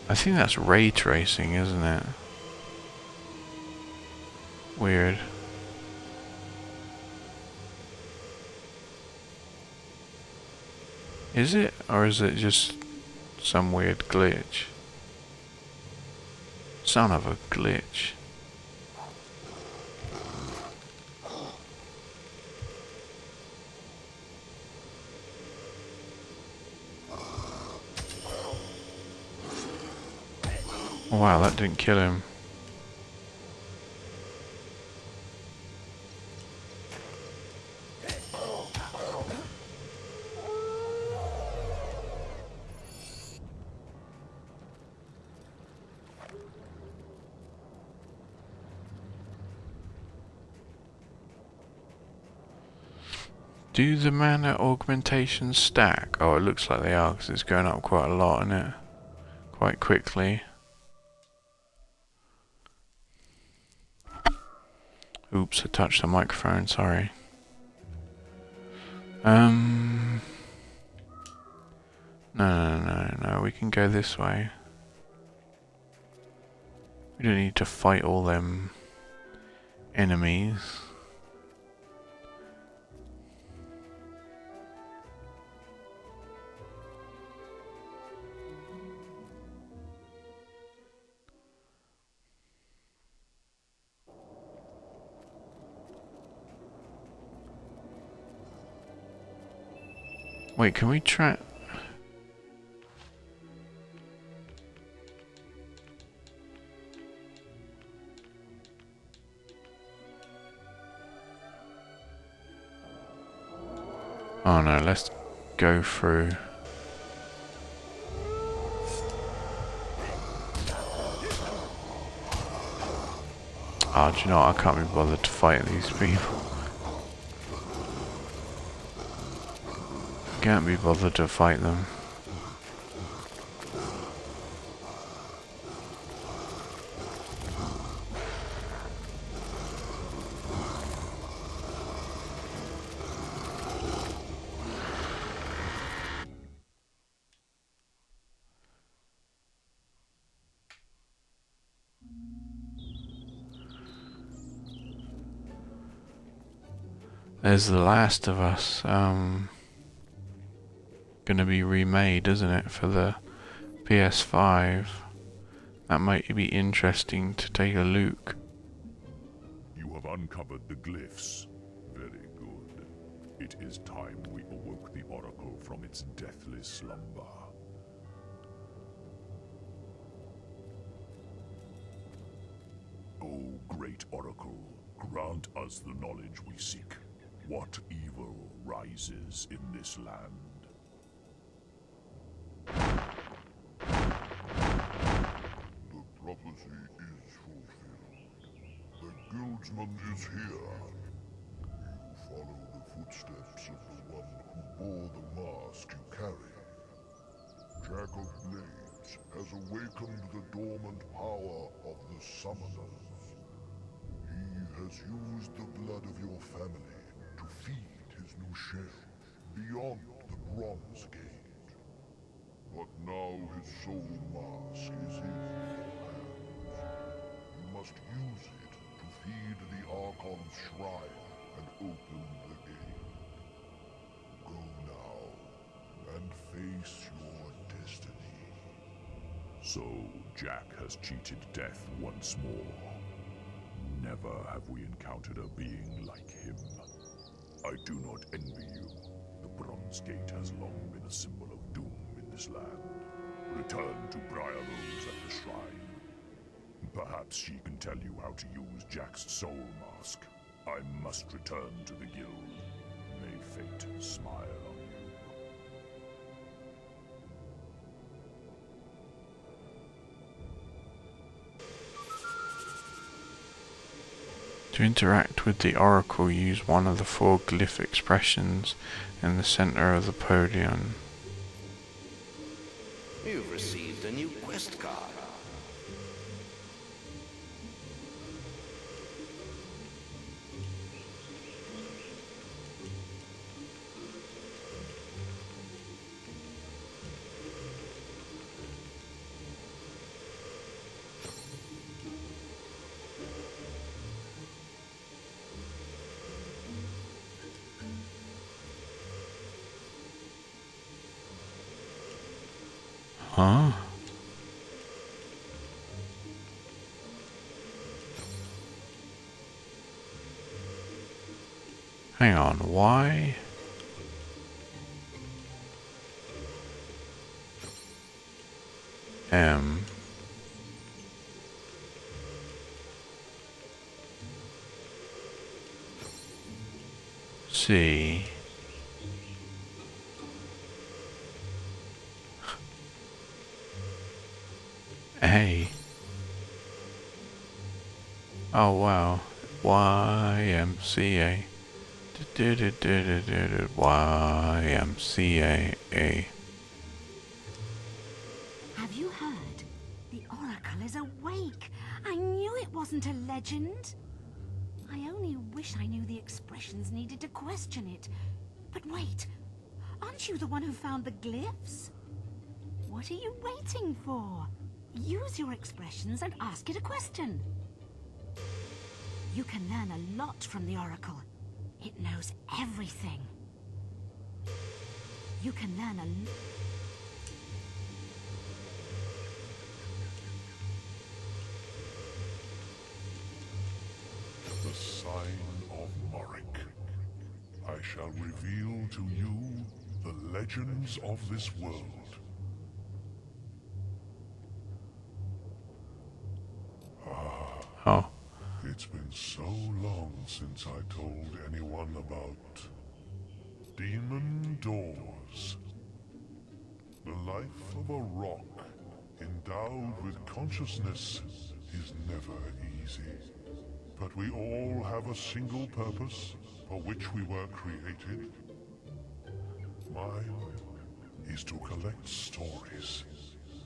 I think that's ray tracing, isn't it? Weird. Is it? Or is it just some weird glitch? Son of a glitch. Oh, wow, that didn't kill him. Do the mana augmentations stack? Oh, it looks like they are, because it's going up quite a lot, isn't it? Quite quickly. Oops, I touched the microphone, sorry. No, we can go this way. We don't need to fight all them enemies. Wait, can we try... Oh no, let's go through. Oh, do you know what? I can't be bothered to fight these people. Can't be bothered to fight them. There's The Last of Us, gonna be remade, isn't it, for the PS5? That might be interesting to take a look. You have uncovered the glyphs. Very good. It is time we awoke the Oracle from its deathless slumber. O great Oracle, grant us the knowledge we seek. What evil rises in this land? The prophecy is fulfilled. The guildsman is here. You follow the footsteps of the one who bore the mask you carry. Jack of Blades has awakened the dormant power of the Summoners. He has used the blood of your family to feed his new shell beyond the Bronze Gate. But now his soul mask is in your hands. You must use it to feed the Archon's shrine and open the gate. Go now and face your destiny. So, Jack has cheated death once more. Never have we encountered a being like him. I do not envy you. The Bronze Gate has long been a symbol of doom in this land. Return to Briar Rose at the shrine. Perhaps she can tell you how to use Jack's soul mask. I must return to the guild. May fate smile on you. To interact with the Oracle, use one of the 4 glyph expressions in the center of the podium. You've received a new quest card. Huh? Hang on, why? C A. Oh wow. YMCA. YMCA. Have you heard? The Oracle is awake. I knew it wasn't a legend. I only wish I knew the expressions needed to question it. But wait, aren't you the one who found the glyphs? What are you waiting for? Use your expressions and ask it a question. You can learn a lot from the Oracle. It knows everything. You can learn a The sign of Morik. I shall reveal to you the legends of this world. Oh. It's been so long since I told anyone about demon doors. The life of a rock endowed with consciousness is never easy. But we all have a single purpose for which we were created. Mine is to collect stories,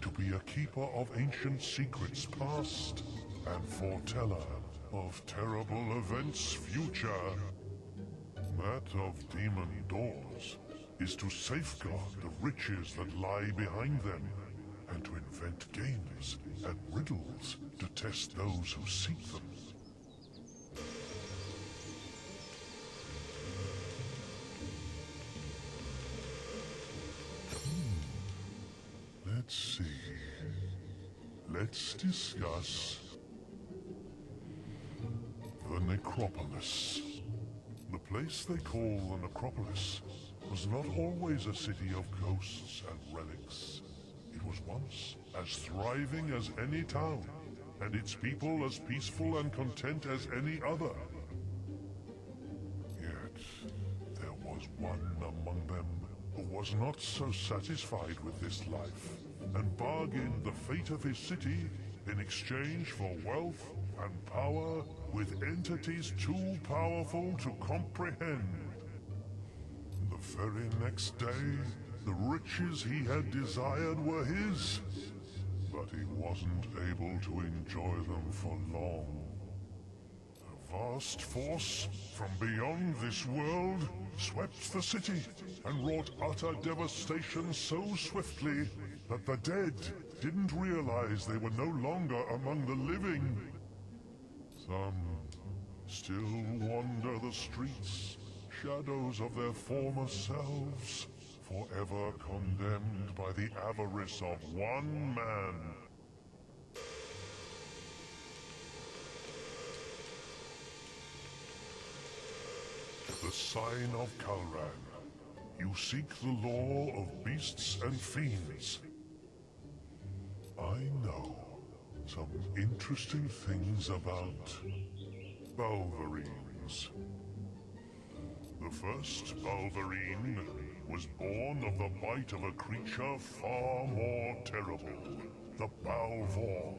to be a keeper of ancient secrets past, and foreteller of terrible events future. That of demon doors is to safeguard the riches that lie behind them, and to invent games and riddles to test those who seek them. let's discuss the necropolis. The place they call the necropolis was not always a city of ghosts and relics. It was once as thriving as any town, and its people as peaceful and content as any other. Yet, there was one among them who was not so satisfied with this life, and bargained the fate of his city in exchange for wealth and power with entities too powerful to comprehend. The very next day, the riches he had desired were his, but he wasn't able to enjoy them for long. A vast force from beyond this world swept the city and wrought utter devastation so swiftly that the dead didn't realize they were no longer among the living. Some still wander the streets, shadows of their former selves, forever condemned by the avarice of one man. The sign of Kalran. You seek the law of beasts and fiends. I know some interesting things about Balverines. The first Balverine was born of the bite of a creature far more terrible, the Balvorn,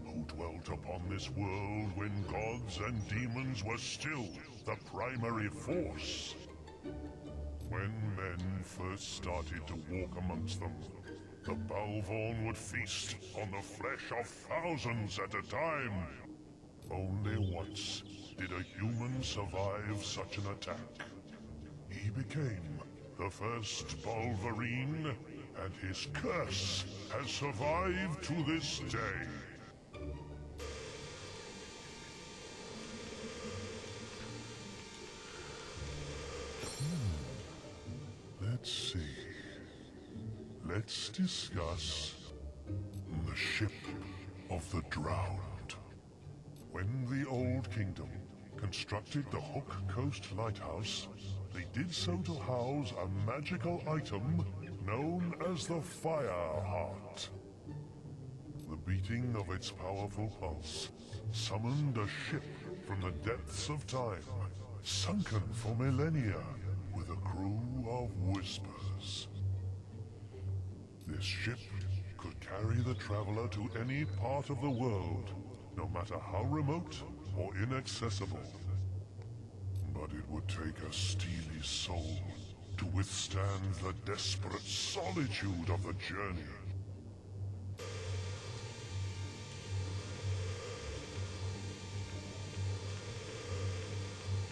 who dwelt upon this world when gods and demons were still the primary force. When men first started to walk amongst them, the Balvorn would feast on the flesh of thousands at a time. Only once did a human survive such an attack. He became the first Balverine, and his curse has survived to this day. Let's see. Let's discuss the ship of the drowned. When the Old Kingdom constructed the Hook Coast Lighthouse, they did so to house a magical item known as the Fire Heart. The beating of its powerful pulse summoned a ship from the depths of time, sunken for millennia with a crew of whispers. This ship could carry the traveler to any part of the world, no matter how remote or inaccessible. But it would take a steely soul to withstand the desperate solitude of the journey.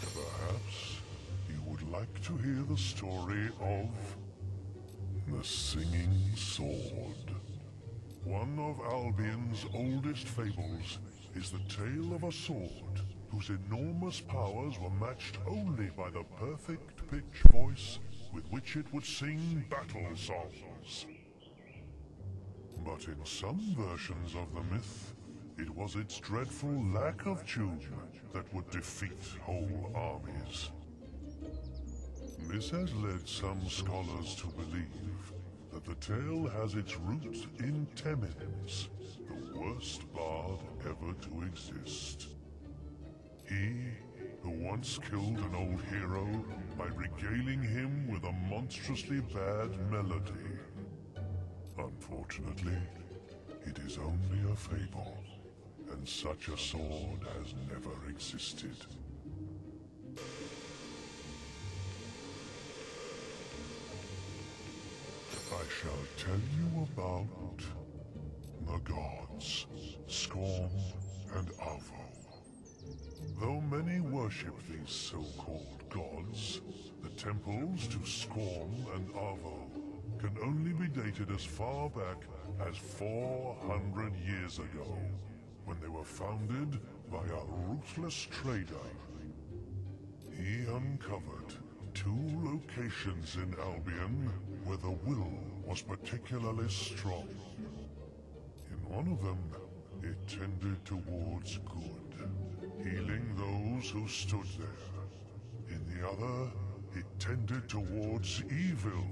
Perhaps you would like to hear the story of the Singing Sword. One of Albion's oldest fables is the tale of a sword whose enormous powers were matched only by the perfect pitch voice with which it would sing battle songs. But in some versions of the myth, it was its dreadful lack of tune that would defeat whole armies. This has led some scholars to believe that the tale has its roots in Temmin's, the worst bard ever to exist. He, who once killed an old hero by regaling him with a monstrously bad melody. Unfortunately, it is only a fable, and such a sword has never existed. I shall tell you about the gods, Skorm and Avo. Though many worship these so-called gods, the temples to Skorm and Avo can only be dated as far back as 400 years ago, when they were founded by a ruthless trader. He uncovered 2 locations in Albion where the will was particularly strong. In one of them, it tended towards good, healing those who stood there. In the other, it tended towards evil,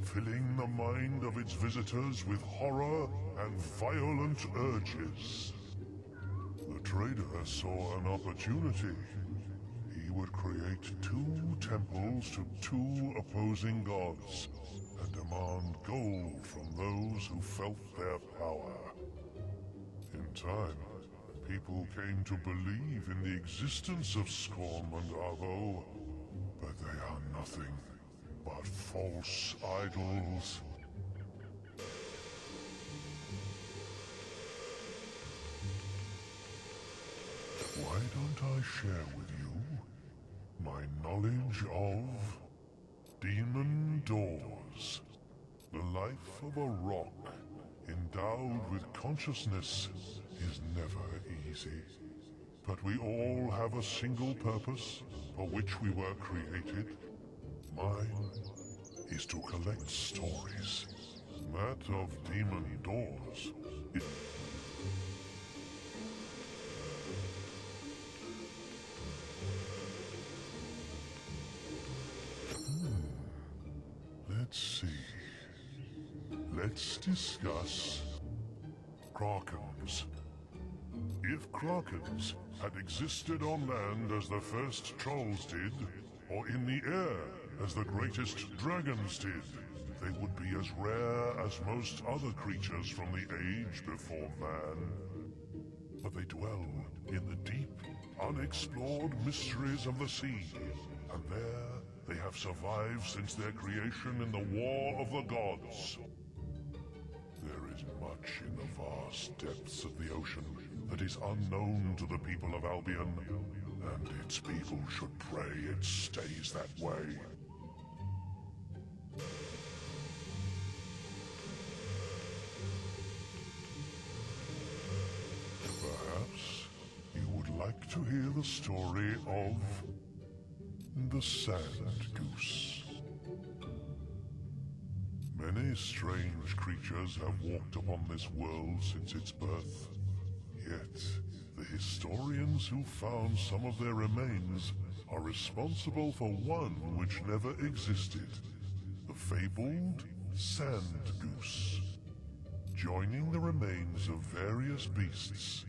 filling the mind of its visitors with horror and violent urges. The trader saw an opportunity. He would create 2 temples to 2 opposing gods and demand gold from those who felt their power. In time, people came to believe in the existence of Skorm and Avo, but they are nothing but false idols. Why don't I share with you my knowledge of demon doors? The life of a rock endowed with consciousness is never easy. But we all have a single purpose for which we were created. Mine is to collect stories. That of demon doors is... Let's see. Let's discuss Krakens. If Krakens had existed on land as the first trolls did, or in the air as the greatest dragons did, they would be as rare as most other creatures from the age before man. But they dwell in the deep, unexplored mysteries of the sea, and there they have survived since their creation in the War of the Gods. There is much in the vast depths of the ocean that is unknown to the people of Albion, and its people should pray it stays that way. Perhaps you would like to hear the story of the Sand Goose. Many strange creatures have walked upon this world since its birth. Yet, the historians who found some of their remains are responsible for one which never existed, the fabled Sand Goose. Joining the remains of various beasts,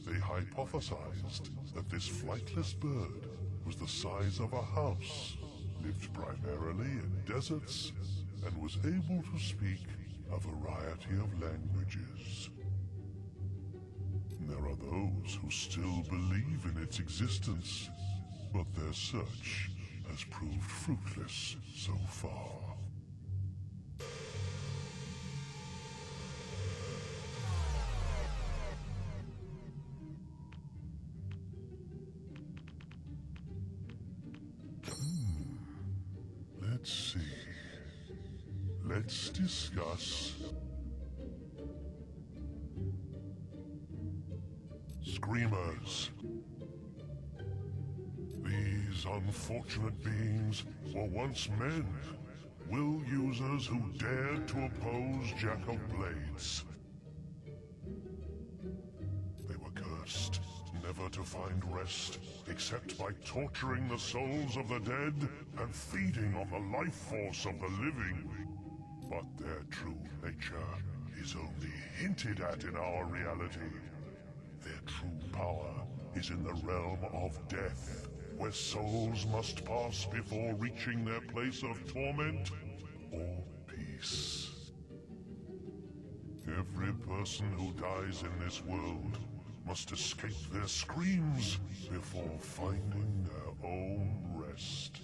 they hypothesized that this flightless bird was the size of a house, lived primarily in deserts, and was able to speak a variety of languages. There are those who still believe in its existence, but their search has proved fruitless so far. Let's see. Let's discuss Screamers. These unfortunate beings were once men, will users who dared to oppose Jack of Blades. They were cursed, never to find rest, except by torturing the souls of the dead and feeding on the life force of the living. But their true nature is only hinted at in our reality. Their true power is in the realm of death, where souls must pass before reaching their place of torment or peace. Every person who dies in this world must escape their screams before finding their own rest.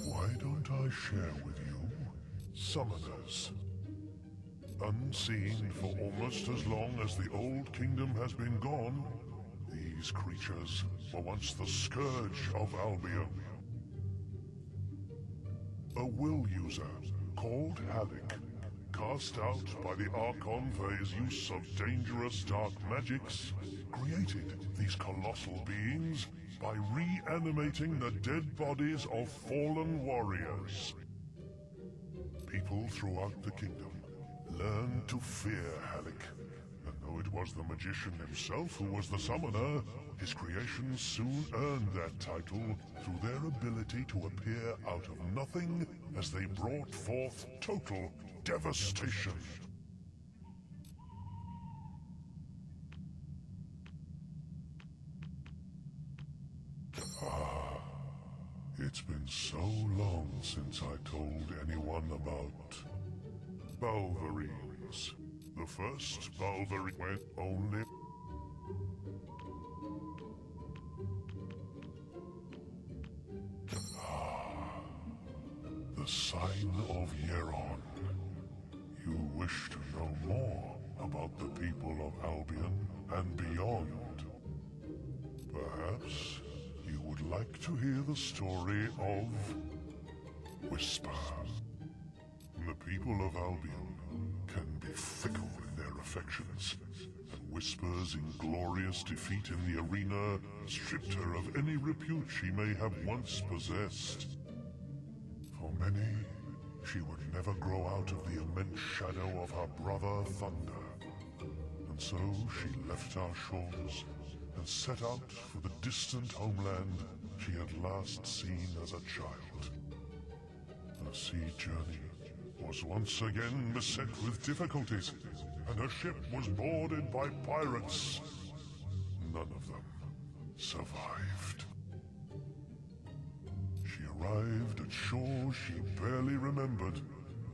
Why don't I share with you summoners? Unseen for almost as long as the Old Kingdom has been gone, these creatures were once the scourge of Albion. A will user called Halleck cast out by the Archon for his use of dangerous dark magics, created these colossal beings by reanimating the dead bodies of fallen warriors. People throughout the kingdom learned to fear Halleck, and though it was the magician himself who was the summoner, his creations soon earned that title through their ability to appear out of nothing as they brought forth total devastation. It's been so long since I told anyone about Balverines. The first Balverine went only... The sign of Yeron. You wish to know more about the people of Albion and beyond. Perhaps you would like to hear the story of Whisper. The people of Albion can be fickle in their affections, and Whisper's inglorious defeat in the arena stripped her of any repute she may have once possessed. For many, she would never grow out of the immense shadow of her brother Thunder. And so she left our shores and set out for the distant homeland she had last seen as a child. Her sea journey was once again beset with difficulties, and her ship was boarded by pirates. None of them survived. She arrived at shore she barely remembered,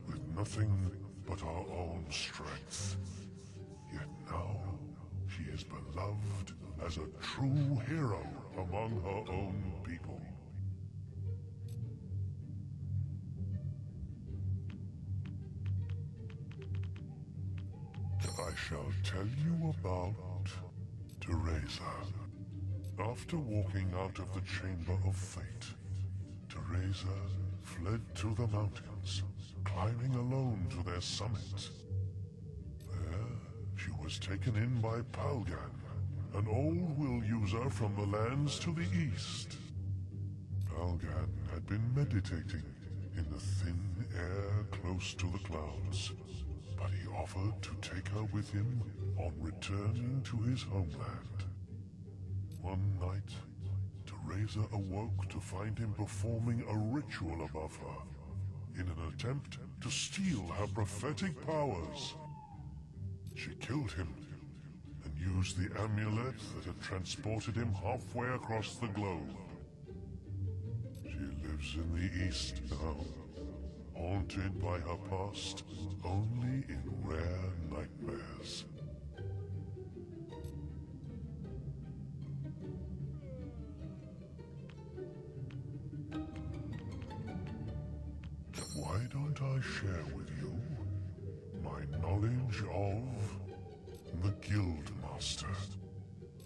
with nothing but her own strength. Yet now, she is beloved as a true hero among her own people. I shall tell you about Teresa. After walking out of the Chamber of Fate, Teresa fled to the mountains, climbing alone to their summit. There, she was taken in by Palgan, an old will user from the lands to the east. Palgan had been meditating in the thin air close to the clouds, but he offered to take her with him on returning to his homeland. One night, Teresa awoke to find him performing a ritual above her, in an attempt to steal her prophetic powers. She killed him, and used the amulet that had transported him halfway across the globe. She lives in the East now, haunted by her past only in rare nightmares. Why don't I share with you my knowledge of the Guildmaster?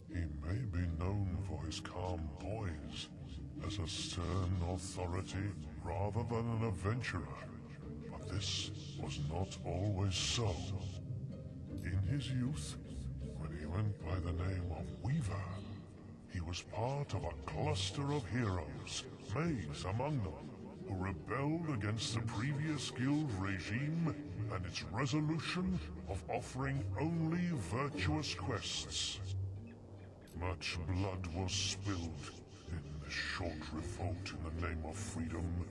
He may be known for his calm poise, as a stern authority rather than an adventurer, but this was not always so. In his youth, when he went by the name of Weaver, he was part of a cluster of heroes, maids among them, who rebelled against the previous guild regime and its resolution of offering only virtuous quests. Much blood was spilled in this short revolt in the name of freedom,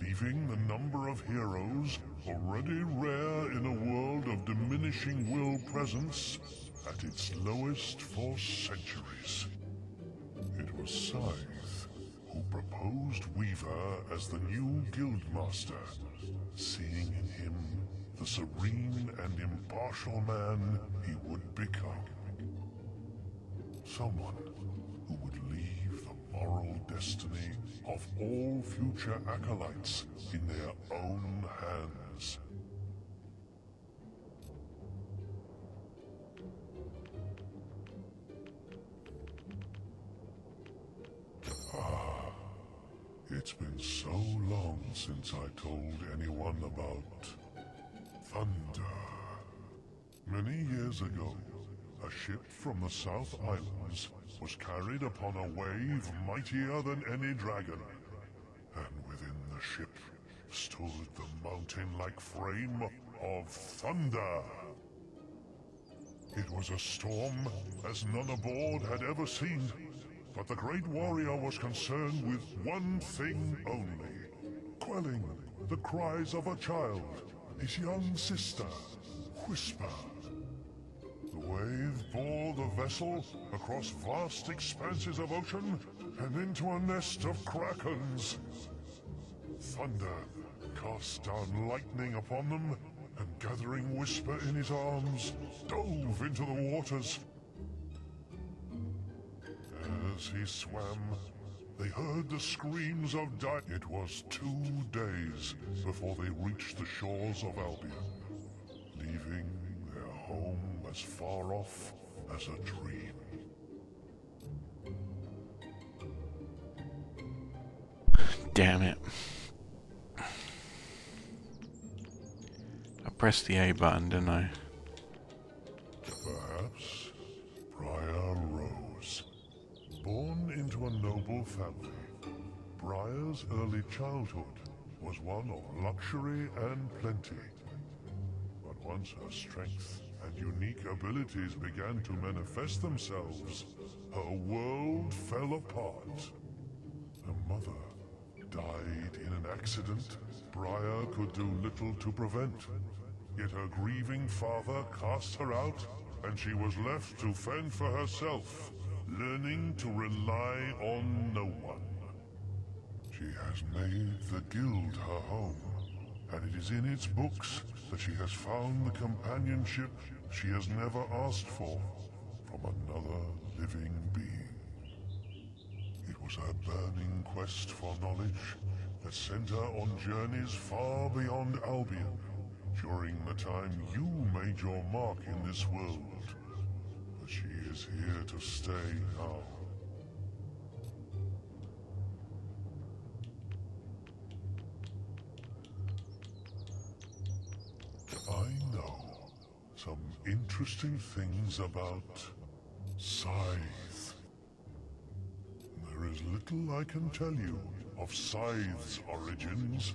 leaving the number of heroes, already rare in a world of diminishing will presence, at its lowest for centuries. It was Scythe who proposed Weaver as the new Guildmaster, seeing in him the serene and impartial man he would become. Someone who would leave the moral destiny of all future acolytes in their own hands. It's been so long since I told anyone about Thunder. Many years ago, a ship from the South Islands was carried upon a wave mightier than any dragon. And within the ship stood the mountain-like frame of Thunder. It was a storm as none aboard had ever seen, but the great warrior was concerned with one thing only: quelling the cries of a child, his young sister, Whisper. The wave bore the vessel across vast expanses of ocean and into a nest of krakens. Thunder cast down lightning upon them, and gathering Whisper in his arms, dove into the waters. As he swam, they heard the screams of It was 2 days before they reached the shores of Albion, leaving their home as far off as a dream. Damn it. I pressed the A button, didn't I? Perhaps Briar Rose. Born into a noble family, Briar's early childhood was one of luxury and plenty. But once her strength and unique abilities began to manifest themselves, her world fell apart. Her mother died in an accident Briar could do little to prevent. Yet her grieving father cast her out, and she was left to fend for herself, learning to rely on no one. She has made the guild her home, and it is in its books that she has found the companionship she has never asked for from another living being. It was her burning quest for knowledge that sent her on journeys far beyond Albion, during the time you made your mark in this world. But she is here to stay now. I know some interesting things about Scythe. There is little I can tell you of Scythe's origins,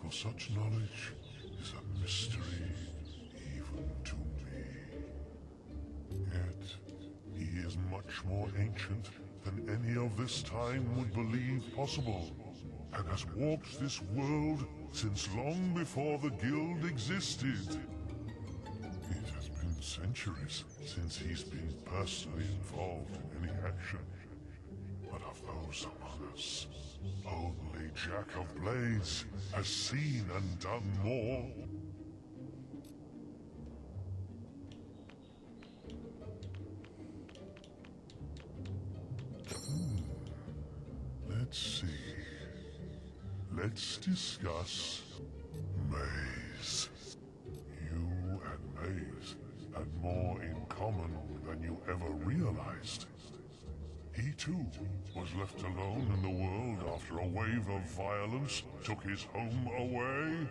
for such knowledge is a mystery even to me. Yet, he is much more ancient than any of this time would believe possible, and has walked this world since long before the guild existed. It has been centuries since he's been personally involved in any action. But of those among us, only Jack of Blades has seen and done more. Let's see. Let's discuss Maze. You and Maze had more in common than you ever realized. He too was left alone in the world after a wave of violence took his home away.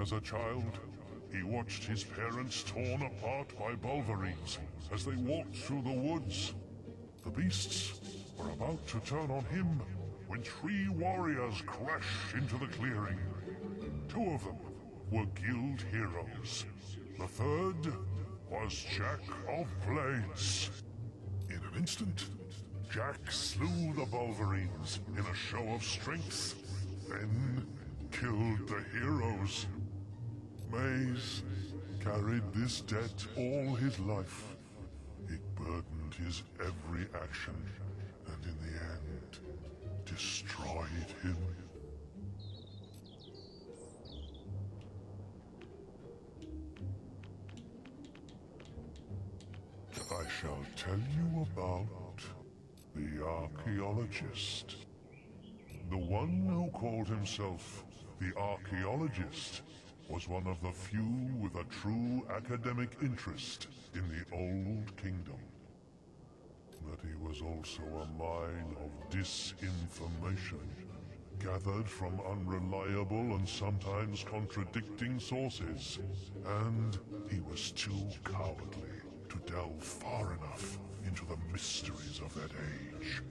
As a child, he watched his parents torn apart by Bulverines as they walked through the woods. The beasts were about to turn on him when 3 warriors crashed into the clearing. 2 of them were guild heroes. The third was Jack of Blades. In an instant, Jack slew the Bulverines in a show of strength, then killed the heroes. Maze carried this debt all his life. It burdened his every action, and in the end, destroyed him. I shall tell you about the archaeologist. The one who called himself the archaeologist was one of the few with a true academic interest in the Old Kingdom. But he was also a mine of disinformation, gathered from unreliable and sometimes contradicting sources, and he was too cowardly to delve far enough into the mysteries of that age.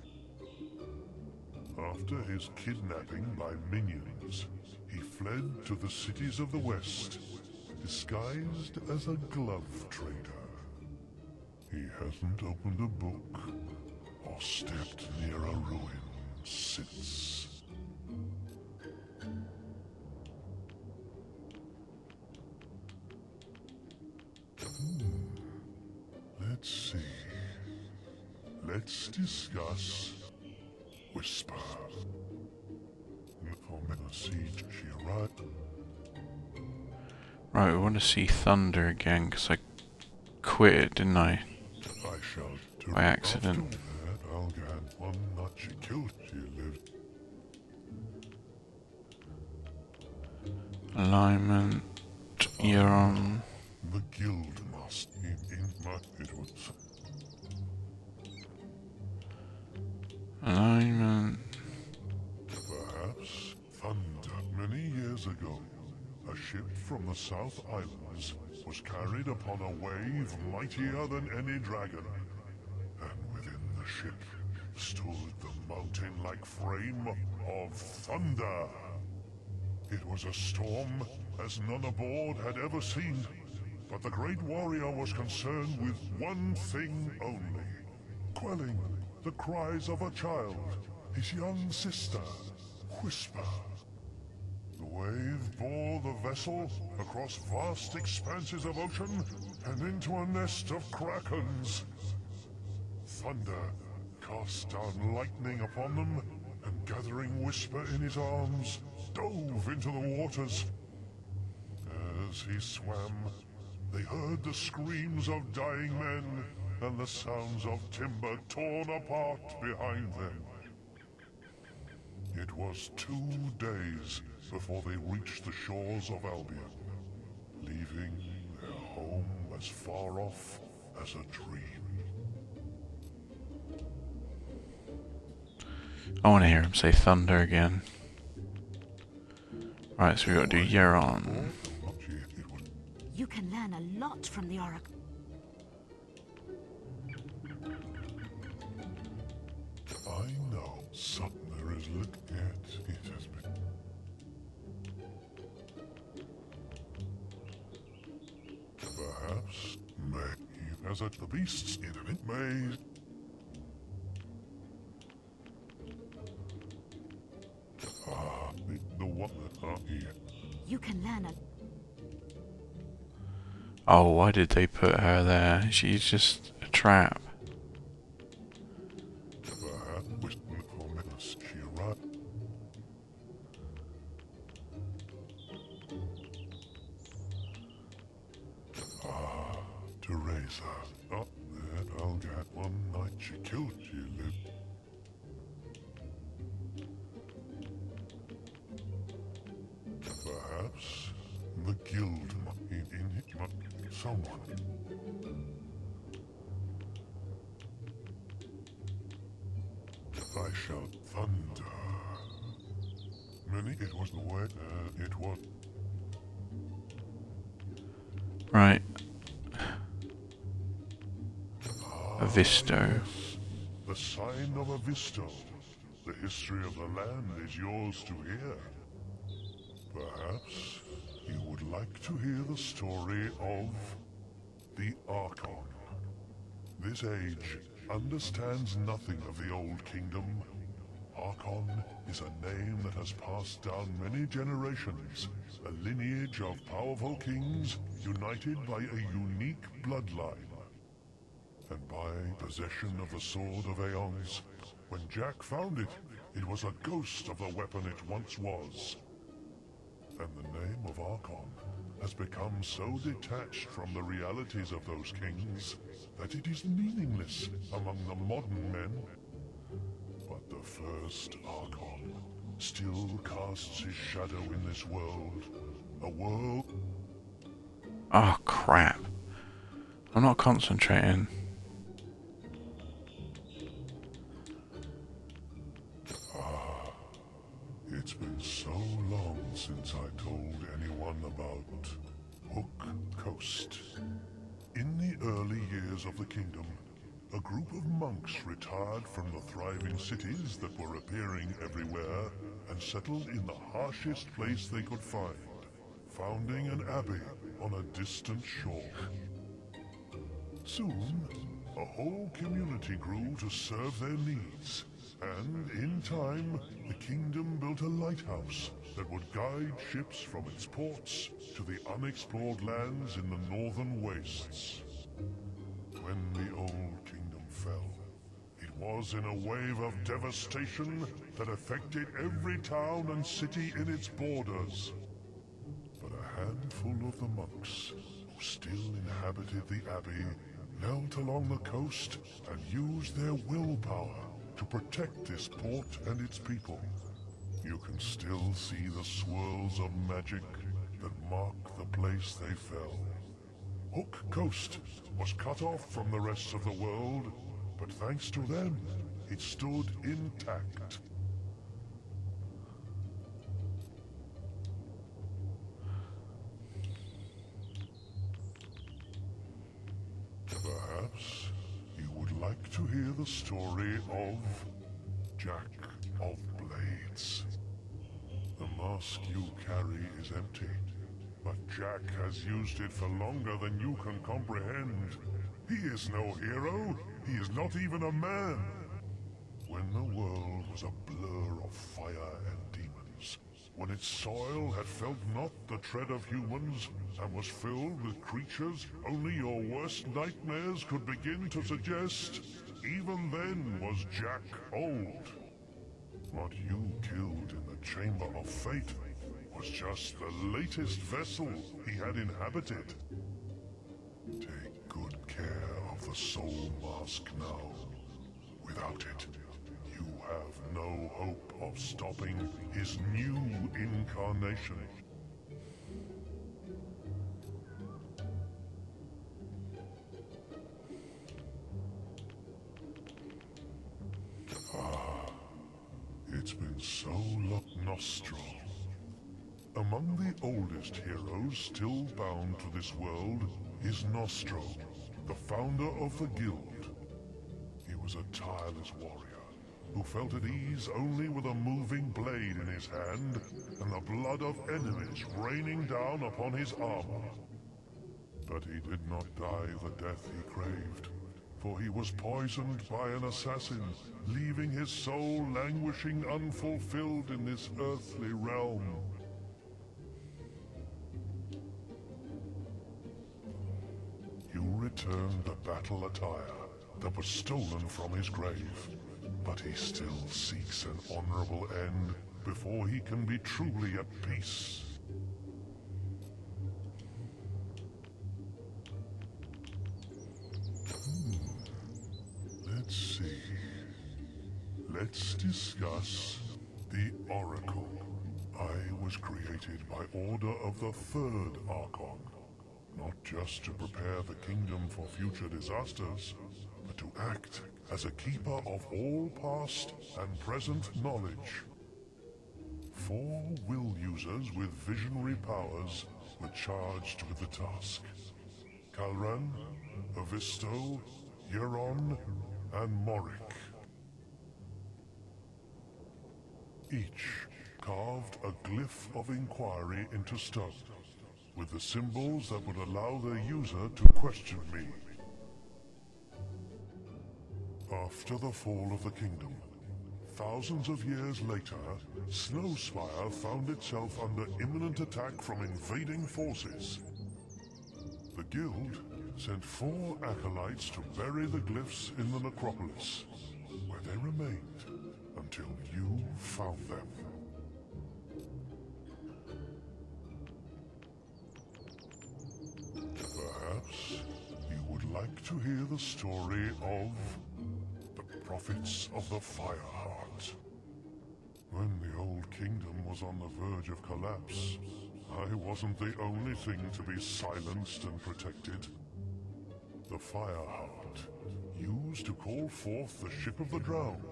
After his kidnapping by minions, he fled to the cities of the West, disguised as a glove trader. He hasn't opened a book or stepped near a ruin since. Let's see. Let's discuss Whisper. She arrived. Right, we want to see Thunder again, because I quit it, didn't I? By accident. I'll get one nut she killed. She lived. Alignment. You're on. The guild must in my it was. Alignment. Perhaps Thunder. Many years ago, a ship from the South Islands was carried upon a wave mightier than any dragon. And within the ship stood the mountain-like frame of Thunder. It was a storm as none aboard had ever seen, but the great warrior was concerned with one thing only: quelling the cries of a child, his young sister, Whisper. The wave bore the vessel across vast expanses of ocean and into a nest of krakens. Thunder cast down lightning upon them, and gathering Whisper in his arms, dove into the waters. As he swam, they heard the screams of dying men and the sounds of timber torn apart behind them. It was 2 days before they reached the shores of Albion, leaving their home as far off as a dream. I want to hear him say Thunder again. Right, so we got to do Euron. You can learn a lot from the Oracle. I know Sumner is looking at it has been. Perhaps may as at the beasts in it may. The one that are here. You can learn a. Oh, why did they put her there? She's just a trap. Perhaps she arrived. Teresa. Up there, I'll get one night she killed, she lived. Perhaps the guild in it someone. I shout thunder. Many it was the way it was. Right. A Visto. The sign of a Visto. The history of the land is yours to hear. Perhaps you would like to hear the story of the Archon. This age understands nothing of the Old Kingdom. Archon is a name that has passed down many generations, a lineage of powerful kings united by a unique bloodline. And by possession of the Sword of Aeons, when Jack found it, it was a ghost of the weapon it once was. And the name of Archon has become so detached from the realities of those kings that it is meaningless among the modern men. But the first Archon still casts his shadow in this world. A world... Oh, crap. I'm not concentrating. It's been so long since I told anyone about Hook Coast. In the early years of the kingdom, a group of monks retired from the thriving cities that were appearing everywhere and settled in the harshest place they could find, founding an abbey on a distant shore. Soon, a whole community grew to serve their needs, and in time, the kingdom built a lighthouse that would guide ships from its ports to the unexplored lands in the northern wastes. When the old kingdom fell, it was in a wave of devastation that affected every town and city in its borders. But a handful of the monks, who still inhabited the abbey, knelt along the coast and used their willpower to protect this port and its people. You can still see the swirls of magic that mark the place they fell. Hook Coast was cut off from the rest of the world, but thanks to them, it stood intact. Perhaps you would like to hear the story of Jack of Blades. The mask you carry is empty, but Jack has used it for longer than you can comprehend. He is no hero. He is not even a man. When the world was a blur of fire and demons, when its soil had felt not the tread of humans and was filled with creatures only your worst nightmares could begin to suggest, even then was Jack old. What you killed in the Chamber of Fate was just the latest vessel he had inhabited. Take good care of the Soul Mask now. Without it, you have no hope of stopping his new incarnation. It's been so long. Nostro. Among the oldest heroes still bound to this world is Nostro, the founder of the guild. He was a tireless warrior who felt at ease only with a moving blade in his hand and the blood of enemies raining down upon his armor. But he did not die the death he craved, for he was poisoned by an assassin, leaving his soul languishing unfulfilled in this earthly realm. You returned the battle attire that was stolen from his grave, but he still seeks an honorable end before he can be truly at peace. Let's see. Let's discuss the Oracle. I was created by order of the Third Archon, not just to prepare the kingdom for future disasters, but to act as a keeper of all past and present knowledge. 4 will users with visionary powers were charged with the task. Calran, Avisto, Euron, and Morik. Each carved a glyph of inquiry into stone, with the symbols that would allow their user to question me. After the fall of the kingdom, thousands of years later, Snowspire found itself under imminent attack from invading forces. The guild sent 4 acolytes to bury the glyphs in the necropolis, where they remained until you found them. Perhaps you would like to hear the story of the Prophets of the Fireheart. When the old kingdom was on the verge of collapse, I wasn't the only thing to be silenced and protected. The Fireheart, used to call forth the ship of the drowned,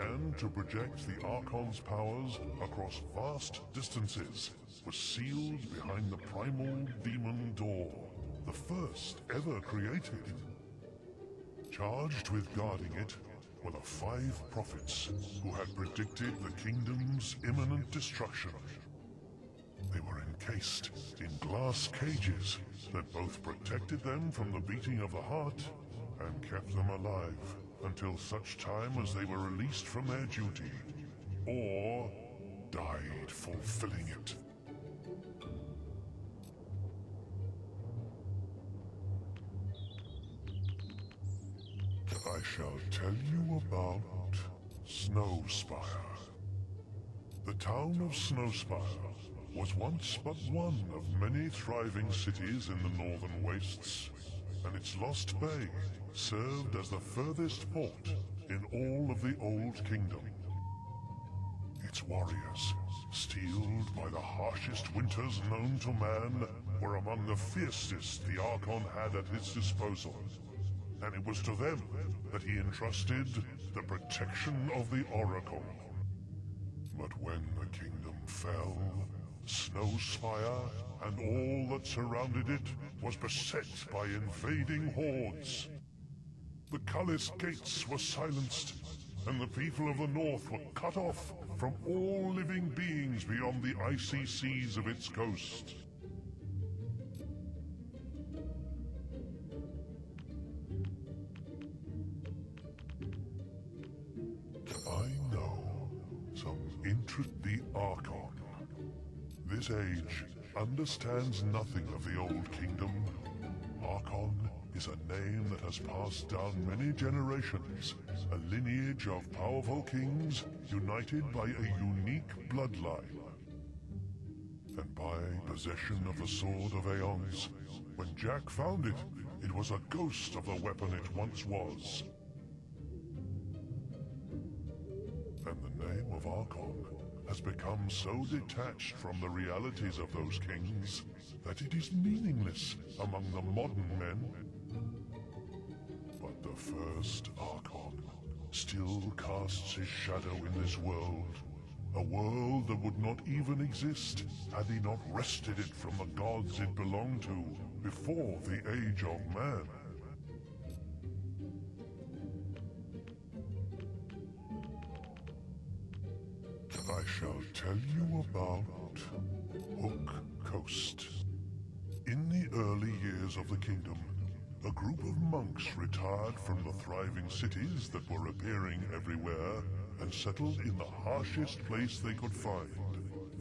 and to project the Archon's powers across vast distances was sealed behind the primal demon door, the first ever created. Charged with guarding it were the 5 prophets who had predicted the kingdom's imminent destruction. They were encased in glass cages that both protected them from the beating of the heart and kept them alive until such time as they were released from their duty, or died fulfilling it. I shall tell you about Snowspire. The town of Snowspire was once but one of many thriving cities in the northern wastes, and its lost bay served as the furthest port in all of the Old Kingdom. Its warriors, steeled by the harshest winters known to man, were among the fiercest the Archon had at his disposal, and it was to them that he entrusted the protection of the Oracle. But when the kingdom fell, Snowspire and all that surrounded it was beset by invading hordes. The Cullis gates were silenced, and the people of the north were cut off from all living beings beyond the icy seas of its coast. I know some the Archon. This age understands nothing of the Old Kingdom. Archon is a name that has passed down many generations, a lineage of powerful kings united by a unique bloodline. And by possession of the Sword of Aeons, when Jack found it, it was a ghost of the weapon it once was. And the name of Archon has become so detached from the realities of those kings that it is meaningless among the modern men. But the first Archon still casts his shadow in this world, a world that would not even exist had he not wrested it from the gods it belonged to before the Age of Man. I shall tell you about Hook Coast. In the early years of the kingdom, a group of monks retired from the thriving cities that were appearing everywhere and settled in the harshest place they could find,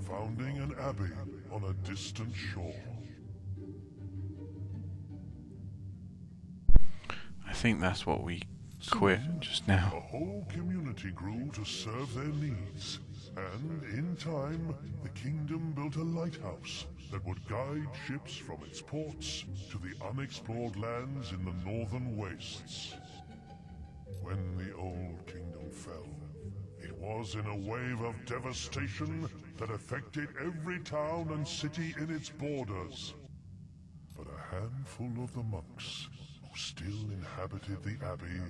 founding an abbey on a distant shore. I think that's what we quit just now. The whole community grew to serve their needs, and in time, the kingdom built a lighthouse that would guide ships from its ports to the unexplored lands in the northern wastes. When the Old Kingdom fell, it was in a wave of devastation that affected every town and city in its borders. But a handful of the monks who still inhabited the abbey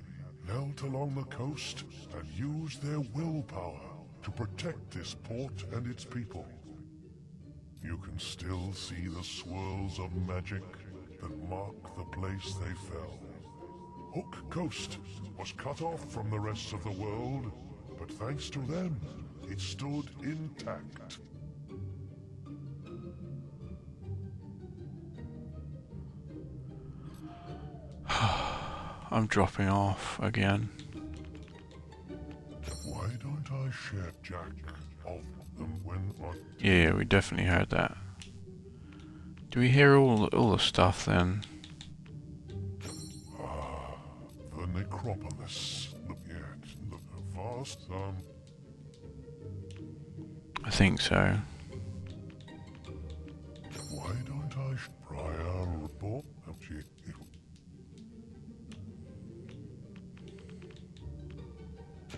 knelt along the coast and used their willpower to protect this port and its people. You can still see the swirls of magic that mark the place they fell. Hook Coast was cut off from the rest of the world, but thanks to them, it stood intact. I'm dropping off again. Why don't I share Jack of them when I... Yeah, we definitely heard that. Do we hear all the stuff then? The necropolis. The vast, I think so. Why don't I prior report?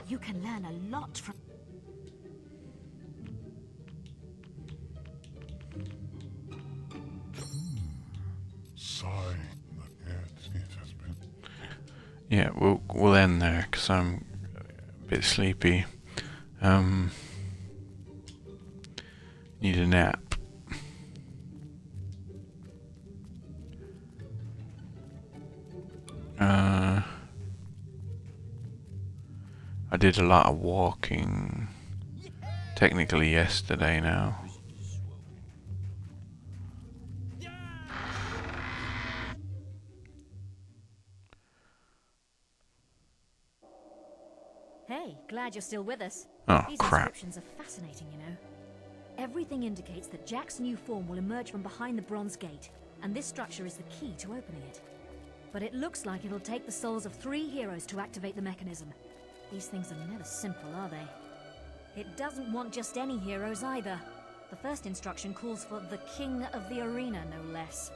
You can learn a lot from... Sigh. It has been... Yeah, we'll end there because I'm bit sleepy. Need a nap. I did a lot of walking. Technically yesterday now. Hey, glad you're still with us. Oh, These crap. inscriptions are fascinating, you know. Everything indicates that Jack's new form will emerge from behind the Bronze Gate, and this structure is the key to opening it. But it looks like it'll take the souls of 3 heroes to activate the mechanism. These things are never simple, are they? It doesn't want just any heroes either. The first instruction calls for the King of the Arena, no less.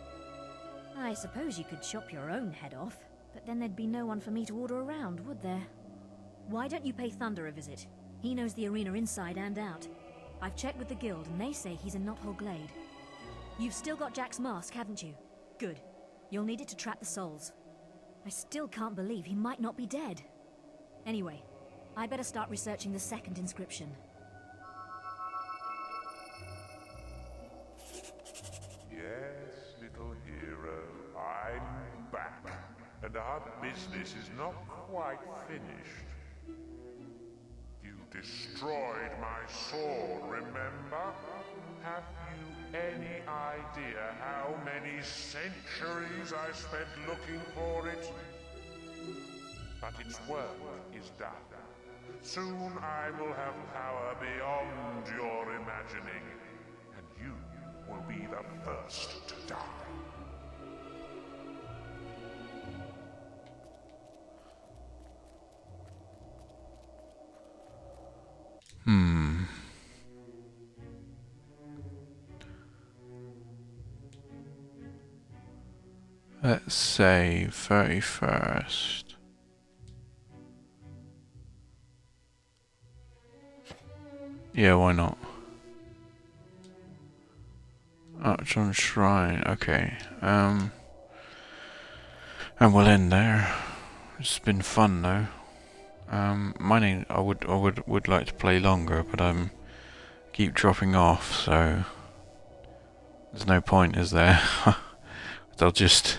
I suppose you could chop your own head off, but then there'd be no one for me to order around, would there? Why don't you pay Thunder a visit? He knows the arena inside and out. I've checked with the guild, and they say he's in Knothole Glade. You've still got Jack's mask, haven't you? Good. You'll need it to trap the souls. I still can't believe he might not be dead. Anyway, I better start researching the second inscription. Yes, little hero, I'm back, and our business is not quite finished. You destroyed my sword, remember? Have you any idea how many centuries I spent looking for it? But its work is done. Soon I will have power beyond your imagining, and you will be the first to die. Let's say 31st. Yeah, why not? Arch on Shrine, okay. And we'll end there. It's been fun though. Mining, I would like to play longer, but keep dropping off, so there's no point, is there? They'll just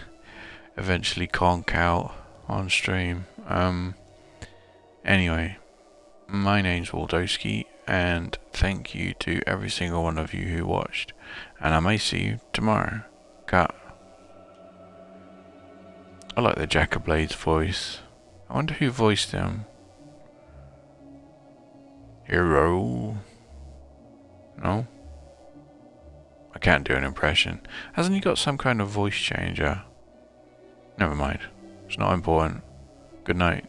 eventually conk out on stream. Anyway, my name's Waldowski, and thank you to every single one of you who watched, and I may see you tomorrow. Cut. I like the Jackerblade's voice. I wonder who voiced him. Hero. No? I can't do an impression. Hasn't he got some kind of voice changer? Never mind. It's not important. Good night.